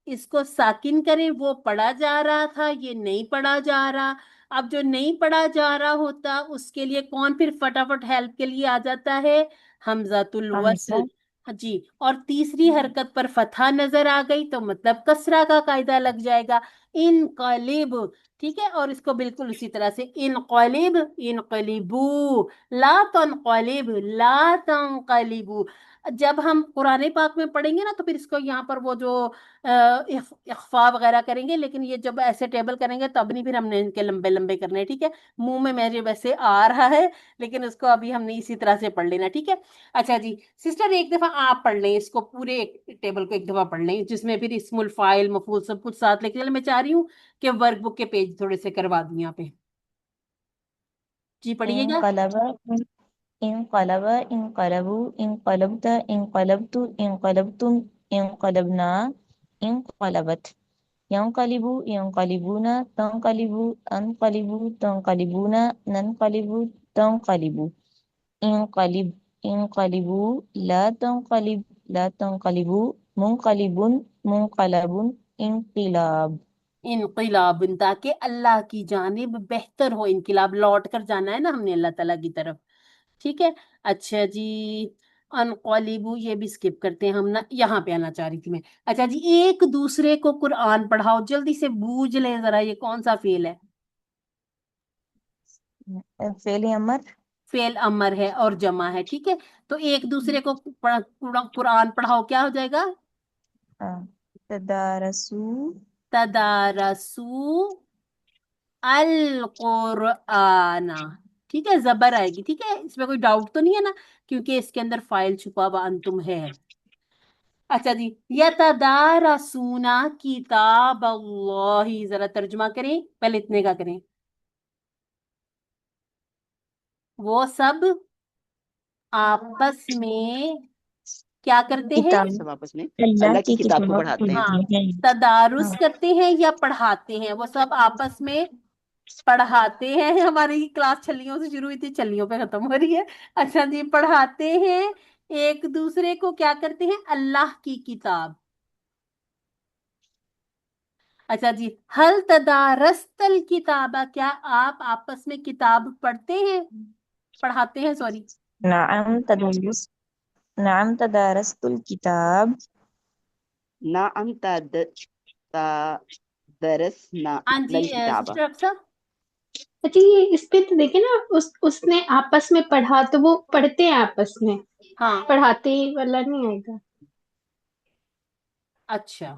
اس کو ساکن کریں. وہ پڑھا جا رہا تھا, یہ نہیں پڑھا جا رہا. اب جو نہیں پڑھا جا رہا ہوتا, اس کے لیے کون پھر فٹافٹ ہیلپ کے لیے آ جاتا ہے؟ حمزۃ الوصل. جی, اور تیسری حرکت پر فتحہ نظر آ گئی تو مطلب کسرہ کا قاعدہ لگ جائے گا, انقلب. ٹھیک ہے, اور اس کو بالکل اسی طرح سے انقلب, انقلبو, لا تنقلب, لا تنقلبو. जब हम कुरान पाक में पढ़ेंगे ना तो फिर इसको यहाँ पर वो जो इख्फा वगैरह करेंगे, लेकिन ये जब ऐसे टेबल करेंगे तब नहीं, फिर हमने इनके लंबे लंबे करने हैं, ठीक है। मुंह में मेरे वैसे आ रहा है, लेकिन उसको अभी हमने इसी तरह से पढ़ लेना, ठीक है। अच्छा जी सिस्टर, एक दफा आप पढ़ लें इसको, पूरे एक टेबल को एक दफा पढ़ लें, जिसमें फिर इस्मुल फाइल मफूल सब कुछ साथ लेके चले। मैं चाह रही हूँ कि वर्कबुक के पेज थोड़े से करवा दूं यहाँ पे। जी पढ़िएगा। इनकलब इनकलब इनकलबु इनकलबत इनकलबतु इनकलबतुम इनकलबना इनकलबत यंकलिबु यंकलिबुना तंकलिबु अनकलिबु तंकलिबुना ननकलिबु तंकलिबु इनकलिब इनकलिबु ला तंकलिबु मुनकलिबुन मुनकलबुन इनकिलाब इनकिलाब, ताकि अल्लाह की जानिब बेहतर हो, इनकिलाब लौट कर जाना है ना हमने अल्लाह ताला की तरफ, ठीक है। अच्छा जी, अनकलिबु ये भी स्किप करते हैं हम ना, यहाँ पे आना चाह रही थी मैं। अच्छा जी, एक दूसरे को कुरान पढ़ाओ, जल्दी से बूझ लें जरा ये कौन सा फेल है। फेल अमर फेल अमर है और जमा है, ठीक है। तो एक दूसरे को कुरान पढ़ाओ, क्या हो जाएगा? तदारसू तदारसू अल कुराना, ठीक है, जबर आएगी, ठीक है, इसमें कोई डाउट तो नहीं है ना, क्योंकि इसके अंदर फाइल छुपा हुआ अंतुम है। अच्छा जी, यतदारसूना किताब अल्लाह, जरा तर्जुमा करें, पहले इतने का करें। वो सब आपस में क्या करते हैं? किताब सब आपस में अल्लाह अल्लाह की की किताब को किताब पढ़ाते हैं। हाँ, पढ़ते हैं। तदारुस करते हैं या पढ़ाते हैं, वो सब आपस में पढ़ाते हैं। हमारी क्लास छलियों से शुरू हुई थी, छलियों पे खत्म हो रही है। अच्छा जी, पढ़ाते हैं एक दूसरे को, क्या करते हैं? अल्लाह की किताब। अच्छा जी, हल तदारस्तल किताबा, क्या आप आपस में किताब पढ़ते हैं, पढ़ाते हैं, सॉरी। नाम तदरुस नाम तदारस्तुल किताब ना हम दरसना हाँ जी लल किताबा। सिस्टर अक्सर। अच्छा ये इस पे तो देखे ना, उसने आपस में पढ़ा, तो वो पढ़ते हैं आपस में, हाँ पढ़ाते वाला नहीं आएगा। अच्छा,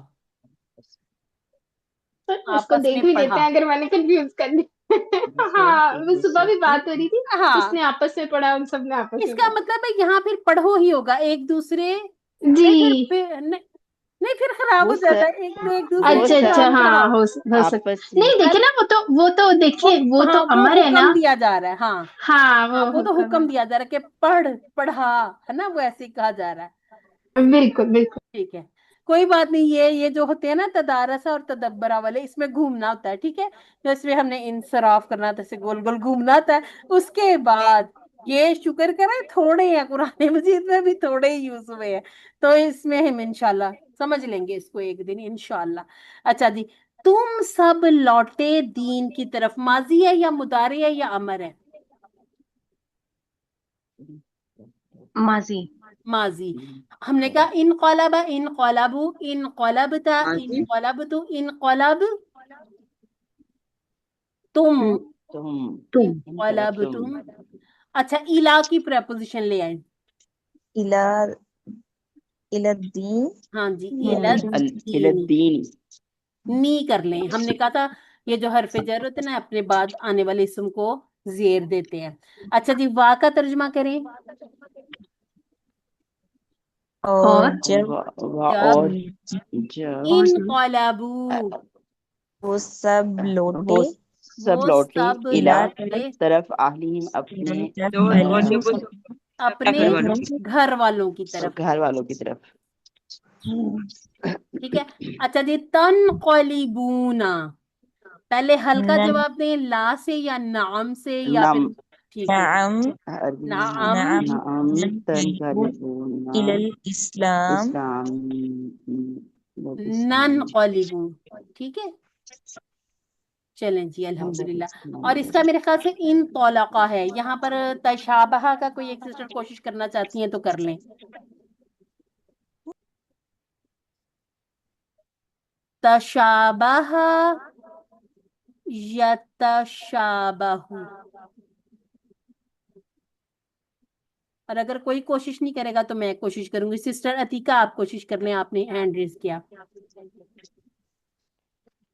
तो उसको आपस देख में भी लेते पढ़ा, हैं अगर मैंने कंफ्यूज कर दी। हाँ, वो सुबह भी बात हो रही थी, हाँ, उसने आपस में पढ़ा, उन सब ने आपस में इसका पढ़ा। मतलब है यहाँ फिर पढ़ो ही होगा एक दूसरे। जी, नहीं नहीं फिर खराब वो हो जाता सब है, एक तो एक दूसरे वो अच्छा को अच्छा, सब कुरान हाँ पढ़ाओ। हो सकता। आपस में नहीं देखे अरे ना, वो तो देखिए, वो तो हाँ, वो अमर है ना। हुक्म दिया जा रहा है, हाँ। हाँ, हाँ, वो वो तो हुक्म हुक्म दिया जा रहा है कि पढ़ा, है ना, वो ऐसे ही कहा जा रहा है। है, बिल्कुल बिल्कुल। ठीक है, कोई बात नहीं, ये जो होते हैं ना तदारसा और तदब्बरा वाले, इसमें घूमना होता है, ठीक है। तो इसमें हमने इंसराफ करना था, ऐसे गोल गोल घूमना होता है। उसके बाद ये शुक्र करें थोड़े हैं, कुरान मजीद में भी थोड़े ही यूज हुए हैं, तो इसमें हम इंशाल्लाह समझ लेंगे इसको एक दिन इंशाल्लाह। अच्छा जी, तुम सब लौटे दीन की तरफ, माजी है या मुदारी है या अमर है? माजी। माजी। हमने कहा इनक़लबा इनक़लबू इनक़लबता माजी। इनक़लबतु इनक़लब तुम तुम इनक़लबतुम। अच्छा, इला की प्रपोजिशन ले आए। इला इलद्दीन हाँ जी, इला दीन, इलद्दीन। नी कर लें, हमने कहा था ये जो हरफ जर होते हैं ना, अपने बाद आने वाले इसम को जेर देते हैं। अच्छा जी, वाह का तर्जुमा करें। और और जब जब और जब और इनक़लबू, वो सब वो लौटे सब वो लौटे सब इला लौटे तरफ आहलीम अपने और जब वो अपने घर वालों की घर वालों की तरफ, घर वालों की तरफ। ठीक है। अच्छा जी, तनक़लिबूना, पहले हल का नन जवाब दें, ला से या नाम से, या नम फिर ठीक है नाम नाम नाम ननकलिबु तनकलिबूना इलल इस्लाम इस्लाम नन इस्लाम कलिबू, ठीक है। चलें जी, अल्हम्दुलिल्लाह। और इसका इस्लाम। मेरे ख्याल से इन तौलाका है, यहाँ पर तशाबहा का कोई एक सिस्टर कोशिश करना चाहती हैं तो कर लें। तशाबहा यतशाबहु, اور اگر کوئی کوشش نہیں کرے گا تو میں کوشش کروں گی. سسٹر عتیقہ آپ کوشش کر لیں, آپ نے ہینڈ ریز کیا.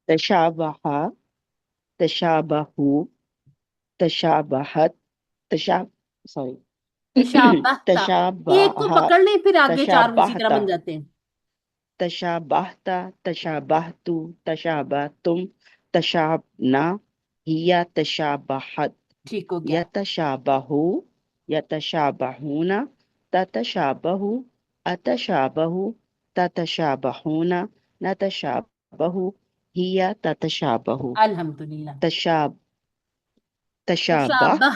تشابہ، تشابہو، تشابہت، سوری تشابہتا, ایک کو تشابہ، پکڑ لیں پھر آگے چار اسی طرح تشابہتا، بن جاتے ہیں. تشابہتا، تشابہتو، تشابہتم، تشابنا، ہیا تشابہت، ٹھیک ہو گیا. یتشابہو، یتشابہون، تتشابہو، اتشابہو، تتشابہون، نتشابہو، ہیا تتشابہو، الحمدللہ. تشابہ، تشابہ,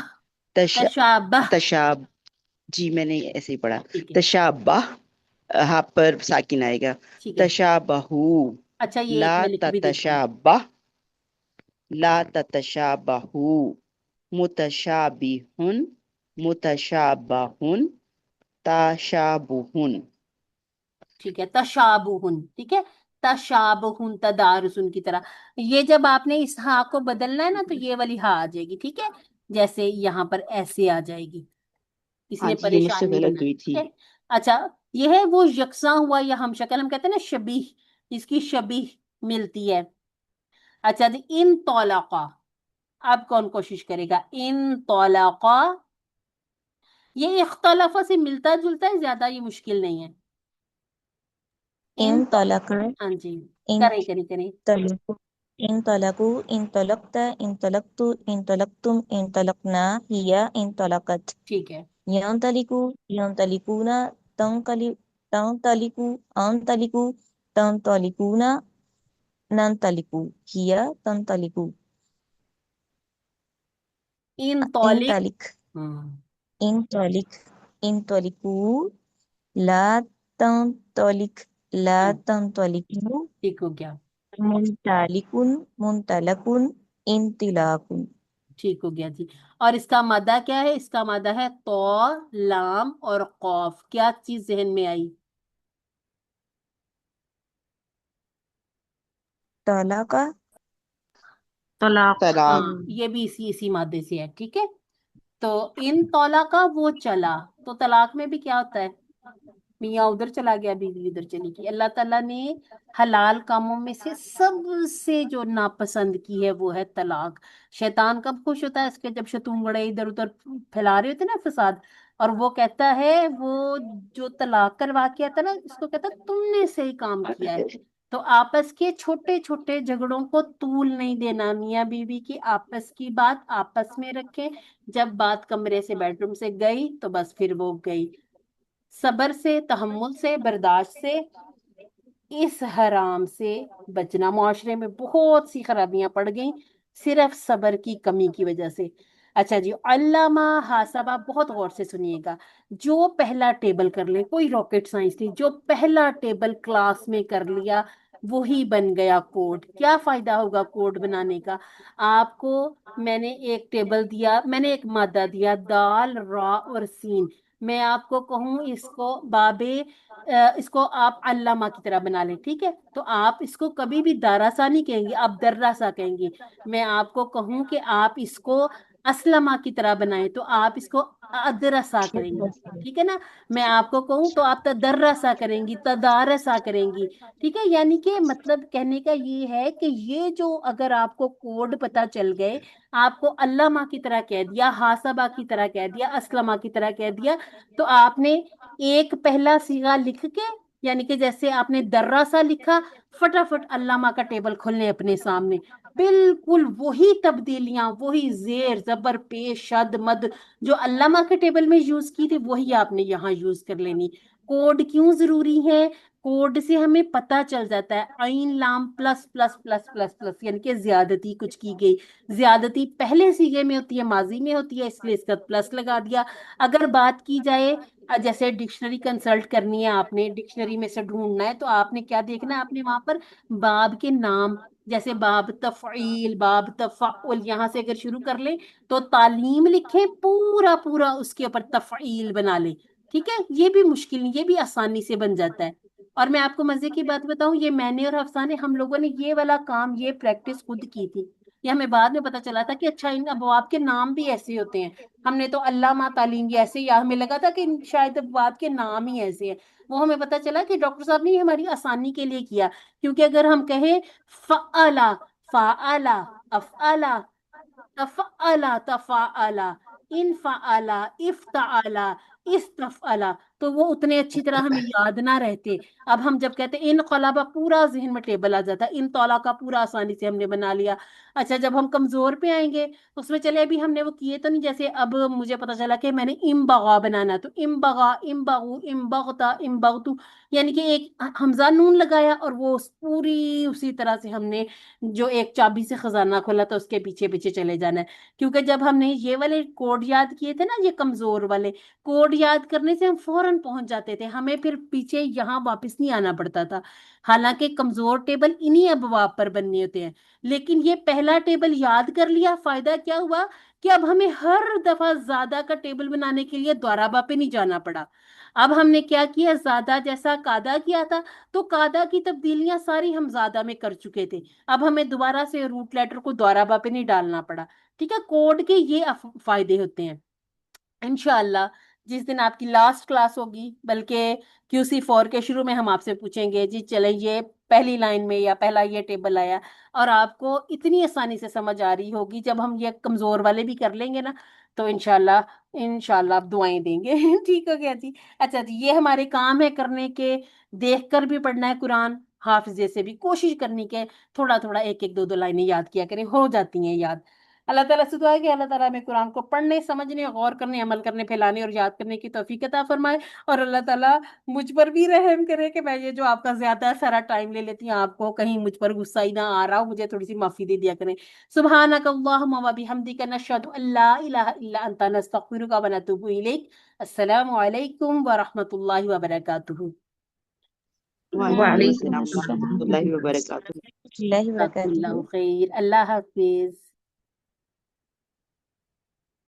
تشابہ. تشاب، جی میں نے ایسے ہی پڑھا. ٹھیک ہے, تشابہ، ہاں پر ساکن آئے گا. ٹھیک ہے. تشابہو، اچھا یہ ایک لا میں لکھ بھی دیتی ہوں. تتشابہ، لا تتشابہو، متشابہن، متشابہن، تشابہن. ٹھیک ہے, تشابہن. ٹھیک ہے, تشابہن, تدارسن کی طرح. یہ جب آپ نے اس ہاں کو بدلنا ہے نا تو یہ والی ہاں آ جائے گی. ٹھیک ہے, جیسے یہاں پر ایسے آ جائے گی, اس ہاں نے جی یہ مجھ سے پریشان نہیں غلط ہونا. ہوئی ٹھیک تھی. ہے. اچھا, یہ ہے وہ یکساں ہوا یا ہم شکل, ہم کہتے ہیں نا شبیہ, اس کی شبیہ ملتی ہے. اچھا جی, ان طلقا, اب کون کوشش کرے گا؟ ان طلقا, یہ اختلافہ سے ملتا جلتا ہے, زیادہ یہ مشکل نہیں ہے. ان انطلق، ہاں جی, کریں کریں کریں. انطلقوا، انطلقوا، انطلقت، انطلقت، انطلقتم، انطلقنا، هي انطلقت. ٹھیک ہے, ينطلقوا، ينطلقون، تنطلقوا، انطلقوا، تنطلقون، ننطلق، هي تنطلق. ان طالق. انطلق، ہاں, انطلق، انطلقوا، لا تنطلق، لا تنطلقوا، ٹھیک ہو گیا. منطلق، منطلق، انطلاق. ٹھیک ہو گیا جی. اور اس کا مادہ کیا ہے؟ اس کا مادہ ہے تو, لام اور قوف. کیا چیز ذہن میں آئی؟ طلاق، طلاق. طلاق. ہاں, یہ بھی اسی مادے سے ہے. ٹھیک ہے, تو ان طولا کا وہ چلا, تو طلاق میں بھی کیا ہوتا ہے؟ میاں ادھر چلا گیا, بیوی ادھر چلی گئی. اللہ تعالیٰ نے حلال کاموں میں سے سب سے جو ناپسند کی ہے وہ ہے طلاق. شیطان کب خوش ہوتا ہے؟ اس کے جب شتونگڑے ادھر ادھر پھیلا رہے ہوتے ہیں نا فساد, اور وہ کہتا ہے, وہ جو طلاق کروا کے آتا ہے نا, اس کو کہتا ہے تم نے صحیح کام کیا ہے. تو آپس کے چھوٹے چھوٹے جھگڑوں کو طول نہیں دینا. میاں بیوی کی آپس کی بات آپس میں رکھیں. جب بات کمرے سے بیڈ روم سے گئی تو بس پھر وہ گئی. صبر سے, تحمل سے, برداشت سے, اس حرام سے بچنا. معاشرے میں بہت سی خرابیاں پڑ گئیں صرف صبر کی کمی کی وجہ سے. اچھا جی, علامہ حاسبہ, بہت غور سے سنیے گا. جو پہلا ٹیبل کر لے, کوئی راکٹ سائنس نہیں, جو پہلا ٹیبل کلاس میں کر لیا وہی بن گیا کوڈ. کیا فائدہ ہوگا کوڈ بنانے کا؟ آپ کو میں نے ایک ٹیبل دیا, میں نے ایک مادہ دیا, دال, را اور سین. میں آپ کو کہوں اس کو بابے, اس کو آپ علامہ کی طرح بنا لیں. ٹھیک ہے, تو آپ اس کو کبھی بھی داراسا نہیں کہیں گے, آپ دراسا کہیں گے. میں آپ کو کہوں کہ آپ اس کو اسلمہ کی طرح بنائیں تو آپ اس کو ادرسا کریں گی. ٹھیک ہے نا, میں آپ کو کہوں تو آپ تدرسا کریں گی, تدارسا کریں گی. ٹھیک ہے, یعنی کہ مطلب کہنے کا یہ ہے کہ یہ جو اگر آپ کو کوڈ پتا چل گئے, آپ کو علامہ کی طرح کہہ دیا, حاسبہ کی طرح کہہ دیا, اسلمہ کی طرح کہہ دیا, تو آپ نے ایک پہلا صیغہ لکھ کے, یعنی کہ جیسے آپ نے دراسا لکھا, فٹافٹ علامہ کا ٹیبل کھولنے اپنے سامنے, بالکل وہی تبدیلیاں, وہی زیر زبر پیش شد مد جو علامہ کے ٹیبل میں یوز کی تھی وہی آپ نے یہاں یوز کر لینی. کوڈ کیوں ضروری ہے؟ کوڈ سے ہمیں پتا چل جاتا ہے عین لام plus plus plus plus plus, یعنی کہ زیادتی کچھ کی گئی. زیادتی پہلے صیغے میں ہوتی ہے, ماضی میں ہوتی ہے, اس لیے اس کا پلس لگا دیا. اگر بات کی جائے, جیسے ڈکشنری کنسلٹ کرنی ہے, آپ نے ڈکشنری میں سے ڈھونڈنا ہے, تو آپ نے کیا دیکھنا ہے؟ آپ نے وہاں پر باب کے نام, جیسے باب تفعیل, باب تفعل, یہاں سے اگر شروع کر لیں تو تعلیم لکھیں, پورا پورا اس کے اوپر تفعیل بنا لیں. ٹھیک ہے, یہ بھی مشکل نہیں, یہ بھی آسانی سے بن جاتا ہے. اور میں آپ کو مزے کی بات بتاؤں, یہ میں نے اور حفصہ نے, ہم لوگوں نے یہ والا کام, یہ پریکٹس خود کی تھی. یہ ہمیں بعد میں پتا چلا تھا کہ اچھا ان ابواب کے نام بھی ایسے ہوتے ہیں. ہم نے تو علامہ تعلیم بھی ایسے یا ہمیں لگا تھا کہ شاید ابواب کے نام ہی ایسے ہیں. وہ ہمیں پتا چلا کہ ڈاکٹر صاحب نے یہ ہماری آسانی کے لیے کیا. کیونکہ اگر ہم کہیں فعلا فعلا افعلا تفعلا تفعلا انفعلا افتعلا استفعلا تو وہ اتنے اچھی طرح ہمیں یاد نہ رہتے. اب ہم جب کہتے ہیں انقلابہ پورا ذہن میں ٹیبل آ جاتا ہے. ان طولا کا پورا آسانی سے ہم نے بنا لیا. اچھا جب ہم کمزور پہ آئیں گے اس میں چلے ابھی ہم نے وہ کیے تو نہیں. جیسے اب مجھے پتا چلا کہ میں نے امبغا بنانا تو امبغا امبغو امبغتا امبغتو یعنی کہ ایک حمزہ نون لگایا اور وہ پوری اسی طرح سے ہم نے جو ایک چابی سے خزانہ کھولا تو اس کے پیچھے پیچھے چلے جانا ہے. کیونکہ جب ہم نے یہ والے کوڈ یاد کیے تھے نا یہ کمزور والے کوڈ یاد کرنے سے ہم فوراً پہنچ جاتے تھے. ہمیں پھر پیچھے یہاں واپس نہیں آنا پڑتا تھا. حالانکہ کمزور ٹیبل انہی ابواب پر بننے ہوتے ہیں. لیکن یہ پہلا ٹیبل یاد کر لیا. فائدہ کیا ہوا کہ اب ہمیں ہر دفعہ زیادہ کا ٹیبل بنانے کے لیے دوبارہ پہ نہیں جانا پڑا. اب ہم نے کیا کیا زیادہ جیسا قاعدہ کیا تھا تو قاعدہ کی تبدیلیاں ساری ہم زیادہ میں کر چکے تھے. اب ہمیں دوبارہ سے روٹ لیٹر کو دوبارہ پہ نہیں ڈالنا پڑا. ٹھیک ہے کوڈ کے یہ فائدے ہوتے ہیں. انشاءاللہ جس دن آپ کی لاسٹ کلاس ہوگی بلکہ QC4 کے شروع میں ہم آپ سے پوچھیں گے جی چلیں یہ پہلی لائن میں یا پہلا یہ ٹیبل آیا اور آپ کو اتنی آسانی سے سمجھ آ رہی ہوگی. جب ہم یہ کمزور والے بھی کر لیں گے نا تو انشاءاللہ آپ دعائیں دیں گے. ٹھیک ہو گیا جی. اچھا جی یہ ہمارے کام ہے کرنے کے. دیکھ کر بھی پڑھنا ہے قرآن. حافظے سے بھی کوشش کرنی کہ تھوڑا تھوڑا ایک ایک دو دو لائنیں یاد کیا کریں. ہو جاتی ہیں یاد. اللہ تعالیٰ سے دعا ہے کہ اللہ تعالیٰ ہمیں قرآن کو پڑھنے سمجھنے غور کرنے عمل کرنے پھیلانے اور یاد کرنے کی توفیق عطا فرمائے. اور اللہ تعالیٰ مجھ پر بھی رحم کرے کہ میں یہ جو آپ کا زیادہ سارا ٹائم لے لیتی ہوں آپ کو کہیں مجھ پر غصہ ہی نہ آ رہا ہو. مجھے تھوڑی سی معافی دے دیا کریں. سبحانک اللہم و بحمدک نشہد ان لا الہ الا انت نستغفرک و نتوب الیک. السلام علیکم ورحمۃ اللہ وبرکاتہ. وعلیکم وعلیکم السلام ورحمۃ السلام اللہ وبرکاتہ. ورحمۃ اللہ جزاکم وبرکاتہ. اللہ خیر. اللہ حافظ.